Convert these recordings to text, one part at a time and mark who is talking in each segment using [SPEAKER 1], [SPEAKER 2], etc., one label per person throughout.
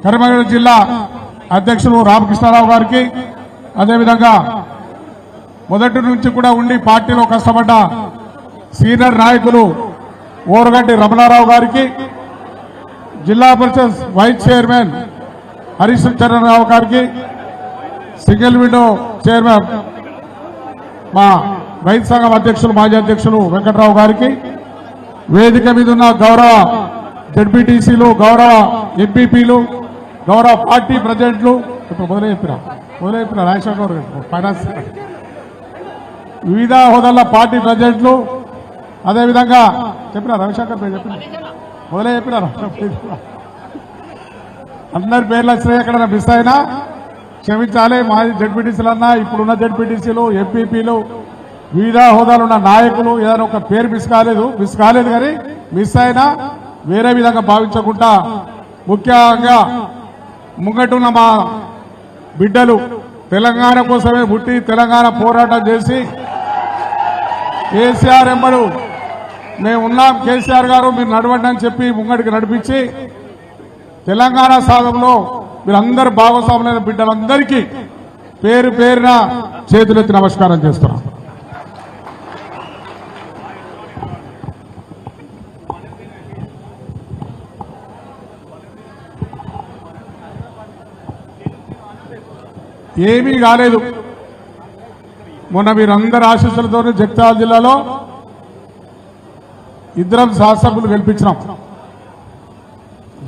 [SPEAKER 1] కరీంనగర్ జిల్లా అధ్యక్షులు రామకృష్ణారావు గారికి, అదేవిధంగా మొదటి నుంచి కూడా ఉండి పార్టీలో కష్టపడ్డ సీనియర్ నాయకులు ఓరగంటి రమణారావు గారికి, జిల్లా పరిషత్ వైస్ చైర్మన్ హరీష్ చరణరావు గారికి, సింగిల్ విండో చైర్మన్ మా రైతు సంఘం అధ్యక్షులు మాజీ అధ్యక్షులు వెంకట్రావు గారికి, వేదిక మీద ఉన్న గౌరవ జడ్పీటీసీలు, గౌరవ ఎంపీపీలు, గౌరవ పార్టీ ప్రెసిడెంట్లు, ఇప్పుడు మొదలై చెప్పిన రాజశేఖర్ గారు ఫైనాన్స్, వివిధ హోదాల పార్టీ ప్రెసిడెంట్లు, అదేవిధంగా చెప్పిన రవిశంకర్ పేరు చెప్పిన మొదలై చెప్పిన అందరి పేర్లు వచ్చినాయి. ఎక్కడైనా మిస్ అయినా క్షమించాలి. మాజీ జడ్పీటీసీలు అన్నా, ఇప్పుడున్న జడ్పీటీసీలు, ఎంపీపీలు, వివిధ హోదాలు ఉన్న నాయకులు, ఏదైనా ఒక పేరు మిస్ కాలేదు కానీ మిస్ అయినా వేరే విధంగా భావించకుండా, ముఖ్యంగా ముంగటున్న మా బిడ్డలు తెలంగాణ కోసమే పుట్టి తెలంగాణ పోరాటం చేసి కేసీఆర్ ఎంబడు మేము ఉన్నాం, కేసీఆర్ గారు మీరు నడవండి అని చెప్పి ముంగడికి నడిపించి తెలంగాణ సాధనలో మీరందరూ భాగస్వాములైన బిడ్డలందరికీ పేరు పేరున చేతులెత్తి నమస్కారం చేస్తున్నాం. ఏమీ కాలేదు. మొన్న మీరందరి ఆశీస్సులతో జగిత్యాల జిల్లాలో ఇద్దరం శాసనసభ్యులు గెలిపించినాం.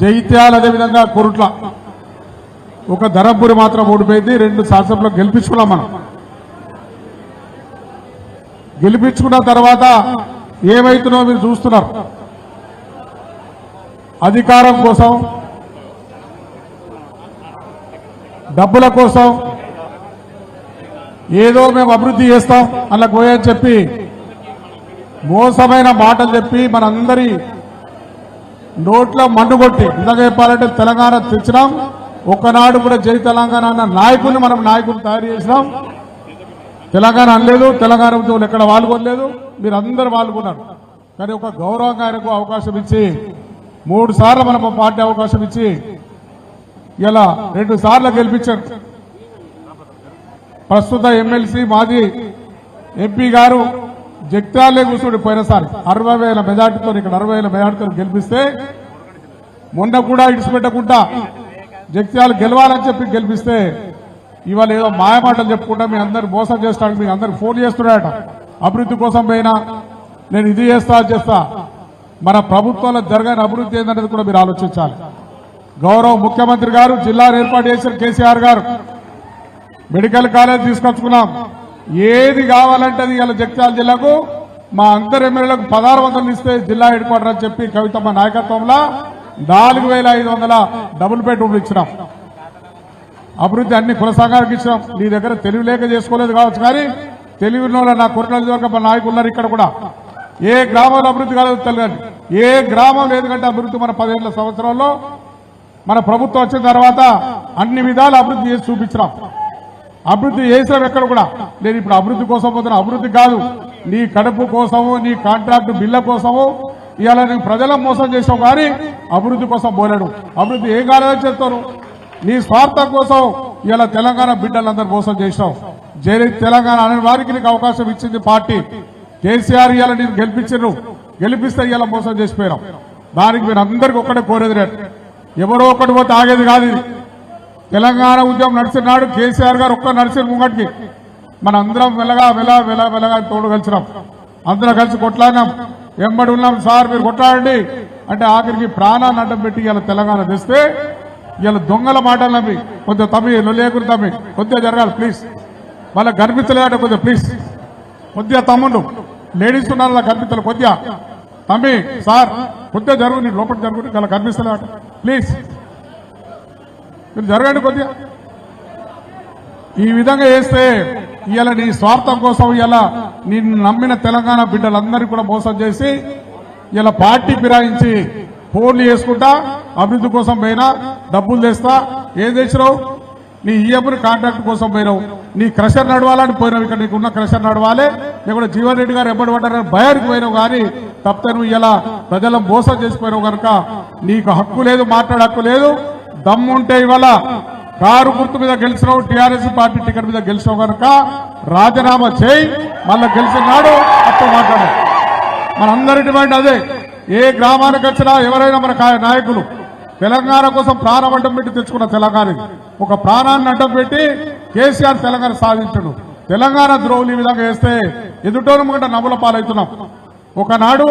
[SPEAKER 1] జగిత్యాల, అదేవిధంగా కొరుట్ల, ఒక ధరంపూరి మాత్రం ఓడిపోయింది. 2 శాసనసభలు గెలిపించుకున్నాం. మనం గెలిపించుకున్న తర్వాత ఏమైతుందో మీరు చూస్తున్నారు. అధికారం కోసం, డబ్బుల కోసం ఏదో మేము అభివృద్ధి చేస్తాం అలా పోయని చెప్పి మోసమైన మాటలు చెప్పి మనందరి నోట్లో మన్నుగొట్టి, నిజంగా చెప్పాలంటే తెలంగాణ తెచ్చినాం. ఒక్కనాడు కూడా జై తెలంగాణ అన్న నాయకుల్ని మనం నాయకులు తయారు చేసినాం. తెలంగాణ అనలేదు, తెలంగాణ ఉద్యోగులు ఎక్కడ పాల్గొనలేదు, మీరందరూ పాల్గొన్నారు. కానీ ఒక గౌరవంగా ఆయనకు అవకాశం ఇచ్చి 3 సార్లు మనం పార్టీ అవకాశం ఇచ్చి ఇలా 2 సార్లు గెలిపించారు. ప్రస్తుత ఎమ్మెల్సీ మాజీ ఎంపీ గారు జగిత్యాలే కూర్చోండి. పోయినసారి 60,000 మెజార్టీతో, ఇక్కడ 60,000 మెజార్టీతో గెలిపిస్తే మొన్న కూడా ఇడిచిపెట్టకుండా జగిత్యాల గెలవాలని చెప్పి గెలిపిస్తే ఇవాళ ఏదో మాయమాటలు చెప్పుకుంటా మీ అందరు మోసం చేస్తానికి మీకు అందరు ఫోన్ చేస్తున్నాడట. అభివృద్ధి కోసం పోయినా నేను ఇది చేస్తా. మన ప్రభుత్వంలో జరగని అభివృద్ధి ఏందనేది కూడా మీరు ఆలోచించాలి. గౌరవ ముఖ్యమంత్రి గారు జిల్లాను ఏర్పాటు చేసిన కేసీఆర్ గారు మెడికల్ కాలేజ్ తీసుకొచ్చుకున్నాం. ఏది కావాలంటే అది ఇలా జగిత్యాల జిల్లాకు మా అందరు ఎమ్మెల్యేలకు 1600 ఇస్తే జిల్లా హెడ్ క్వార్టర్ అని చెప్పి కవితమ్మ నాయకత్వంలో 4500 డబుల్ బెడ్రూమ్లు ఇచ్చినాం. అభివృద్ధి అన్ని కుల సంఘానికి ఇచ్చినాం. నీ దగ్గర తెలివి లేక చేసుకోలేదు కావచ్చు, కానీ తెలివిలో నా కొరటాల మా నాయకులు ఉన్నారు. ఇక్కడ కూడా ఏ గ్రామంలో అభివృద్ధి కాలేదు తెలియదు, ఏ గ్రామం ఎందుకంటే అభివృద్ధి మన 15 సంవత్సరాల్లో మన ప్రభుత్వం వచ్చిన తర్వాత అన్ని విధాలు అభివృద్ధి చేసి చూపించినాం. అభివృద్ధి చేసినాం. ఎక్కడ కూడా నేను ఇప్పుడు అభివృద్ధి కోసం పోతున్నా, అభివృద్ధి కాదు, నీ కడుపు కోసము, నీ కాంట్రాక్టు బిల్ల కోసము ఇవాళ నేను ప్రజలను మోసం చేసావు, కానీ అభివృద్ధి కోసం పోలేడు. అభివృద్ధి ఏం కాలేదని చెప్తాను. నీ స్వార్థం కోసం ఇవాళ తెలంగాణ బిడ్డలందరూ మోసం చేసావు. తెలంగాణ అనే వారికి నీకు అవకాశం ఇచ్చింది పార్టీ కేసీఆర్. ఇవాళ నేను గెలిపిస్తే ఇవాళ మోసం చేసిపోయినాం. దానికి మీరు అందరికీ ఒక్కటే కోరేది రేటు, ఎవరో ఒకటి పోతే ఆగేది కాదు. ఇది తెలంగాణ ఉద్యమం నడిచినాడు కేసీఆర్ గారు ఒక్క నడిచిన ముంగటికి మన అందరం వెలగా తోడు కలిసినాం. అందరం కలిసి కొట్లాడినాం, ఎంబడి ఉన్నాం. సార్ మీరు కొట్లాడండి అంటే ఆఖరికి ప్రాణాన్ని అడ్డం పెట్టి ఇలా తెలంగాణ తెస్తే ఇలా దొంగల మాటలు నమ్మి కొద్దిగా తమ్మి లేకుని తమ్మి కొద్దిగా జరగాలి ప్లీజ్. మళ్ళీ కనిపించలేదట కొద్దిగా ప్లీజ్, కొద్దిగా తమ్ముడు లేడీస్ ఉన్నారు అలా కనిపించాలి. కొద్దిగా తమ్మి సార్ కొద్దిగా జరుగు, నీ లోపల జరుగుతుంది అలా కనిపిస్తలేదట ప్లీజ్ మీరు జరగండి కొద్దిగా. ఈ విధంగా చేస్తే ఇవాళ నీ స్వార్థం కోసం ఇలా నిన్ను నమ్మిన తెలంగాణ బిడ్డలందరికీ కూడా మోసం చేసి ఇలా పార్టీ ఫిరాయించి ఫోన్లు చేసుకుంటా అభివృద్ధి కోసం పోయినా డబ్బులు తెస్తా. ఏం చేసినావు? నీ ఈఎంని కాంట్రాక్ట్ కోసం పోయినావు, నీ క్రషర్ నడవాలని పోయినావు. ఇక్కడ నీకున్న క్రషర్ నడవాలి, లేకుంటే జీవన్ రెడ్డి గారు ఎప్పటి పడ్డారని భయానికి పోయినావు. కానీ తప్పితే నువ్వు ఇలా ప్రజలను మోసం చేసిపోయినావు కనుక నీకు హక్కు లేదు, మాట్లాడే హక్కు లేదు. దమ్ముంటే ఇవాళ కారు గుర్తు మీద గెలిచినావు, టీఆర్ఎస్ పార్టీ టికెట్ మీద గెలిచినావు కనుక రాజీనామా చేయి, మళ్ళా గెలిచినాడు అప్పుడు మాట్లాడారు. మనందరి డిమాండ్ అదే. ఏ గ్రామానికి వచ్చినా ఎవరైనా మన నాయకులు తెలంగాణ కోసం ప్రాణం అడ్డం పెట్టి తెచ్చుకున్న తెలంగాణ, ఒక ప్రాణాన్ని అడ్డం పెట్టి కేసీఆర్ తెలంగాణ సాధించడు. తెలంగాణ ద్రోహులు ఈ విధంగా వేస్తే ఎదుటోనమాట నవ్వుల పాలవుతున్నాం. ఒకనాడు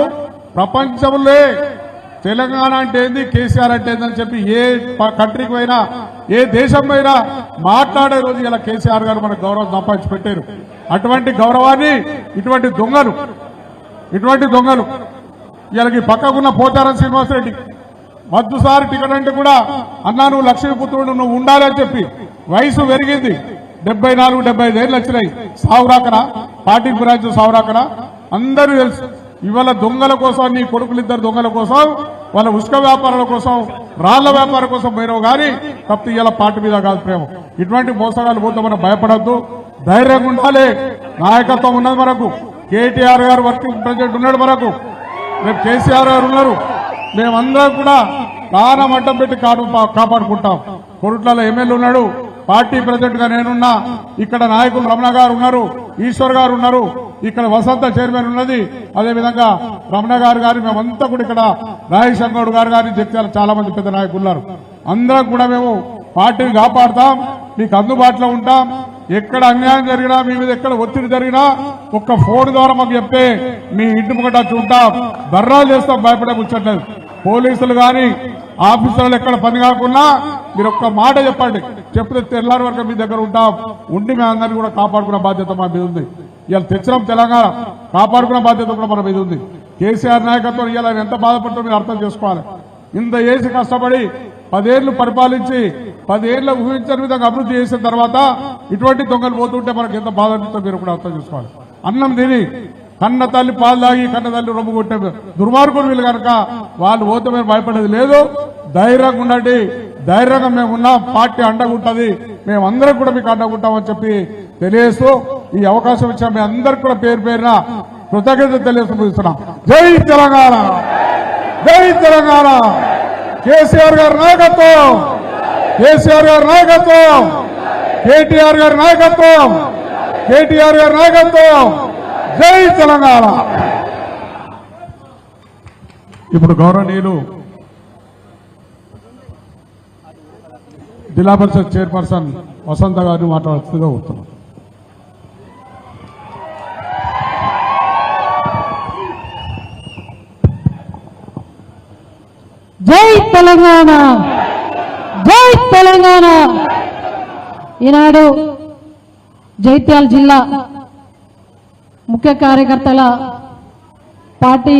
[SPEAKER 1] ప్రపంచంలో తెలంగాణ అంటే ఏంది, కేసీఆర్ అంటే ఏందని చెప్పి ఏ కంట్రీకి పోయినా ఏ దేశం పోయినా మాట్లాడే రోజు ఇలా కేసీఆర్ గారు మనకు గౌరవం సంపాదించి పెట్టారు. అటువంటి గౌరవాన్ని ఇటువంటి దొంగలు వీళ్ళకి పక్కకున్న పోచారం శ్రీనివాసరెడ్డి మద్దుసారి టికెట్ అంటే కూడా అన్నా నువ్వు లక్ష్మీపుత్రుడు నువ్వు ఉండాలని చెప్పి వయసు పెరిగింది, 74-75 ఏళ్ళు వచ్చినాయి. సావురాకనా పార్టీ బ్రాంచ్ సావురాకనా అందరూ తెలుసు. ఇవాళ దొంగల కోసం, నీ కొడుకులిద్దరు దొంగల కోసం, వాళ్ళ ఉసుక వ్యాపారాల కోసం, రాళ్ల వ్యాపారం కోసం పోయినావు కానీ తప్పు ఇవాళ పార్టీ మీద కాదు ప్రేమ. ఇటువంటి మోసగాలు పోతే మనం భయపడద్దు, ధైర్యంగా ఉండాలి. నాయకత్వం ఉన్నది మనకు. కేటీఆర్ గారు వర్కింగ్ ప్రెసిడెంట్ ఉన్నాడు మనకు, రేపు కేసీఆర్ గారు ఉన్నారు. మేమందరం కూడా ప్రాణం అడ్డం పెట్టి కాపాడుకుంటాం. కొరుట్లలో ఎమ్మెల్యే ఉన్నాడు, పార్టీ ప్రెసిడెంట్ గా నేనున్నా, ఇక్కడ నాయకులు రమణ గారు ఉన్నారు, ఈశ్వర్ గారు ఉన్నారు, ఇక్కడ వసంత చైర్మన్ ఉన్నది, అదేవిధంగా రమణ గారు మేమంతా కూడా ఇక్కడ రాజశంకర్ గారు జగిత్యాల చాలా మంది పెద్ద నాయకులు ఉన్నారు. అందరం కూడా మేము పార్టీని కాపాడుతాం, మీకు అందుబాటులో ఉంటాం. ఎక్కడ అన్యాయం జరిగినా, మీ మీద ఎక్కడ ఒత్తిడి జరిగినా ఒక్క ఫోన్ ద్వారా మాకు చెప్తే మీ ఇంటి ముంగట చూంటాం, దర్రాలు చేస్తాం, భయపడే కూర్చోట్లేదు. పోలీసులు కానీ ఆఫీసర్లు ఎక్కడ పని కాకుండా మీరు ఒక్క మాట చెప్పండి, చెప్తే తెల్లారి వరకు మీ దగ్గర ఉంటాం, ఉండి మేము అందరినీ కూడా కాపాడుకునే బాధ్యత మా మీద ఉంది. ఇవాళ తెచ్చడం తెలంగాణ, కాపాడుకునే బాధ్యత కూడా మన మీద ఉంది. కేసీఆర్ నాయకత్వం ఇవాళ ఎంత బాధపడుతుందో మీరు అర్థం చేసుకోవాలి. ఇంత ఏసి కష్టపడి 10 ఏళ్లు పరిపాలించి 10 ఏళ్ల ఊహించని విధంగా అభివృద్ధి చేసిన తర్వాత ఇటువంటి దొంగలు పోతుంటే మనకు ఎంత బాధ అనిపిస్తుందో మీరు కూడా అర్థం చేసుకోవాలి. అన్నం తిని కన్న తల్లి పాలు తాగి కన్న తల్లి రొమ్ము కొట్టే దుర్మార్గులు వీళ్ళు కనుక వాళ్ళు పోతే మేము భయపడేది లేదు. ధైర్యంగా ఉండండి, ధైర్యంగా మేము ఉన్నాం, పార్టీ అండగుంటది, మేమందరం కూడా మీకు అండగుంటామని చెప్పి తెలియజేస్తూ ఈ అవకాశం ఇచ్చిన మీ అందరికి కూడా పేరు పేరున కృతజ్ఞత తెలియజేస్తున్నాం. జై తెలంగాణ, జై తెలంగాణ. కేసీఆర్ గారి నాయకత్వం, కేసీఆర్ గారి నాయకత్వం, కేటీఆర్ గారి నాయకత్వం, కేటీఆర్ గారి నాయకత్వం. జై తెలంగాణ. ఇప్పుడు గౌరవనీయులు జిల్లా పరిషత్ చైర్పర్సన్ వసంత గారిని మాట్లాడుతూగా వస్తున్నాం.
[SPEAKER 2] జై తెలంగాణ, జై తెలంగాణ. ఈనాడు జగిత్యాల జిల్లా ముఖ్య కార్యకర్తల పార్టీ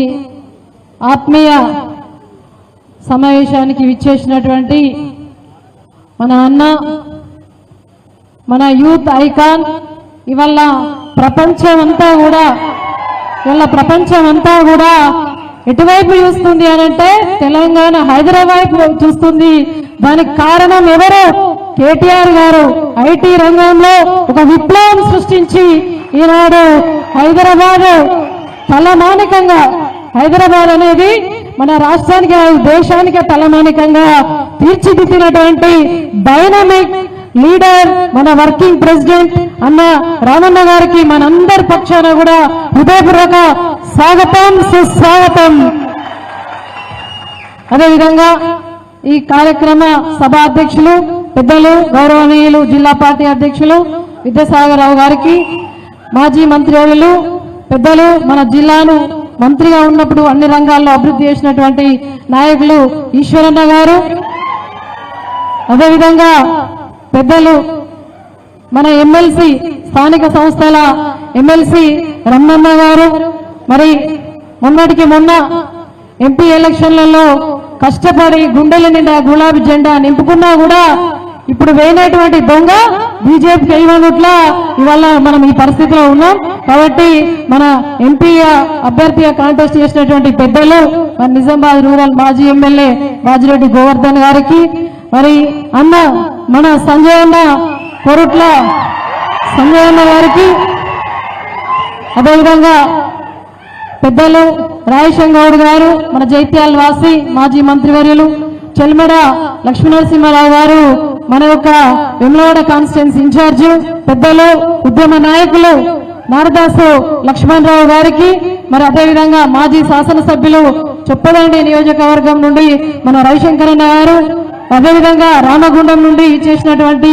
[SPEAKER 2] ఆత్మీయ సమావేశానికి విచ్చేసినటువంటి మన అన్న, మన యూత్ ఐకాన్, ఇవాళ ప్రపంచం అంతా కూడా ఎటువైపు చూస్తుంది అనంటే తెలంగాణ హైదరాబాద్ చూస్తుంది. దానికి కారణం ఎవరు? కేటీఆర్ గారు. ఐటీ రంగంలో ఒక విప్లవం సృష్టించి ఈనాడు హైదరాబాద్ అనేది మన రాష్ట్రానికి దేశానికి తలమానికంగా తీర్చిదిద్దినటువంటి డైనమిక్ లీడర్ మన వర్కింగ్ ప్రెసిడెంట్ అన్న రామన్న గారికి మనందరి పక్షాన కూడా హృదయపూర్వక స్వాగతం, సుస్వాగతం. అదేవిధంగా ఈ కార్యక్రమ సభ అధ్యక్షులు పెద్దలు గౌరవనీయులు జిల్లా పార్టీ అధ్యక్షులు విద్యాసాగర్ రావు గారికి, మాజీ మంత్రివర్యులు పెద్దలు, మన జిల్లాను మంత్రిగా ఉన్నప్పుడు అన్ని రంగాల్లో అభివృద్ధి చేసినటువంటి నాయకులు ఈశ్వరన్న గారు, అదేవిధంగా పెద్దలు మన ఎమ్మెల్సీ స్థానిక సంస్థల ఎమ్మెల్సీ రమణన్న గారు, మరి మొన్న ఎంపీ ఎలక్షన్లలో కష్టపడి గుండెల నిండా గులాబీ జెండా నింపుకున్నా కూడా ఇప్పుడు వేయనటువంటి దొంగ బీజేపీకి వెళ్ళినట్లా ఇవాళ మనం ఈ పరిస్థితిలో ఉన్నాం. కాబట్టి మన ఎంపీ అభ్యర్థిగా కాంటెస్ట్ చేసినటువంటి పెద్దలు మన నిజామాబాద్ రూరల్ మాజీ ఎమ్మెల్యే బాజిరెడ్డి గోవర్ధన్ గారికి, మరి అన్న మన సంజయ్ అన్న కొరుట్ల సంజయ్ అన్న గారికి, అదేవిధంగా పెద్దలు రాజశంకర్ గారు మన జైత్యాల వాసి మాజీ మంత్రివర్యులు చెల్మెడ లక్ష్మీనరసింహారావు గారు మన యొక్క వెమ్లవాడ కాన్స్టిట్యున్సీ ఇన్ఛార్జ్ పెద్దలు ఉద్యమ నాయకులు నారదాసు లక్ష్మణరావు గారికి మరి అదేవిధంగా మాజీ శాసనసభ్యులు చొప్పదండి నియోజకవర్గం నుండి మన రవిశంకరన్న గారు అదేవిధంగా రామగుండం నుండి చేసినటువంటి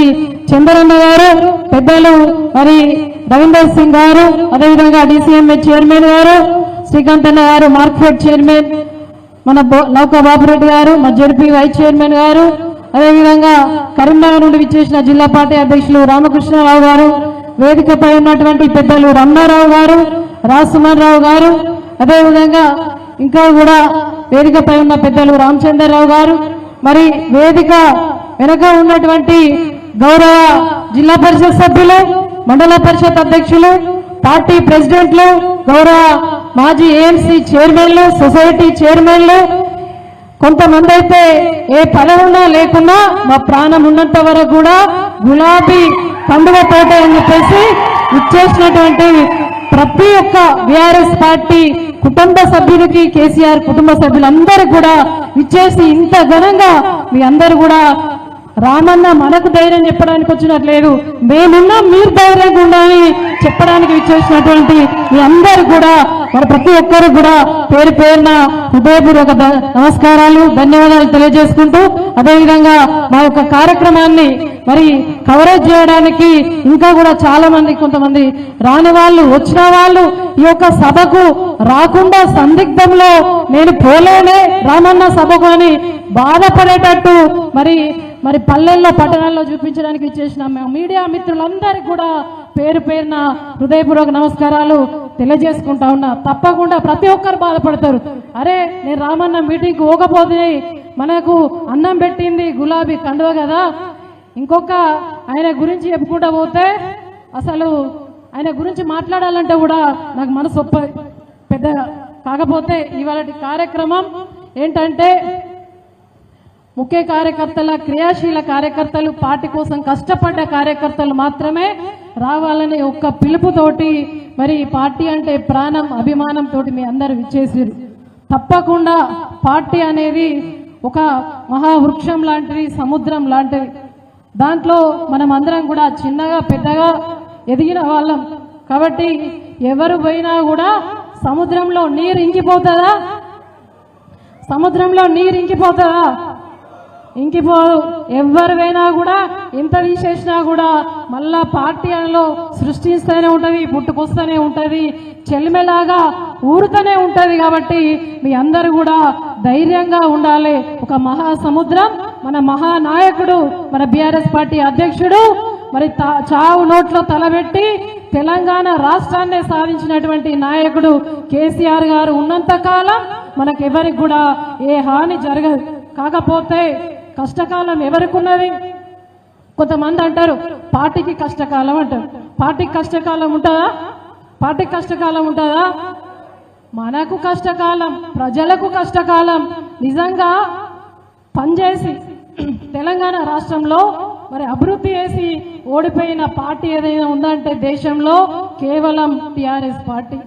[SPEAKER 2] చంద్రన్న గారు పెద్దలు మరి రవీందర్ సింగ్ గారు అదేవిధంగా DCMA చైర్మన్ గారు శ్రీకాంతన్న గారు మార్కెట్ చైర్మన్ మన లౌక బాబురెడ్డి గారు మా జడ్పీ వైస్ చైర్మన్ గారు అదేవిధంగా కరీంనగర్ నుండి విచ్చేసిన జిల్లా పార్టీ అధ్యక్షులు రామకృష్ణరావు గారు వేదికపై ఉన్నటువంటి పెద్దలు రమణారావు గారు రాజసుమన్ రావు గారు అదేవిధంగా ఇంకా కూడా వేదికపై ఉన్న పెద్దలు రామచంద్రరావు గారు మరి వేదిక వెనక ఉన్నటువంటి గౌరవ జిల్లా పరిషత్ సభ్యులు మండల పరిషత్ అధ్యక్షులు పార్టీ ప్రెసిడెంట్లు గౌరవ మాజీ ANC చైర్మన్లు సొసైటీ చైర్మన్లు కొంతమంది అయితే ఏ పదవున్నా లేకున్నా మా ప్రాణం ఉన్నంత వరకు కూడా గులాబీ పండుగ తోట అని చెప్పేసి ఇచ్చేసినటువంటి ప్రతి ఒక్క బీఆర్ఎస్ పార్టీ కుటుంబ సభ్యులకి కేసీఆర్ కుటుంబ సభ్యులందరూ కూడా ఇచ్చేసి ఇంత ఘనంగా మీ అందరూ కూడా రామన్న మనకు ధైర్యం చెప్పడానికి వచ్చినట్లేదు మేమున్నా మీరు ధైర్యంగా ఉండాలని చెప్పడానికి విచ్చేసినటువంటి మీ అందరూ కూడా మరి ప్రతి ఒక్కరు కూడా పేరు పేరున హృదయపూర్వక నమస్కారాలు ధన్యవాదాలు తెలియజేసుకుంటూ అదేవిధంగా మా యొక్క కార్యక్రమాన్ని మరి కవరేజ్ చేయడానికి ఇంకా కూడా చాలా మంది కొంతమంది రాని వాళ్ళు వచ్చిన వాళ్ళు ఈ యొక్క సభకు రాకుండా సందిగ్ధంలో నేను పోలేనే రామన్న సభకు అని బాధపడేటట్టు మరి పల్లెల్లో పట్టణాల్లో చూపించడానికి చేసిన మీడియా మిత్రులందరికీ కూడా పేరు పేరున హృదయపూర్వక నమస్కారాలు తెలియజేసుకుంటా ఉన్నా. తప్పకుండా ప్రతి ఒక్కరు బాధపడతారు, అరే నేను రామన్న మీటింగ్కి పోకపోతే మనకు అన్నం పెట్టింది గులాబీ కండువ కదా, ఇంకొక ఆయన గురించి చెప్పుకుంటా పోతే అసలు ఆయన గురించి మాట్లాడాలంటే కూడా నాకు మనసు పెద్ద. కాకపోతే ఇవాళ కార్యక్రమం ఏంటంటే ముఖ్య కార్యకర్తల క్రియాశీల కార్యకర్తలు పార్టీ కోసం కష్టపడ్డ కార్యకర్తలు మాత్రమే రావాలని ఒక్క పిలుపుతోటి మరి పార్టీ అంటే ప్రాణం అభిమానంతో మీ అందరూ విచ్చేసారు. తప్పకుండా పార్టీ అనేది ఒక మహావృక్షం లాంటిది, సముద్రం లాంటిది. దాంట్లో మనం అందరం కూడా చిన్నగా పెద్దగా ఎదిగిన వాళ్ళం కాబట్టి ఎవరు పోయినా కూడా సముద్రంలో నీరు ఇంకిపోతుందా? సముద్రంలో నీరు ఇంకిపోతుందా? ఇంకిపోదు. ఎవరు పోయినా కూడా ఎంత తీసేసినా కూడా మళ్ళా పార్టీ అనలో సృష్టిస్తూనే ఉంటుంది, పుట్టుకొస్తూనే ఉంటుంది, చెలిమెలాగా ఊరుతూనే ఉంటుంది. కాబట్టి మీ అందరూ కూడా ధైర్యంగా ఉండాలి. ఒక మహాసముద్రం మన మహానాయకుడు మన బీఆర్ఎస్ పార్టీ అధ్యక్షుడు మరి చావు నోట్లో తలబెట్టి తెలంగాణ రాష్ట్రాన్ని సాధించినటువంటి నాయకుడు కేసీఆర్ గారు ఉన్నంత కాలం మనకెవరికి కూడా ఏ హాని జరగదు. కాకపోతే కష్టకాలం ఎవరికి ఉన్నది? కొంతమంది అంటారు పార్టీకి కష్టకాలం అంటారు. పార్టీకి కష్టకాలం ఉంటుందా? పార్టీకి కష్టకాలం ఉంటుందా? మనకు కష్టకాలం, ప్రజలకు కష్టకాలం. నిజంగా పనిచేసి తెలంగాణ రాష్ట్రంలో మరి అభివృద్ధి చేసి ఓడిపోయిన పార్టీ ఏదైనా ఉందంటే దేశంలో కేవలం టిఆర్ఎస్ పార్టీ.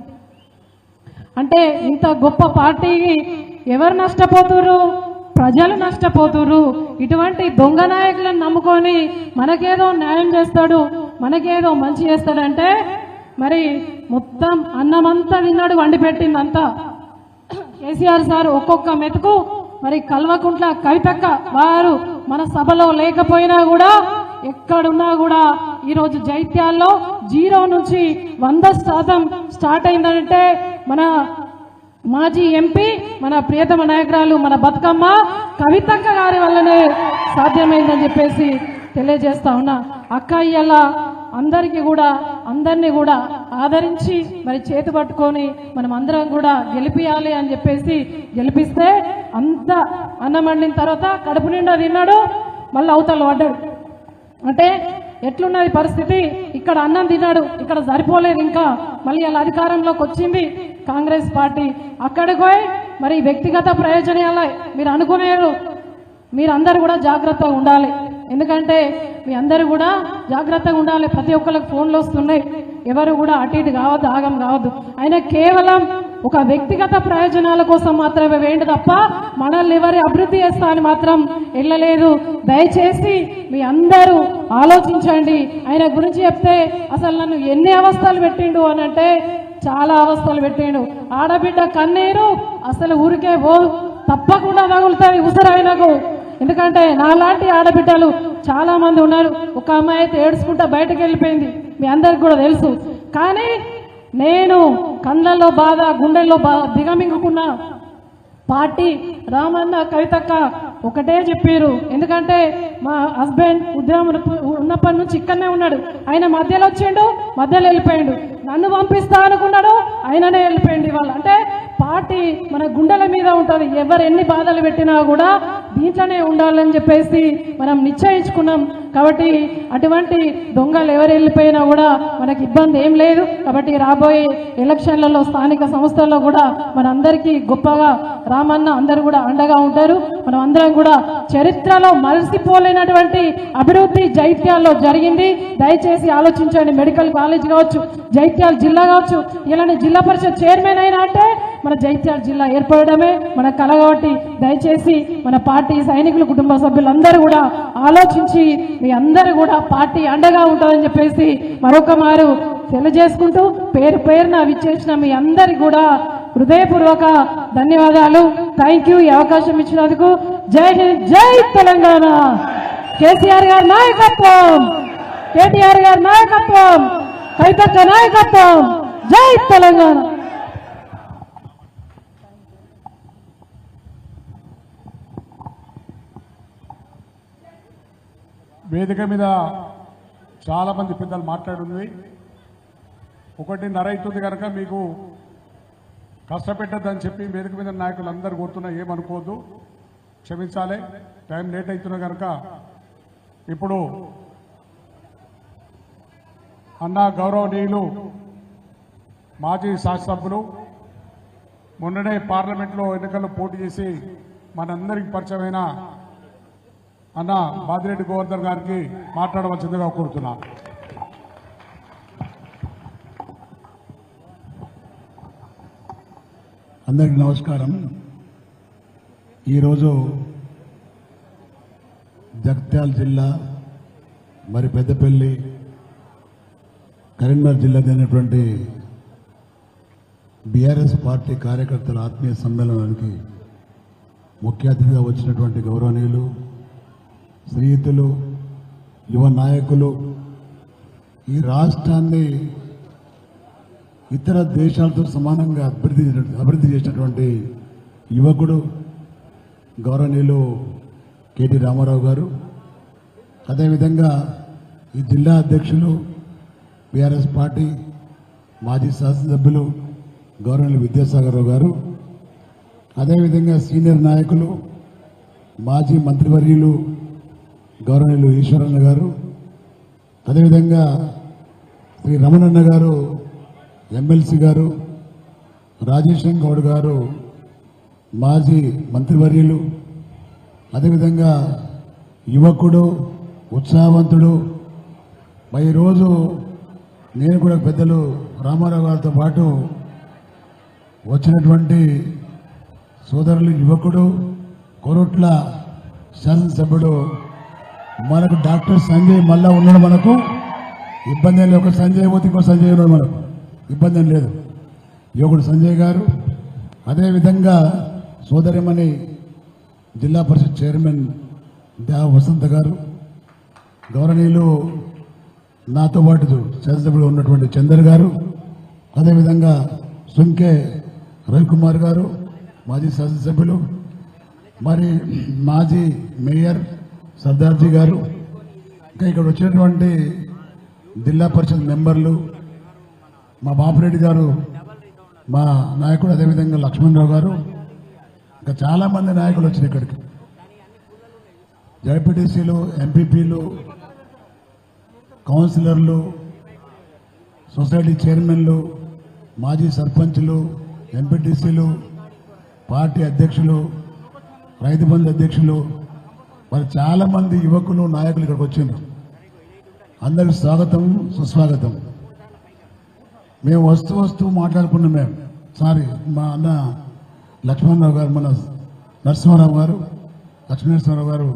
[SPEAKER 2] అంటే ఇంత గొప్ప పార్టీకి ఎవరు నష్టపోతున్నారు? ప్రజలు నష్టపోతున్నారు. ఇటువంటి దొంగ నాయకులను నమ్ముకొని మనకేదో న్యాయం చేస్తాడు, మనకేదో మంచి చేస్తాడంటే మరి మొత్తం అన్నమంతా తిన్నాడు, వండి పెట్టిందంతా. కేసీఆర్ సార్ ఒక్కొక్క మెతుకు మరి కల్వకుంట్ల కవితక్క వారు మన సభలో లేకపోయినా కూడా ఎక్కడున్నా కూడా ఈరోజు జైత్యాల్లో 0 నుంచి 100% స్టార్ట్ అయిందంటే మన మాజీ ఎంపీ మన ప్రియతమ నాయకురాలు మన బతుకమ్మ కవితక్క గారి వల్లనే సాధ్యమైందని చెప్పేసి తెలియజేస్తా ఉన్నా. అక్క ఇయ్యాల అందరికీ కూడా అందరినీ కూడా ఆదరించి మరి చేతి పట్టుకొని మనం అందరం కూడా గెలిపియాలి అని చెప్పేసి గెలిపిస్తే అంత అన్నం వండిన తర్వాత కడుపు నిండా తిన్నాడు, మళ్ళీ అవతల పడ్డాడు. అంటే ఎట్లున్నది పరిస్థితి? ఇక్కడ అన్నం తిన్నాడు, ఇక్కడ సరిపోలేదు, ఇంకా మళ్ళీ అలా అధికారంలోకి వచ్చింది కాంగ్రెస్ పార్టీ. అక్కడికి పోయి మరి వ్యక్తిగత ప్రయోజనాలు మీరు అనుకునేరు. మీరందరూ కూడా జాగ్రత్తగా ఉండాలి. ఎందుకంటే మీ అందరూ కూడా జాగ్రత్తగా ఉండాలి. ప్రతి ఒక్కరికి ఫోన్లు వస్తున్నాయి. ఎవరు కూడా అటు ఇటు కావద్దు, ఆగం కావద్దు. ఆయన కేవలం ఒక వ్యక్తిగత ప్రయోజనాల కోసం మాత్రమే వేయండి తప్ప మనల్ని ఎవరి అభివృద్ధి చేస్తా అని మాత్రం వెళ్ళలేదు. దయచేసి మీ అందరూ ఆలోచించండి. ఆయన గురించి చెప్తే అసలు నన్ను ఎన్ని అవస్థలు పెట్టిండు అని అంటే చాలా అవస్థలు పెట్టిండు. ఆడబిడ్డ కన్నీరు అసలు ఊరికే తప్పకుండా తగులుతుంది ఉసరాయనకు. ఎందుకంటే నాలాంటి ఆడబిడ్డలు చాలా మంది ఉన్నారు. ఒక అమ్మాయి అయితే ఏడుచుకుంటా బయటకు వెళ్ళిపోయింది, మీ అందరికి కూడా తెలుసు. కానీ నేను కళ్ళల్లో బాధ గుండెల్లో దిగమింగుకున్న పార్టీ రామన్న కవితక్క ఒకటే చెప్పారు. ఎందుకంటే మా హస్బెండ్ ఉద్యమం ఉన్నప్పటి నుంచి ఇక్కడనే ఉన్నాడు. ఆయన మధ్యలో వచ్చిండు, మధ్యలో వెళ్ళిపోయాడు. నన్ను పంపిస్తా అనుకున్నాడు, ఆయననే వెళ్ళిపోయింది. ఇవాళ అంటే పార్టీ మన గుండెల మీద ఉంటుంది. ఎవరు ఎన్ని బాధలు పెట్టినా కూడా దీంట్లోనే ఉండాలని చెప్పేసి మనం నిశ్చయించుకున్నాం. కాబట్టి అటువంటి దొంగలు ఎవరు వెళ్ళిపోయినా కూడా మనకి ఇబ్బంది ఏం లేదు. కాబట్టి రాబోయే ఎలక్షన్లలో స్థానిక సంస్థల్లో కూడా మనందరికీ గొప్పగా రామన్న అందరూ కూడా అండగా ఉంటారు. మనం అందరం కూడా చరిత్రలో మరిసిపోలేనటువంటి అభివృద్ధి జైత్యాల్లో జరిగింది. దయచేసి ఆలోచించండి. మెడికల్ కాలేజ్ కావచ్చు, జైత్యాల జిల్లా కావచ్చు, ఇలాంటి జిల్లా పరిషత్ చైర్మన్ అయినా అంటే మన జైత్యాల జిల్లా ఏర్పడమే మన కల. కాబట్టి దయచేసి మన పార్టీ సైనికులు కుటుంబ సభ్యులందరూ కూడా ఆలోచించి మీ అందరూ కూడా పార్టీ అండగా ఉంటుందని చెప్పేసి మరొక మారు తెలియజేసుకుంటూ పేరు పేరున విచ్చేసిన మీ అందరికి కూడా హృదయపూర్వక ధన్యవాదాలు. Thank you. ఈ అవకాశం ఇచ్చినందుకు. జై హింద్, జై తెలంగాణ. కేసీఆర్ గారి నాయకత్వం, కేటీఆర్ గారి నాయకత్వం, కవితక్క నాయకత్వం. జై తెలంగాణ.
[SPEAKER 1] వేదిక మీద చాలా మంది పెద్దలు మాట్లాడింది. 1:30 అవుతుంది కనుక మీకు కష్టపెట్టద్దని చెప్పి వేదిక మీద నాయకులు అందరూ కోరుతున్నా ఏమనుకోవద్దు, క్షమించాలి. టైం లేట్ అవుతున్నా కనుక ఇప్పుడు అన్నా గౌరవనీయులు మాజీ శాసనసభ్యులు మొన్ననే పార్లమెంట్లో ఎన్నికల్లో పోటీ చేసి మనందరికి పరిచయమైన అన్న బాదిరెడ్డి గోవర్ధన్ గారికి మాట్లాడవలసిందిగా కోరుతున్నాను.
[SPEAKER 3] అందరికీ నమస్కారం. ఈరోజు జగిత్యాల జిల్లా మరి పెద్దపల్లి కరీంనగర్ జిల్లా అయినటువంటి బీఆర్ఎస్ పార్టీ కార్యకర్తల ఆత్మీయ సమ్మేళనానికి ముఖ్య అతిథిగా వచ్చినటువంటి గౌరవనీయులు శ్రీయుతులు యువ నాయకులు, ఈ రాష్ట్రాన్ని ఇతర దేశాలతో సమానంగా అభివృద్ధి చేసినటువంటి యువకుడు గౌరవనీయులు కేటీ రామారావు గారు, అదేవిధంగా ఈ జిల్లా అధ్యక్షులు బీఆర్ఎస్ పార్టీ మాజీ శాసనసభ్యులు గౌరవనీయులు విద్యాసాగరరావు గారు, అదేవిధంగా సీనియర్ నాయకులు మాజీ మంత్రివర్యులు గౌరవనీయులు ఈశ్వరన్న గారు, అదేవిధంగా శ్రీ రమణన్న గారు ఎమ్మెల్సీ గారు, రాజేశం గౌడ్ గారు మాజీ మంత్రివర్యులు, అదేవిధంగా యువకుడు ఉత్సాహవంతుడు. ఈరోజు నేను కూడా పెద్దలు రామారావు గారితో పాటు వచ్చినటువంటి సోదరులు యువకుడు కొరుట్ల శాసనసభ్యుడు మనకు డాక్టర్ సంజయ్ మళ్ళా ఉన్నాడు. మనకు ఇబ్బంది ఏం లేదు. ఒక సంజయ్ పోతే ఇంకో సంజయ్ ఉన్నాడు, మనకు ఇబ్బంది ఏం లేదు. యువకుడు సంజయ్ గారు, అదేవిధంగా సోదరిమణి జిల్లా పరిషత్ చైర్మన్ దేవ వసంత గారు, గౌరవనీయులు నాతో పాటు శాసనసభ్యులు ఉన్నటువంటి చందర్ గారు, అదేవిధంగా సుంకే రవికుమార్ గారు మాజీ శాసనసభ్యులు, మరి మాజీ మేయర్ సర్దార్జీ గారు, ఇంకా ఇక్కడ వచ్చినటువంటి జిల్లా పరిషత్ మెంబర్లు, మా బాపిరెడ్డి గారు మా నాయకుడు, అదేవిధంగా లక్ష్మణరావు గారు, ఇంకా చాలామంది నాయకులు వచ్చినారు ఇక్కడికి. జడ్పీటీసీలు, ఎంపీపీలు, కౌన్సిలర్లు, సొసైటీ చైర్మన్లు, మాజీ సర్పంచ్లు, ఎంపీటీసీలు, పార్టీ అధ్యక్షులు, రైతు బంధు అధ్యక్షులు, మరి చాలామంది యువకులు నాయకులు ఇక్కడికి వచ్చిండ్రు. అందరికి స్వాగతం, సుస్వాగతం. మేము వస్తూ మాట్లాడుకున్నాం. మేము సారీ మా అన్న లక్ష్మణరావు గారు, మన నరసింహారావు గారు, లక్ష్మీనరసింహారావు గారు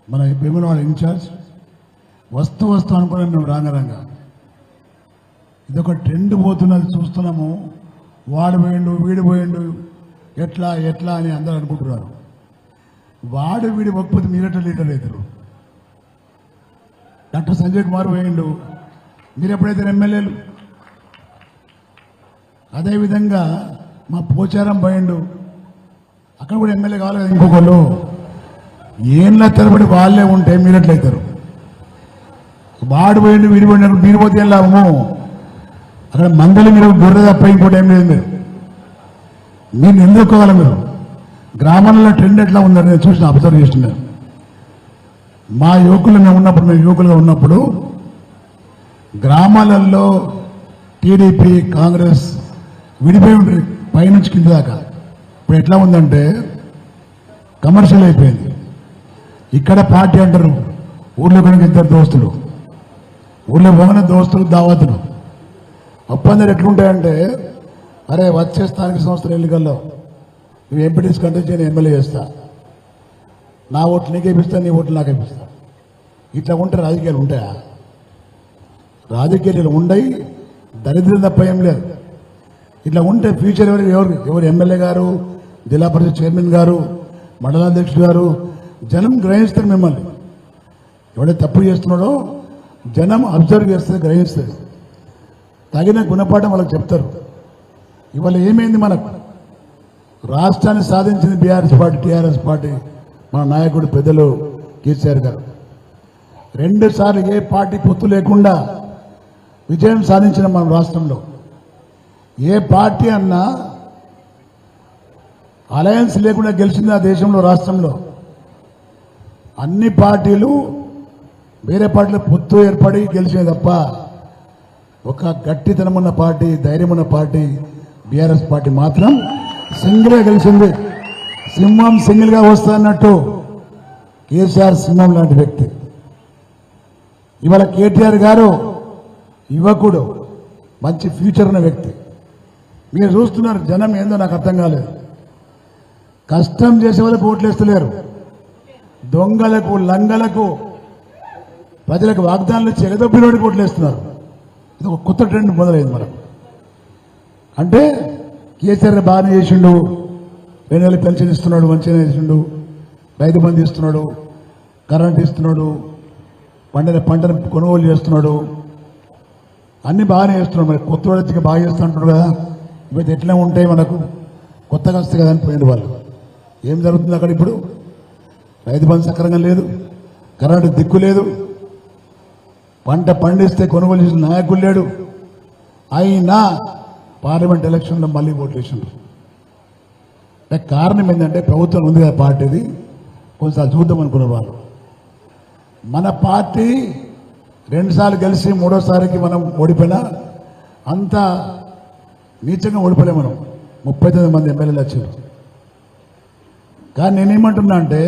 [SPEAKER 3] మన భీమనవాడ ఇన్ఛార్జ్ వస్తూ అనుకున్నాను మేము రాంగరంగా. ఇదొక ట్రెండ్ పోతున్నది చూస్తున్నాము. వాడు పోయిండు వీడు పోయిండు ఎట్లా అని అందరూ అనుకుంటున్నారు. వాడు వీడు పోకపోతే మీరెట్లా లీటర్ అవుతారు? డాక్టర్ సంజయ్ కుమార్ పోయిండు, మీరు ఎప్పుడైతే ఎమ్మెల్యేలు. అదేవిధంగా మా పోచారం పోయిండు, అక్కడ కూడా ఎమ్మెల్యే కావాలి కదా. ఇంకొకళ్ళు ఏళ్ళ తరబడి వాళ్ళే ఉంటే మీరెట్లయితారు? వాడు పోయిండు వీడి పోయినప్పుడు మీరు పోతే ఏం లాభము? అక్కడ మందలి మీరు గొర్రె తప్ప ఇంకోటి ఏం లేదు. మీరు ఎందుకోగలరు? మీరు గ్రామాలలో ట్రెండ్ ఎట్లా ఉందని నేను చూసిన అబ్జర్వ్ చేస్తున్నాను. మా యువకులు మేము యువకులుగా ఉన్నప్పుడు గ్రామాలలో టీడీపీ కాంగ్రెస్ విడిపోయి ఉంటుంది పైనుంచి కింద దాకా. ఇప్పుడు ఎట్లా ఉందంటే కమర్షియల్ అయిపోయింది. ఇక్కడ పార్టీ అంటారు, ఊర్లో కనుక ఇద్దరు దోస్తులు, ఊర్లో పోగిన దోస్తులు దావతులు ఒప్పందాలు ఎట్లుంటాయంటే, అరే వచ్చే స్థానిక సంస్థల ఎన్నికల్లో నువ్వు ఎంపీటీస్ కంటెస్ట్ చేయని ఎమ్మెల్యే చేస్తా, నా ఓట్లు నీకు వేపిస్తా, నీ ఓట్లు నాకు వేపిస్తా. ఇట్లా ఉంటే రాజకీయాలు ఉంటాయా? రాజకీయాలు ఉండయి, దరిద్రం తప్ప ఏం లేదు. ఇట్లా ఉంటే ఫ్యూచర్ ఎవరు ఎమ్మెల్యే గారు, జిల్లా పరిషత్ చైర్మన్ గారు, మండలాధ్యక్షుడు గారు జనం గ్రహిస్తారు. మిమ్మల్ని ఎవడైతే తప్పు చేస్తున్నాడో జనం అబ్జర్వ్ చేస్తుంది, గ్రహిస్తుంది. తగిన గుణపాఠం వాళ్ళకి చెప్తారు. ఇవాళ ఏమైంది? మనకు రాష్ట్రాన్ని సాధించింది బీఆర్ఎస్ పార్టీ, టీఆర్ఎస్ పార్టీ, మన నాయకుడు పెద్దలు కేసీఆర్ గారు. 2 సార్లు ఏ పార్టీ పొత్తు లేకుండా విజయం సాధించిన మన రాష్ట్రంలో. ఏ పార్టీ అన్నా అలయన్స్ లేకుండా గెలిచింది ఆ దేశంలో, రాష్ట్రంలో. అన్ని పార్టీలు వేరే పార్టీలు పొత్తు ఏర్పడి గెలిచేది తప్ప ఒక గట్టితనం ఉన్న పార్టీ, ధైర్యం ఉన్న పార్టీ బీఆర్ఎస్ పార్టీ మాత్రం సింగిల్గా గెలిచింది. సింహం సింగిల్గా వస్తానట్టు కేసీఆర్ సింహం లాంటి వ్యక్తి. ఇవాళ కేటీఆర్ గారు యువకుడు, మంచి ఫ్యూచర్ ఉన్న వ్యక్తి. మీరు చూస్తున్నారు జనం ఏందో నాకు అర్థం కాలేదు. కష్టం చేసే వాళ్ళకు ఓట్లేస్తలేరు, దొంగలకు లంగలకు ప్రజలకు వాగ్దానాలు చెగదొప్పినోడికి ఓట్లేస్తున్నారు. ఇది ఒక కొత్త ట్రెండ్ మొదలైంది మనకు. అంటే కేసీఆర్ బాగానే చేసిండు, 2 నెలలు పెన్షన్ ఇస్తున్నాడు, మంచిగా చేసిండు, రైతు బంధు ఇస్తున్నాడు, కరెంట్ ఇస్తున్నాడు, పంటను కొనుగోలు చేస్తున్నాడు, అన్ని బాగానే చేస్తున్నాడు. మరి కొత్త వచ్చి బాగా చేస్తూ అంటున్నాడు కదా. ఇవైతే ఎట్లా ఉంటాయి మనకు, కొత్తగా వస్తాయి కదా అని పోయిన వాళ్ళు. ఏం జరుగుతుంది అక్కడ ఇప్పుడు? రైతు బంధు సక్రంగా లేదు, కరెంటు దిక్కు లేదు, పంట పండిస్తే కొనుగోలు చేసిన నాయకులు లేడు. అయినా పార్లమెంట్ ఎలక్షన్లో మళ్ళీ ఓట్లు వేసిండ్రు. అంటే కారణం ఏంటంటే ప్రభుత్వం ఉంది కదా పార్టీది, కొంచెం చూద్దాం అనుకున్న వాళ్ళు. మన పార్టీ 2 సార్లు గెలిచి 3వసారికి మనం ఓడిపోయినా అంత నీచంగా ఓడిపోలే. మనం 39 మంది ఎమ్మెల్యేలు వచ్చారు. కానీ నేనేమంటున్నా అంటే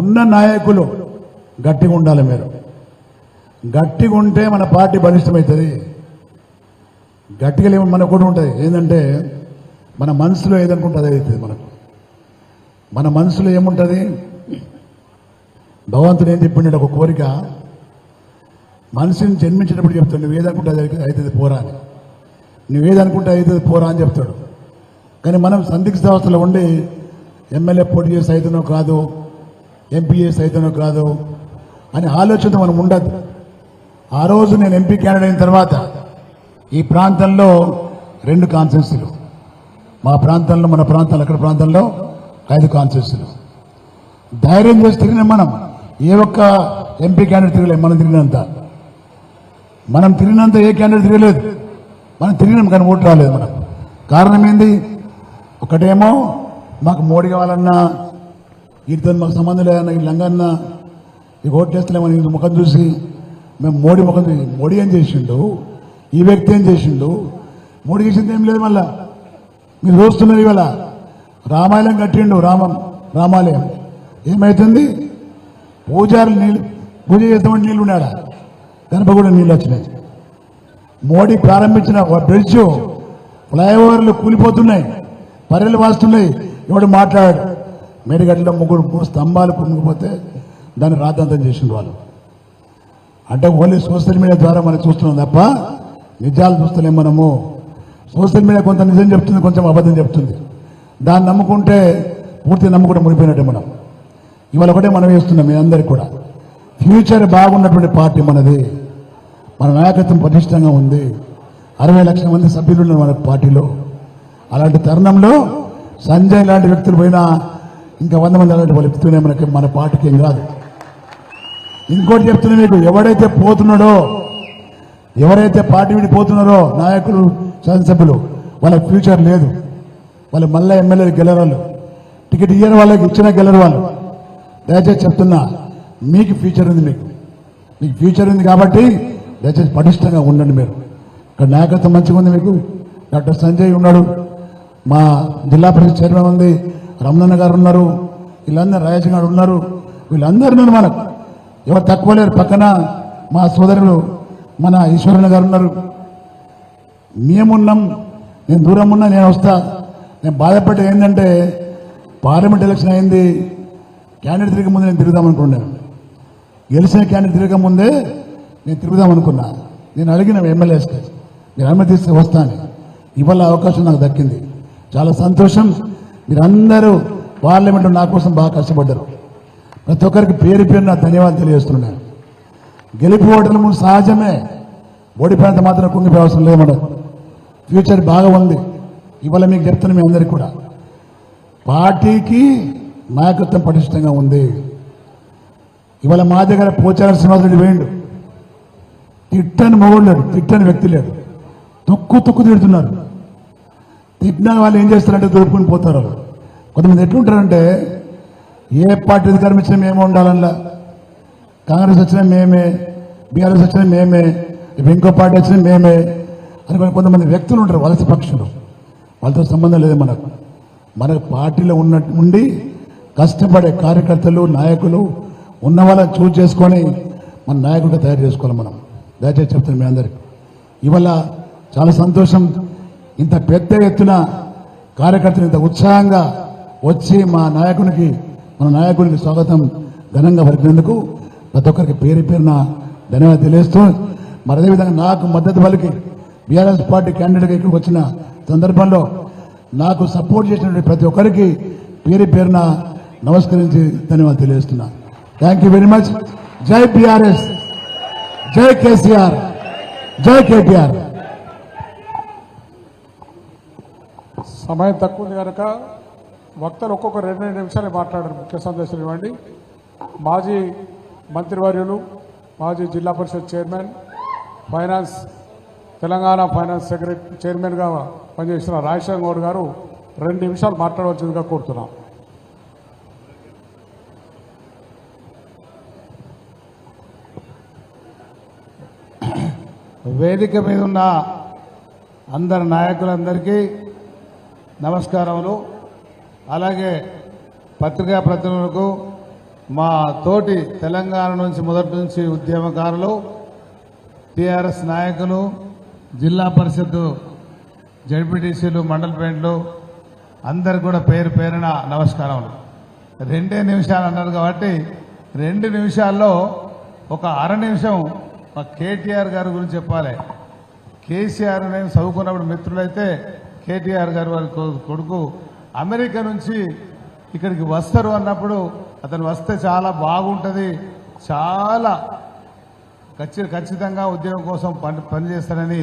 [SPEAKER 3] ఉన్న నాయకులు గట్టిగా ఉండాలి. మీరు గట్టిగా ఉంటే మన పార్టీ బలిష్టమవుతుంది. గట్టిగా లేవు మనకు కూడా ఉంటుంది. ఏంటంటే మన మనసులో ఏదనుకుంటే అదే అవుతుంది. మన మనసులో ఏముంటుంది? భగవంతుడు ఏం చెప్పిండే ఒక కోరిక, మనిషిని జన్మించేటప్పుడు చెప్తాడు, నువ్వేదనుకుంటే అది అవుతుంది పోరా అని, నువ్వేదనుకుంటే అవుతుంది పోరా అని చెప్తాడు. కానీ మనం సందిగ్ధ అవస్థలో ఉండి ఎమ్మెల్యే పోటీ చేసి అవుతున్నో కాదు, ఎంపీ చేసి అవుతున్నో కాదు అని ఆలోచన మనం ఉండదు. ఆ రోజు నేను ఎంపీ క్యాండిడేట్ అయిన తర్వాత ఈ ప్రాంతంలో 2 కాన్స్టిట్యూన్సీలు, మా ప్రాంతంలో, మన ప్రాంతంలో, అక్కడ ప్రాంతంలో 5 కాన్స్టిట్యూన్సీలు. ధైర్యం చేసి తిరిగినాం మనం. ఏ ఒక్క ఎంపీ క్యాండిడేట్ తిరగలేదు. మనం తిరిగినంత ఏ క్యాండిడేట్ తిరగలేదు. మనం తిరిగినాం కానీ ఓటు రాలేదు మనకు. కారణం ఏంది? ఒకటేమో మాకు మోడీ కావాలన్నా, వీటితో మాకు సంబంధం లేదన్నా, ఈ లంగన్నా ఈ ఓట్లు వేస్తలేమని ముఖం చూసి మేము మోడీ ముఖం చూసి, మోడీ ఏం చేసిండు, ఈ వ్యక్తి ఏం చేసిండు, మోడీ చేసింది ఏం లేదు. మళ్ళా మీరు చూస్తున్నారు ఇవాళ రామాలయం కట్టిండు, రామాలయం ఏమవుతుంది? పూజారులు నీళ్ళు పూజ చేస్తామని నీళ్ళు ఉన్నాడా? గణప కూడా నీళ్ళు వచ్చినాయి. మోడీ ప్రారంభించిన బ్రిడ్జ్ ఫ్లైఓవర్లు కూలిపోతున్నాయి, పర్రెలు వాస్తున్నాయి. ఎవడు మాట్లాడాడు? మేడిగడ్డలో మూడు స్తంభాలు కుంగిపోతే దాన్ని రాద్ధాంతం చేసిండు వాళ్ళు. అంటే ఓన్లీ సోషల్ మీడియా ద్వారా మనం చూస్తున్నాం తప్ప నిజాలు చూస్తలేం మనము. సోషల్ మీడియా కొంత నిజం చెప్తుంది, కొంచెం అబద్ధం చెప్తుంది. దాన్ని నమ్ముకుంటే పూర్తి నమ్ముకుంటే మునిపోయినట్టే మనం. ఇవాళ ఒకటే మనం వేస్తున్నాం మీ అందరికీ కూడా. ఫ్యూచర్ బాగున్నటువంటి పార్టీ మనది, మన నాయకత్వం పటిష్టంగా ఉంది. 60 లక్షల మంది సభ్యులు ఉన్నారు మన పార్టీలో. అలాంటి తరుణంలో సంజయ్ లాంటి వ్యక్తులు పోయినా ఇంకా 100 మంది అలాంటి వాళ్ళు చెప్తూనే మనకి మన పార్టీకి ఏం కాదు. ఇంకోటి చెప్తున్నా మీకు, ఎవడైతే పోతున్నాడో, ఎవరైతే పార్టీ విడిపోతున్నారో నాయకులు శాసనసభ్యులు, వాళ్ళకి ఫ్యూచర్ లేదు. వాళ్ళు మళ్ళీ ఎమ్మెల్యేలు గెలరాళ్ళు, టికెట్ ఇయ్యని వాళ్ళకి ఇచ్చినా గెలరు వాళ్ళు. దయచేసి చెప్తున్నా, మీకు ఫ్యూచర్ ఉంది, మీకు ఫ్యూచర్ ఉంది కాబట్టి దయచేసి పటిష్టంగా ఉండండి. మీరు ఇక్కడ నాయకత్వం మంచిగా ఉంది మీకు. డాక్టర్ సంజయ్ ఉన్నాడు, మా జిల్లా పరిషత్ చైర్మన్ ఉంది, రమణన్న గారు ఉన్నారు, వీళ్ళందరూ రాజేష్ గారు ఉన్నారు, వీళ్ళందరూ ఉన్నారు. మనకు ఎవరు తక్కువ లేరు. పక్కన మా సోదరులు మన ఈశ్వరన్న గారు ఉన్నారు. మేమున్నాం, నేను దూరం ఉన్నా, నేను వస్తా. నేను బాధపడ్డది ఏంటంటే పార్లమెంట్ ఎలక్షన్ అయింది, క్యాండిడేట్ తిరిగే ముందు నేను తిరుగుదామనుకున్నాను. గెలిచిన క్యాండిడేట్ తిరగక ముందే నేను తిరుగుదామనుకున్నా. నేను అడిగిన ఎమ్మెల్యేస్కి మీరు అనుమతిస్తే వస్తాను. ఇవాళ అవకాశం నాకు దక్కింది, చాలా సంతోషం. మీరందరూ పార్లమెంట్లో నా కోసం బాగా కష్టపడ్డారు. ప్రతి ఒక్కరికి పేరు పేరు నా ధన్యవాదాలు తెలియజేస్తున్నాను. గెలుపు ఓటములు సహజమే, ఓడిపోయినంత మాత్రం కుంగిపోయే అవసరం లేదు. మన ఫ్యూచర్ బాగా ఉంది. ఇవాళ మీకు చెప్తున్నా మీ అందరికీ కూడా, పార్టీకి నాయకత్వం పటిష్టంగా ఉంది. ఇవాళ మా దగ్గర పోచారం శ్రీనివాసరెడ్డి వేయండు, తిట్టని మొగుడు లేడు, తిట్టని వ్యక్తి లేడు. తుక్కు తిడుతున్నారు. తిట్టిన వాళ్ళు ఏం చేస్తారంటే దొరుకుని పోతారు. కొంతమంది ఎట్లుంటారంటే, ఏ పార్టీ అధికారం ఇచ్చినా మేమే ఉండాలన్నా, కాంగ్రెస్ వచ్చినా మేమే, బీఆర్ఎస్ వచ్చినా మేమే, ఇంకో పార్టీ వచ్చినా మేమే అని కొంతమంది వ్యక్తులు ఉంటారు, వలస పక్షులు. వాళ్ళతో సంబంధం లేదు మనకు. మనకు పార్టీలో ఉండి కష్టపడే కార్యకర్తలు, నాయకులు ఉన్న వాళ్ళని చూజ్ చేసుకొని మన నాయకుడిగా తయారు చేసుకోవాలి మనం. దయచేసి చెప్తాను మీ అందరికీ. ఇవాళ చాలా సంతోషం, ఇంత పెద్ద ఎత్తున కార్యకర్తలు ఇంత ఉత్సాహంగా వచ్చి మన నాయకునికి స్వాగతం ఘనంగా పలికినందుకు ప్రతి ఒక్కరికి పేరు పేరున ధన్యవాదాలు తెలియజేస్తూ, మరి అదేవిధంగా నాకు మద్దతు పలికి బీఆర్ఎస్ పార్టీ క్యాండిడేట్గా ఇక్కడికి వచ్చిన సందర్భంలో నాకు సపోర్ట్ చేసినటువంటి ప్రతి ఒక్కరికి పేరు పేరున నమస్కరించి ధన్యవాదాలు తెలియజేస్తున్నా. Thank you very much. జై బీఆర్ఎస్, జై కేసీఆర్, జై కేటీఆర్.
[SPEAKER 1] సమయం తక్కువ ఉంది కనుక వక్తలు ఒక్కొక్క 2 నిమిషాలు మాట్లాడారు. ముఖ్య సందేశాలు ఇవ్వండి. మాజీ మంత్రివర్యులు, మాజీ జిల్లా పరిషత్ చైర్మన్, తెలంగాణ ఫైనాన్స్ సెక్రటరీ చైర్మన్గా పనిచేసిన రాజశేఖర్ గౌడ్ గారు 2 నిమిషాలు మాట్లాడవలసిందిగా కోరుతున్నాం.
[SPEAKER 4] వేదిక మీద ఉన్న అందరు నాయకులందరికీ నమస్కారములు. అలాగే పత్రికా ప్రతినిధులకు, మా తోటి తెలంగాణ నుంచి మొదటి నుంచి ఉద్యమకారులు, టీఆర్ఎస్ నాయకులు, జిల్లా పరిషత్ జడ్పీటీసీలు, మండల ప్రెసిడెంట్లు అందరు కూడా పేరు పేరున నమస్కారములు. 2 నిమిషాలు అన్నారు కాబట్టి 2 నిమిషాల్లో ఒక అర నిమిషం మా కేటీఆర్ గారి గురించి చెప్పాలి. కేసీఆర్ నేను చదువుకున్నప్పుడు మిత్రులైతే కేటీఆర్ గారు వారి కొడుకు అమెరికా నుంచి ఇక్కడికి వస్తారు అన్నప్పుడు, అతను వస్తే చాలా బాగుంటుంది, చాలా ఖచ్చితంగా ఉద్యోగం కోసం పనిచేస్తానని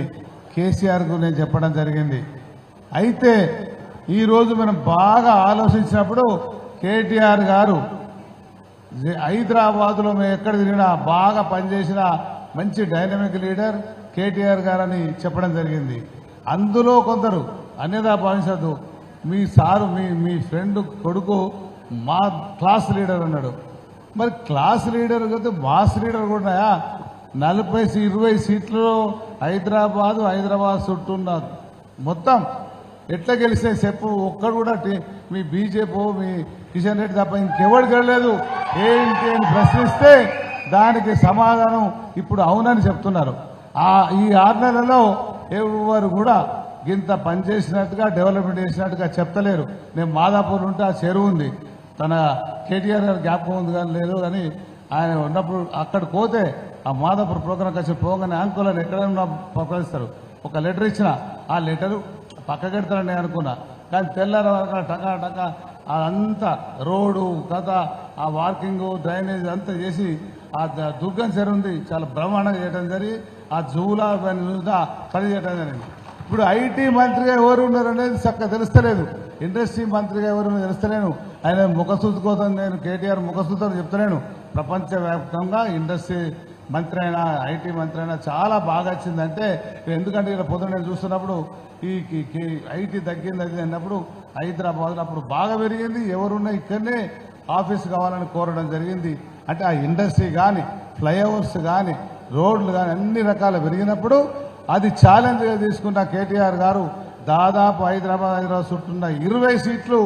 [SPEAKER 4] కేసీఆర్కు నేను చెప్పడం జరిగింది. అయితే ఈరోజు మనం బాగా ఆలోచించినప్పుడు కేటీఆర్ గారు హైదరాబాద్లో మేము ఎక్కడ తిరిగినా బాగా పనిచేసిన మంచి డైనమిక్ లీడర్ కేటీఆర్ గారని చెప్పడం జరిగింది. అందులో కొందరు అన్యదా భావించద్దు, మీ సారు మీ ఫ్రెండ్ కొడుకు మా క్లాస్ లీడర్ అన్నాడు. మరి క్లాస్ లీడర్ కదా మాస్ లీడర్ కూడా 40-20 సీట్లు హైదరాబాద్ చుట్టూ ఉన్నారు. మొత్తం ఎట్లా గెలిస్తే చెప్పు, ఒక్కడు కూడా మీ బీజేపీ మీ కిషన్ రెడ్డి తప్ప ఇంకెవడు గెలలేదు ఏంటి అని ప్రశ్నిస్తే దానికి సమాధానం ఇప్పుడు అవునని చెప్తున్నారు. ఈ 6 నెలల్లో ఎవరు కూడా ఇంత పనిచేసినట్టుగా డెవలప్మెంట్ చేసినట్టుగా చెప్తలేరు. నేను మాదాపూర్ ఉంటే ఆ చెరువు ఉంది, తన కేటీఆర్ గారు జ్ఞాపకం ఉంది కానీ లేదు కానీ ఆయన ఉన్నప్పుడు అక్కడికి పోతే ఆ మాదాపూర్ ప్రోగ్రాం వచ్చి పోగానే అంకులను ఎక్కడైనా ప్రకటిస్తారు. ఒక లెటర్ ఇచ్చిన ఆ లెటరు పక్కకెడతారని నేను అనుకున్నా, కానీ తెల్లార టకా టకా అదంతా రోడ్డు కథ ఆ వార్కింగ్ డ్రైనేజ్ అంతా చేసి ఆ దుర్గం చెరువు ఉంది చాలా బ్రహ్మాండంగా చేయడం జరిగి ఆ జూలా పని చేయడం జరిగింది. ఇప్పుడు ఐటీ మంత్రిగా ఎవరు ఉన్నారు అనేది చక్కగా తెలుస్తలేదు, ఇండస్ట్రీ మంత్రిగా ఎవరు తెలుస్తలేను. ఆయన ముఖసూతి కోసం నేను కేటీఆర్ ముఖసూత్రం చెప్తలేను. ప్రపంచవ్యాప్తంగా ఇండస్ట్రీ మంత్రి అయినా ఐటీ మంత్రి అయినా చాలా బాగా వచ్చిందంటే ఎందుకంటే ఇక్కడ పొద్దున నేను చూస్తున్నప్పుడు ఈ ఐటీ తగ్గింది అది అన్నప్పుడు హైదరాబాద్లో అప్పుడు బాగా పెరిగింది. ఎవరున్నా ఇక్కడనే ఆఫీస్ కావాలని కోరడం జరిగింది. అంటే ఆ ఇండస్ట్రీ కానీ ఫ్లైఓవర్స్ కానీ రోడ్లు కానీ అన్ని రకాలు పెరిగినప్పుడు అది ఛాలెంజ్గా తీసుకున్న కేటీఆర్ గారు దాదాపు హైదరాబాద్ చుట్టూన్న 20 సీట్లు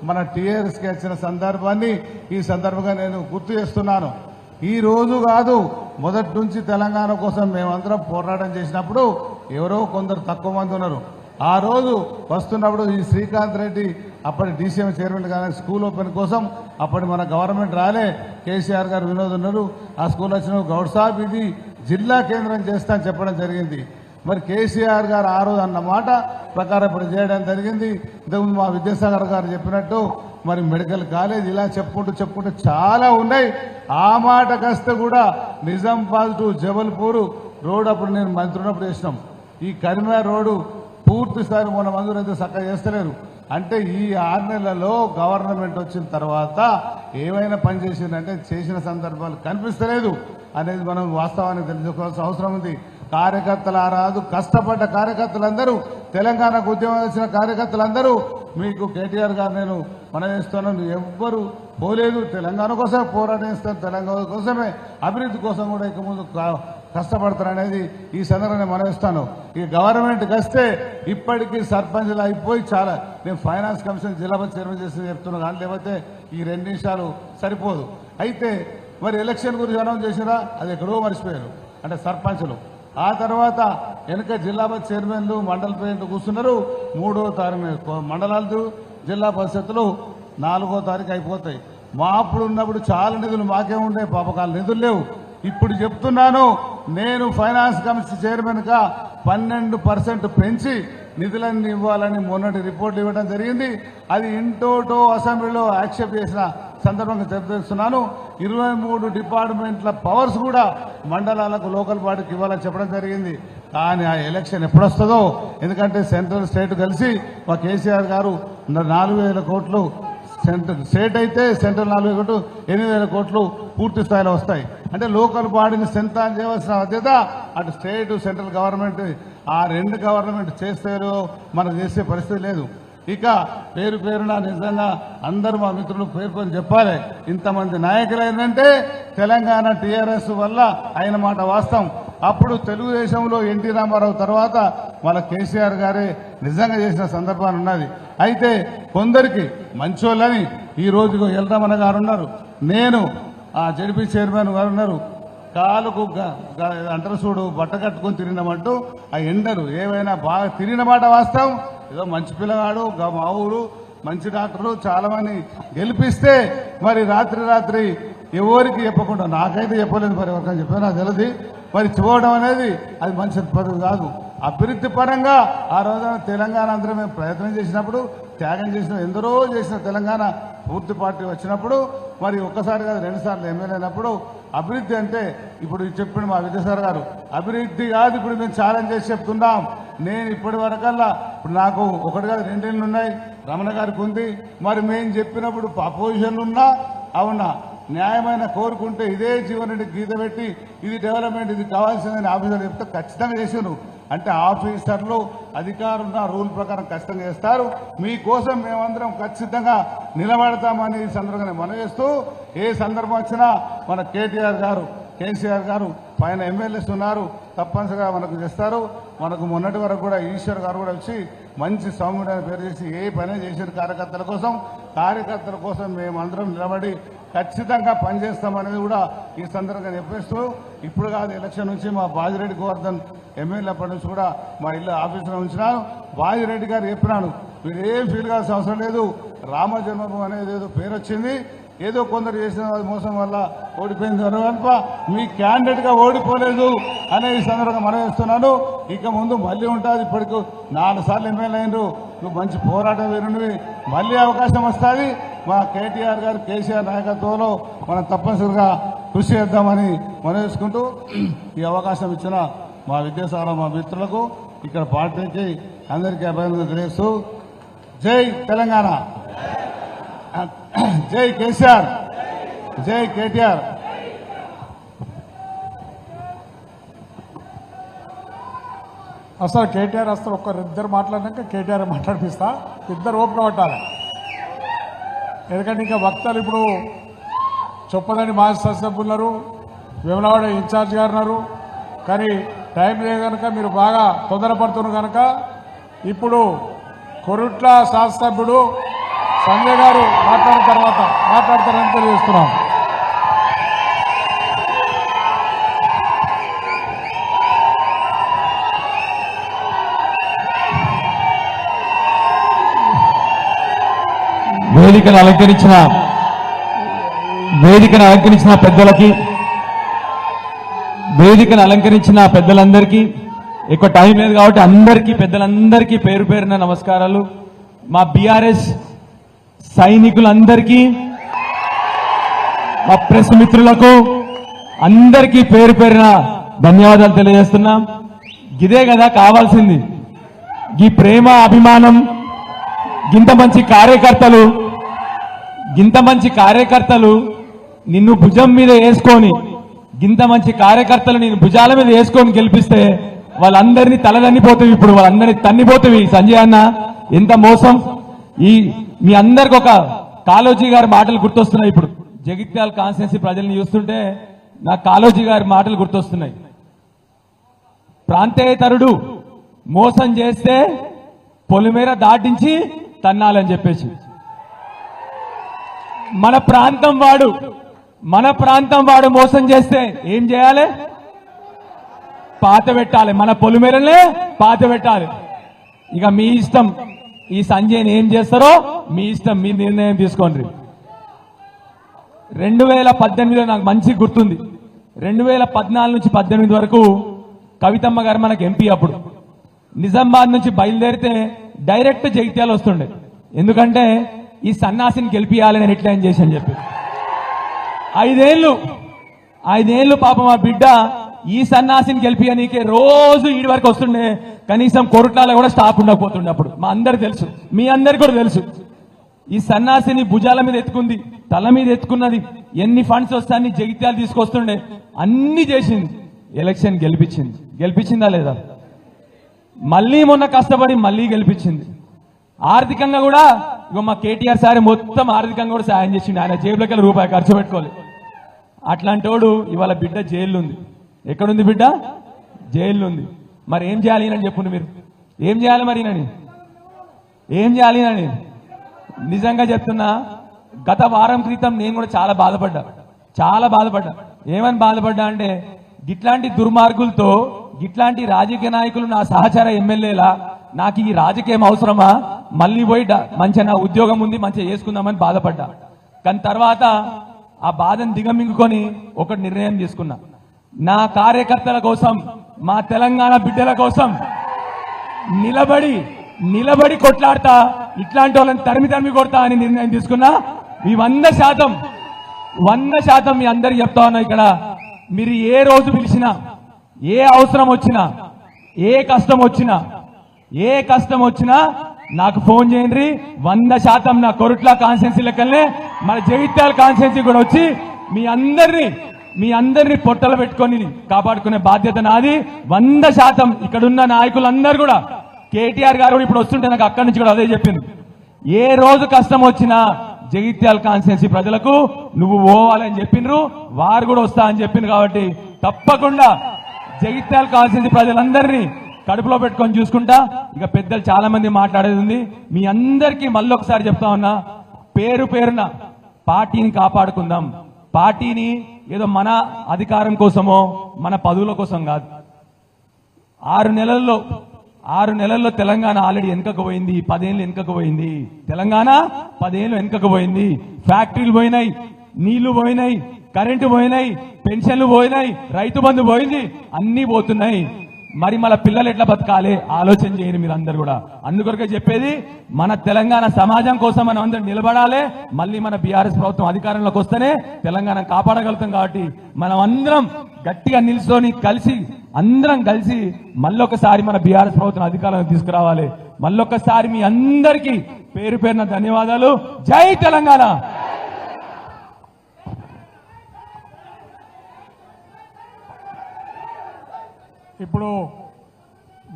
[SPEAKER 4] మన టీఆర్ఎస్కి వచ్చిన సందర్భాన్ని ఈ సందర్భంగా నేను గుర్తు చేస్తున్నాను. ఈ రోజు కాదు, మొదటి నుంచి తెలంగాణ కోసం మేమందరం పోరాటం చేసినప్పుడు ఎవరో కొందరు తక్కువ మంది ఉన్నారు. ఆ రోజు వస్తున్నప్పుడు ఈ శ్రీకాంత్ రెడ్డి అప్పటి డీసీఎం చైర్మన్ కానీ స్కూల్ ఓపెన్ కోసం అప్పటి మన గవర్నమెంట్ రాలే, కేసీఆర్ గారు వినోద్ ఉన్నారు. ఆ స్కూల్ వచ్చిన గౌడ్ సాబ్ ఇది జిల్లా కేంద్రం చేస్తా అని చెప్పడం జరిగింది. మరి కేసీఆర్ గారు ఆ రోజు అన్న మాట ప్రకారం ఇప్పుడు చేయడం జరిగింది. ఇంతకుముందు మా విద్యాసాగర్ గారు చెప్పినట్టు మరి మెడికల్ కాలేజ్ ఇలా చెప్పుకుంటూ చాలా ఉన్నాయి. ఆ మాట కాస్త కూడా నిజామాబాద్ టు జబల్పూర్ రోడ్ అప్పుడు నేను మంత్రి ఉన్నప్పుడు చేసినాం. ఈ కరీంనగర్ రోడ్డు పూర్తి స్థాయి మొన్న మంజూరు అయితే చక్కగా చేస్తలేరు. అంటే ఈ 6 నెలలలో గవర్నమెంట్ వచ్చిన తర్వాత ఏమైనా పని చేసిందంటే చేసిన సందర్భాలు కనిపిస్తలేదు అనేది మనం వాస్తవాన్ని తెలుసుకోవాల్సిన అవసరం ఉంది. కార్యకర్తలు రాదు, కష్టపడ్డ కార్యకర్తలందరూ, తెలంగాణకు ఉద్యమం వచ్చిన కార్యకర్తలందరూ మీకు కేటీఆర్ గారు నేను మనవేస్తున్నాను, ఎవ్వరు పోలేదు. తెలంగాణ కోసం పోరాటం చేస్తాను, తెలంగాణ కోసమే అభివృద్ధి కోసం కూడా ఇక ముందు కష్టపడతారనేది ఈ సందర్భంగా మనవేస్తాను. ఈ గవర్నమెంట్కి వస్తే ఇప్పటికీ సర్పంచ్లు అయిపోయి చాలా, నేను ఫైనాన్స్ కమిషన్ జిల్లా చైర్మన్ చేసి చెప్తున్నాను కానీ లేకపోతే ఈ 2 నిమిషాలు సరిపోదు. అయితే మరి ఎలక్షన్ గురించి అనౌన్స్ చేసినా అది ఎక్కడో మర్చిపోయారు అంటే సర్పంచ్లు. ఆ తర్వాత వెనక జిల్లా చైర్మన్లు మండల ప్రెసిడెంట్లు కూర్చున్నారు. 3వ తారీఖు మండలాలు జిల్లా పరిషత్తులు 4వ తారీఖు అయిపోతాయి. మా అప్పుడు ఉన్నప్పుడు చాలా నిధులు మాకే ఉండే, పాపకాల నిధులు లేవు. ఇప్పుడు చెప్తున్నాను, నేను ఫైనాన్స్ కమిషన్ చైర్మన్గా 12% పెంచి నిధులన్నీ ఇవ్వాలని మొన్నటి రిపోర్ట్లు ఇవ్వడం జరిగింది. అది ఇంటోటో అసెంబ్లీలో యాక్సెప్ట్ చేసిన సందర్భంగా తెలియజేస్తున్నాను. 23 డిపార్ట్మెంట్ల పవర్స్ కూడా మండలాలకు లోకల్ బాడీకి ఇవ్వాలని చెప్పడం జరిగింది. కానీ ఆ ఎలక్షన్ ఎప్పుడు వస్తుందో, ఎందుకంటే సెంట్రల్ స్టేట్ కలిసి మా కేసీఆర్ గారు 4,000 కోట్లు స్టేట్ అయితే సెంట్రల్ 4,000 కోట్లు 8,000 కోట్లు పూర్తి స్థాయిలో వస్తాయి. అంటే లోకల్ బాడీని సెంట్రల్ చేయవలసిన బాధ్యత అటు స్టేట్ సెంట్రల్ గవర్నమెంట్, ఆ 2 గవర్నమెంట్ చేస్తారో మనం చేసే పరిస్థితి లేదు. ఇక పేరున నిజంగా అందరూ మా మిత్రులు పేరు చెప్పాలి. ఇంతమంది నాయకులు ఏంటంటే తెలంగాణ టీఆర్ఎస్ వల్ల అయిన మాట వాస్తవం. అప్పుడు తెలుగుదేశంలో ఎన్టీ రామారావు తర్వాత మన కేసీఆర్ గారే నిజంగా చేసిన సందర్భాలు ఉన్నది. అయితే కొందరికి మంచోళ్ళని ఈ రోజుకు ఎల్రమణ గారు ఉన్నారు, నేను ఆ జడ్పీ చైర్మన్ గారు ఉన్నారు. కాలుకు అంటారు చూడు బట్ట కట్టుకొని తిరిగినామంటూ ఆ ఎండలు ఏవైనా బాగా తిరిగిన మాట వాస్తవం. ఏదో మంచి పిల్లగాడు మా ఊరు మంచి డాక్టరు చాలా మంది గెలిపిస్తే మరి రాత్రి ఎవరికి చెప్పకుండా, నాకైతే చెప్పలేదు, మరి ఎవరికైనా చెప్పాను నాకు తెలియదు. మరి చూడడం అనేది అది మంచి పద్ధతి కాదు. అభివృద్ధి పరంగా ఆ రోజున తెలంగాణ అందరూ మేము ప్రయత్నం చేసినప్పుడు, త్యాగం చేసిన ఎందరో చేసిన తెలంగాణ పూర్తి పార్టీ వచ్చినప్పుడు మరి ఒక్కసారి కాదు 2 సార్లు ఎమ్మెల్యే అయినప్పుడు అభివృద్ధి అంటే ఇప్పుడు చెప్పిన మా విద్యాసాగర్ గారు అభివృద్ధి కాదు, ఇప్పుడు మేము ఛాలెంజ్ చేసి చెప్తున్నాం. నేను ఇప్పటి వరకల్లా ఇప్పుడు నాకు 1 కాదు 2 ఇళ్ళు ఉన్నాయి, రమణ గారికి ఉంది. మరి మేము చెప్పినప్పుడు అపోజిషన్లు ఉన్నా అవునా న్యాయమైన కోరుకుంటే ఇదే జీవన్ రెడ్డి గీత పెట్టి ఇది డెవలప్మెంట్ ఇది కావాల్సిందని ఆఫీసర్లు చెప్తే ఖచ్చితంగా చేశారు. అంటే ఆఫీసర్లు అధికారులు రూల్ ప్రకారం ఖచ్చితంగా చేస్తారు. మీకోసం మేమందరం ఖచ్చితంగా నిలబడతామని ఈ సందర్భంగా మనం చేస్తూ ఏ సందర్భం వచ్చినా మన కేసీఆర్ గారు పైన ఎమ్మెల్యేస్ ఉన్నారు, తప్పనిసరిగా మనకు చేస్తారు. మనకు మొన్నటి వరకు కూడా ఈశ్వర్ గారు కూడా వచ్చి మంచి సౌమ్యుడైన పేరు చేసి ఏ పని చేశారు కార్యకర్తల కోసం మేమందరం నిలబడి ఖచ్చితంగా పనిచేస్తామనేది కూడా ఈ సందర్భంగా చెప్పేస్తూ, ఇప్పుడు కాదు ఎలక్షన్ నుంచి మా బాజిరెడ్డి గోవర్ధన్ ఎమ్మెల్యే అప్పటి నుంచి కూడా మా ఇల్లు ఆఫీసులో ఉంచినాను. బాజిరెడ్డి గారు చెప్పినాను, మీరు ఏం ఫీల్ కావాల్సిన అవసరం లేదు, రామ జన్మభూమి అనేది ఏదో పేరు వచ్చింది, ఏదో కొందరు చేసిన మోసం వల్ల ఓడిపోయింది తప్ప మీ క్యాండిడేట్ గా ఓడిపోలేదు అనే ఈ సందర్భంగా మనం చేస్తున్నాను. ఇక ముందు మళ్ళీ ఉంటుంది. ఇప్పటికి 4 సార్లు ఎమ్మెల్యే అయినరు, నువ్వు మంచి పోరాటం వేరుండి మళ్ళీ అవకాశం వస్తుంది. మా కేటీఆర్ గారు కేసీఆర్ నాయకత్వంలో మనం తప్పనిసరిగా కృషి చేద్దామని మనం చేసుకుంటూ ఈ అవకాశం ఇచ్చిన మా విద్యాసాగర్ మా మిత్రులకు ఇక్కడ పార్టీకి అందరికీ అభినందనలు తెలియజేస్తూ జై తెలంగాణ, జై కేసీఆర్, జై కేటీఆర్.
[SPEAKER 1] అసలు కేటీఆర్ వస్తారు, ఒక్కరిద్దరు మాట్లాడినాక కేటీఆర్ మాట్లాడిపిస్తా, ఇద్దరు ఓపిక పట్టాలి. ఎందుకంటే ఇంకా వక్తలు ఇప్పుడు చొప్పదండి మాజీ శాసనసభ్యులు ఉన్నారు, వేములవాడ ఇన్ఛార్జ్ గారు ఉన్నారు. కానీ టైం లేదు కనుక మీరు బాగా తొందరపడుతున్నారు కనుక ఇప్పుడు కొరుట్ల శాసనసభ్యుడు సంజయ్ గారు మాట్లాడిన తర్వాత మాట్లాడతారని తెలియజేస్తున్నాం.
[SPEAKER 5] వేదికను అలంకరించిన పెద్దలకి, వేదికను అలంకరించిన పెద్దలందరికీ ఎక్కువ టైం లేదు కాబట్టి అందరికీ పెద్దలందరికీ పేరు పేరున నమస్కారాలు. మా బీఆర్ఎస్ సైనికులందరికీ, మా ప్రెస్ మిత్రులకు అందరికీ పేరు పేరున ధన్యవాదాలు తెలియజేస్తున్నాం. ఇదే కదా కావాల్సింది, ఈ ప్రేమ అభిమానం. గింత మంచి కార్యకర్తలు నిన్ను భుజం మీద వేసుకొని, గింత మంచి కార్యకర్తలు నిన్ను భుజాల మీద వేసుకొని గెలిపిస్తే వాళ్ళందరినీ తలదన్నిపోతావి. ఇప్పుడు వాళ్ళందరినీ తన్నిపోతావి. సంజయ్ అన్న ఎంత మోసం. మీ అందరికి ఒక కాళోజీ గారి మాటలు గుర్తొస్తున్నాయి. ఇప్పుడు జగిత్యాల కాన్స్టిట్యున్సీ ప్రజల్ని చూస్తుంటే నాకు కాళోజీ గారి మాటలు గుర్తొస్తున్నాయి. ప్రాంతేతరుడు మోసం చేస్తే పొలిమేర దాటించి తన్నాలని చెప్పేసి, మన ప్రాంతం వాడు మోసం చేస్తే ఏం చేయాలి? పాత పెట్టాలి, మన పొలిమేరలే పాత పెట్టాలి. ఇక మీ ఇష్టం, ఈ సంజయ్ని ఏం చేస్తారో మీ ఇష్టం, మీ నిర్ణయం తీసుకోండి. 2018లో నాకు మంచి గుర్తుంది. 2014 నుంచి 18 వరకు కవితమ్మ గారు మనకు ఎంపీ. అప్పుడు నిజామాబాద్ నుంచి బయలుదేరితే డైరెక్ట్ జగిత్యాల వస్తుండే. ఎందుకంటే ఈ సన్నాసిని గెలిపియాలి నేను ఎట్లా చేసి అని చెప్పి 5 ఏళ్ళు పాపం మా బిడ్డ ఈ సన్నాసిని గెలిపియనీకే రోజు ఈడి వరకు వస్తుండే. కనీసం కొరుట్లాలో కూడా స్టాప్ ఉండకపోతుండే. అప్పుడు మా అందరికి తెలుసు, మీ అందరికి కూడా తెలుసు. ఈ సన్నాసిని భుజాల మీద ఎత్తుకుంది, తల మీద ఎత్తుకున్నది. ఎన్ని ఫండ్స్ వస్తాయని జగిత్యాలు తీసుకొస్తుండే, అన్ని చేసింది. ఎలక్షన్ గెలిపించిందా లేదా? మళ్ళీ మొన్న కష్టపడి మళ్ళీ గెలిపించింది. ఆర్థికంగా కూడా ఇగో మా కేటీఆర్ సార్ మొత్తం ఆర్థికంగా కూడా సాయం చేసిండు. ఆయన జేబులకి రూపాయి ఖర్చు పెట్టుకోవాలి. అట్లాంటి వాడు ఇవాళ బిడ్డ జైల్లో ఉంది. ఎక్కడుంది బిడ్డ? జైల్లో ఉంది. మరి ఏం చేయాలి అని చెప్పుండి మీరు. ఏం చేయాలి మరి ఏం చేయాలి అని నిజంగా చెప్తున్నా. గత వారం క్రితం నేను కూడా చాలా బాధపడ్డా. ఏమని బాధపడ్డా అంటే, గిట్లాంటి దుర్మార్గులతో, గిట్లాంటి రాజకీయ నాయకులు నా సహచార ఎమ్మెల్యేలా, నాకు ఈ రాజకీయం అవసరమా? మళ్ళీ పోయి మంచిగా నా ఉద్యోగం ఉంది మంచిగా చేసుకుందామని బాధపడ్డా. కానీ తర్వాత ఆ బాధను దిగమింగుకొని ఒక నిర్ణయం తీసుకున్నా. నా కార్యకర్తల కోసం, మా తెలంగాణ బిడ్డల కోసం నిలబడి కొట్లాడతా, ఇట్లాంటి వాళ్ళని తరిమి కొడతా అని నిర్ణయం తీసుకున్నా. ఈ 100% మీ అందరికి చెప్తా ఉన్నా. ఇక్కడ మీరు ఏ రోజు పిలిచినా, ఏ అవసరం వచ్చినా, ఏ కష్టం వచ్చినా నాకు ఫోన్ చేయండి. 100% నా కొరుట్ల కాన్స్టిట్యున్సీ లెక్కలనే మన జగిత్యాల కాన్స్టిట్యున్సీ కూడా వచ్చి మీ అందరినీ పొట్టలు పెట్టుకొని కాపాడుకునే బాధ్యత నాది. 100% ఇక్కడున్న నాయకులందరూ కూడా, కేటీఆర్ గారు ఇప్పుడు వస్తుంటే నాకు అక్కడి నుంచి కూడా అదే చెప్పింది. ఏ రోజు కష్టం వచ్చినా జగిత్యాల కాన్స్టిట్యున్సీ ప్రజలకు నువ్వు పోవాలని చెప్పిండ్రు, వారు కూడా వస్తా అని చెప్పిండ్రు. కాబట్టి తప్పకుండా జగిత్యాల కాన్స్టిట్యున్సీ ప్రజలందరినీ కడుపులో పెట్టుకొని చూసుకుంటా. ఇక పెద్దలు చాలా మంది మాట్లాడేది ఉంది. మీ అందరికీ మళ్ళీ ఒకసారి చెప్తా ఉన్నా, పేరు పేరున పార్టీని కాపాడుకుందాం. పార్టీని ఏదో మన అధికారం కోసమో మన పదవుల కోసం కాదు. 6 నెలల్లో తెలంగాణ ఆల్రెడీ వెనుకకు పోయింది, 10 ఏళ్ళు వెనుకకు పోయింది. తెలంగాణ 10 ఏళ్ళు వెనుకకు పోయింది. ఫ్యాక్టరీలు పోయినాయి, నీళ్లు పోయినాయి, కరెంటు పోయినాయి, పెన్షన్లు పోయినాయి, రైతు బంధు పోయింది, అన్ని పోతున్నాయి. మరి మన పిల్లలు ఎట్లా బతకాలి ఆలోచన చేయండి మీరు అందరు కూడా. అందుకొరకే చెప్పేది, మన తెలంగాణ సమాజం కోసం మనం అందరం నిలబడాలి. మళ్ళీ మన బీఆర్ఎస్ ప్రభుత్వం అధికారంలోకి వస్తేనే తెలంగాణ కాపాడగలుగుతాం. కాబట్టి మనం అందరం గట్టిగా నిల్చొని అందరం కలిసి మళ్ళొకసారి మన బీఆర్ఎస్ ప్రభుత్వం అధికారంలోకి తీసుకురావాలి. మళ్ళొకసారి మీ అందరికీ పేరు పేరున ధన్యవాదాలు. జై తెలంగాణ.
[SPEAKER 1] ఇప్పుడు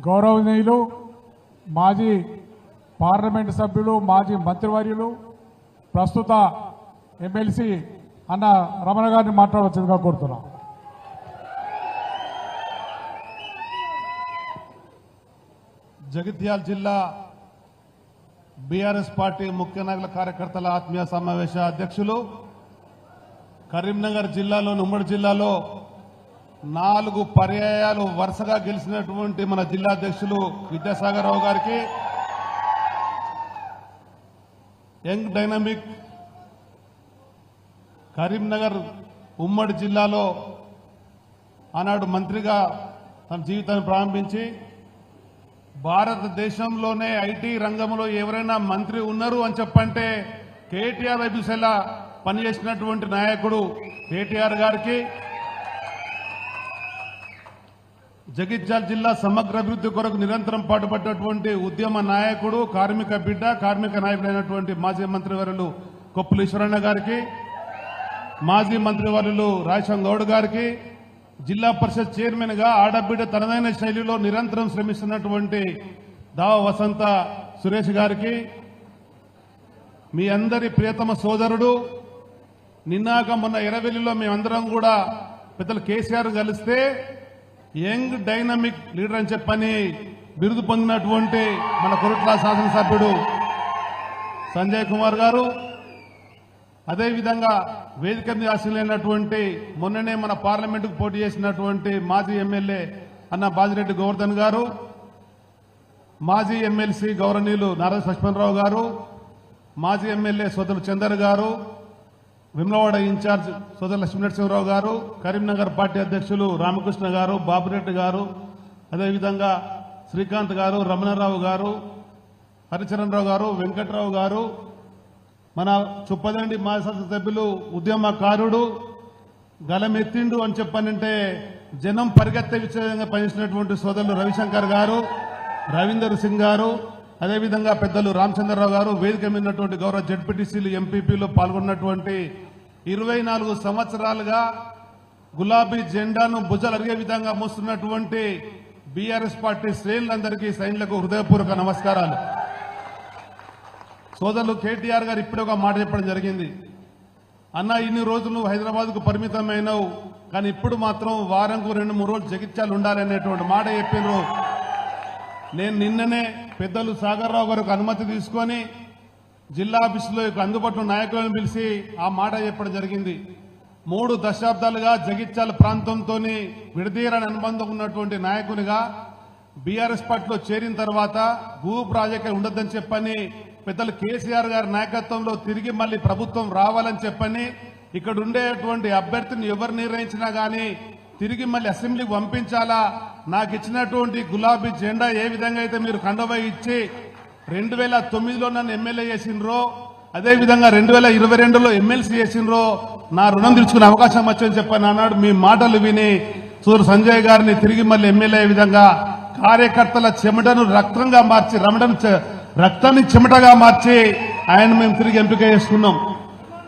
[SPEAKER 1] గౌరవనీయులు మాజీ పార్లమెంటు సభ్యులు, మాజీ మంత్రివర్యులు, ప్రస్తుత ఎమ్మెల్సీ అన్న రమణ గారిని మాట్లాడవచ్చుగా కోరుతున్నాం.
[SPEAKER 6] జగిత్యాల జిల్లా బీఆర్ఎస్ పార్టీ ముఖ్య నాయకుల కార్యకర్తల ఆత్మీయ సమావేశ అధ్యక్షులు, కరీంనగర్ జిల్లాలోని ఉమ్మడి జిల్లాలో 4 పర్యాయాలు వరుసగా గెలిచినటువంటి మన జిల్లా అధ్యక్షులు విద్యాసాగర్ రావు గారికి, యంగ్ డైనమిక్ కరీంనగర్ ఉమ్మడి జిల్లాలో ఆనాడు మంత్రిగా తన జీవితాన్ని ప్రారంభించి భారతదేశంలోనే ఐటీ రంగంలో ఎవరైనా మంత్రి ఉన్నారు అని చెప్పంటే కేటీఆర్ అభిషేలా పనిచేసినటువంటి నాయకుడు కేటీఆర్ గారికి, జగిత్యాల జిల్లా సమగ్ర అభివృద్ధి కొరకు నిరంతరం పాటుపడ్డటువంటి ఉద్యమ నాయకుడు, కార్మిక బిడ్డ, కార్మిక నాయకుడైనటువంటి మాజీ మంత్రివర్యులు కొప్పుల ఈశ్వరన్న గారికి, మాజీ మంత్రివర్యులు రాజశేఖర్ గౌడ్ గారికి, జిల్లా పరిషత్ చైర్మన్ గా ఆడబిడ్డ తనదైన శైలిలో నిరంతరం శ్రమిస్తున్నటువంటి దావ వసంత సురేష్ గారికి, మీ అందరి ప్రియతమ సోదరుడు, నిన్నాక మొన్న ఎర్రవెల్లిలో మేమందరం కూడా పెద్దలు కేసీఆర్ కలిస్తే యంగ్ డైనమిక్ లీడర్ అని చెప్పని బిరుదు పొందినటువంటి మన కొరుట్ల శాసనసభ్యుడు సంజయ్ కుమార్ గారు, అదేవిధంగా వేదిక మీద ఆశీలైనటువంటి మొన్ననే మన పార్లమెంటుకు పోటీ చేసినటువంటి మాజీ ఎమ్మెల్యే అన్న బాజిరెడ్డి గోవర్ధన్ గారు, మాజీ ఎమ్మెల్సీ గౌరవనీయులు నారా లక్ష్మణరావు గారు, మాజీ ఎమ్మెల్యే సోదరులు చందర్ గారు, విమ్లవాడ ఇన్ఛార్జ్ సోదరు లక్ష్మీనరసింహరావు గారు, కరీంనగర్ పార్టీ అధ్యక్షులు రామకృష్ణ గారు, బాబురెడ్డి గారు, అదేవిధంగా శ్రీకాంత్ గారు, రమణారావు గారు, హరిచరణ్ రావు గారు, వెంకట్రావు గారు, మన చుప్పదండి మాజీ శాసనసభ్యులు ఉద్యమకారుడు, గలమెత్తిండు అని చెప్పనంటే జనం పరిగెత్తే విధంగా పనిచేసినటువంటి సోదరులు రవిశంకర్ గారు, రవీందర్ సింగ్ గారు, అదేవిధంగా పెద్దలు రామచంద్రరావు గారు, వేదిక మీదటువంటి గౌరవ జడ్పీటీసీలు, ఎంపీపీలు పాల్గొన్నటువంటి 24 సంవత్సరాలుగా గులాబీ జెండాను భుజలరిగే విధంగా మోస్తున్నటువంటి బీఆర్ఎస్ పార్టీ శ్రేణులందరికీ సైన్యులకు హృదయపూర్వక నమస్కారాలు. సోదరులు కేటీఆర్ గారు ఇప్పుడే ఒక మాట చెప్పడం జరిగింది. అన్న, ఇన్ని రోజులు నువ్వు హైదరాబాద్కు పరిమితమైనవు, కానీ ఇప్పుడు మాత్రం వారంకు 2-3 రోజులు జగిత్యాలు ఉండాలనేటువంటి మాట చెప్పినారు. నేను నిన్ననే పెద్దలు సాగర్ రావు గారికి అనుమతి తీసుకొని జిల్లా ఆఫీసులో అందుబాటులో నాయకులను పిలిచి ఆ మాట చెప్పడం జరిగింది. 3 దశాబ్దాలుగా జగిత్యాల ప్రాంతంతో విడదీయరాని అనుబంధం ఉన్నటువంటి నాయకునిగా బీఆర్ఎస్ పార్టీలో చేరిన తర్వాత భూ ప్రాజెక్టు ఉండొద్దని చెప్పని పెద్దలు కేసీఆర్ గారి నాయకత్వంలో తిరిగి మళ్ళీ ప్రభుత్వం రావాలని చెప్పని ఇక్కడ ఉండేటువంటి అభ్యర్థిని ఎవరు నిర్ణయించినా గానీ తిరిగి మళ్ళీ అసెంబ్లీకి పంపించాలా, నాకు ఇచ్చినటువంటి గులాబీ జెండా ఏ విధంగా అయితే మీరు కండవ ఇచ్చి 2009లో నన్ను ఎమ్మెల్యే చేసినరో, అదేవిధంగా 2022లో ఎమ్మెల్సీ చేసినరో నా రుణం తీర్చుకునే అవకాశం వచ్చని చెప్పని అన్నాడు. మీ మాటలు విని సూర్య సంజయ్ గారిని తిరిగి మళ్ళీ ఎమ్మెల్యే విధంగా కార్యకర్తల చెమటను రక్తంగా మార్చి రక్తాన్ని చెమటగా మార్చి ఆయన మేము తిరిగి ఎంపిక చేసుకున్నాం.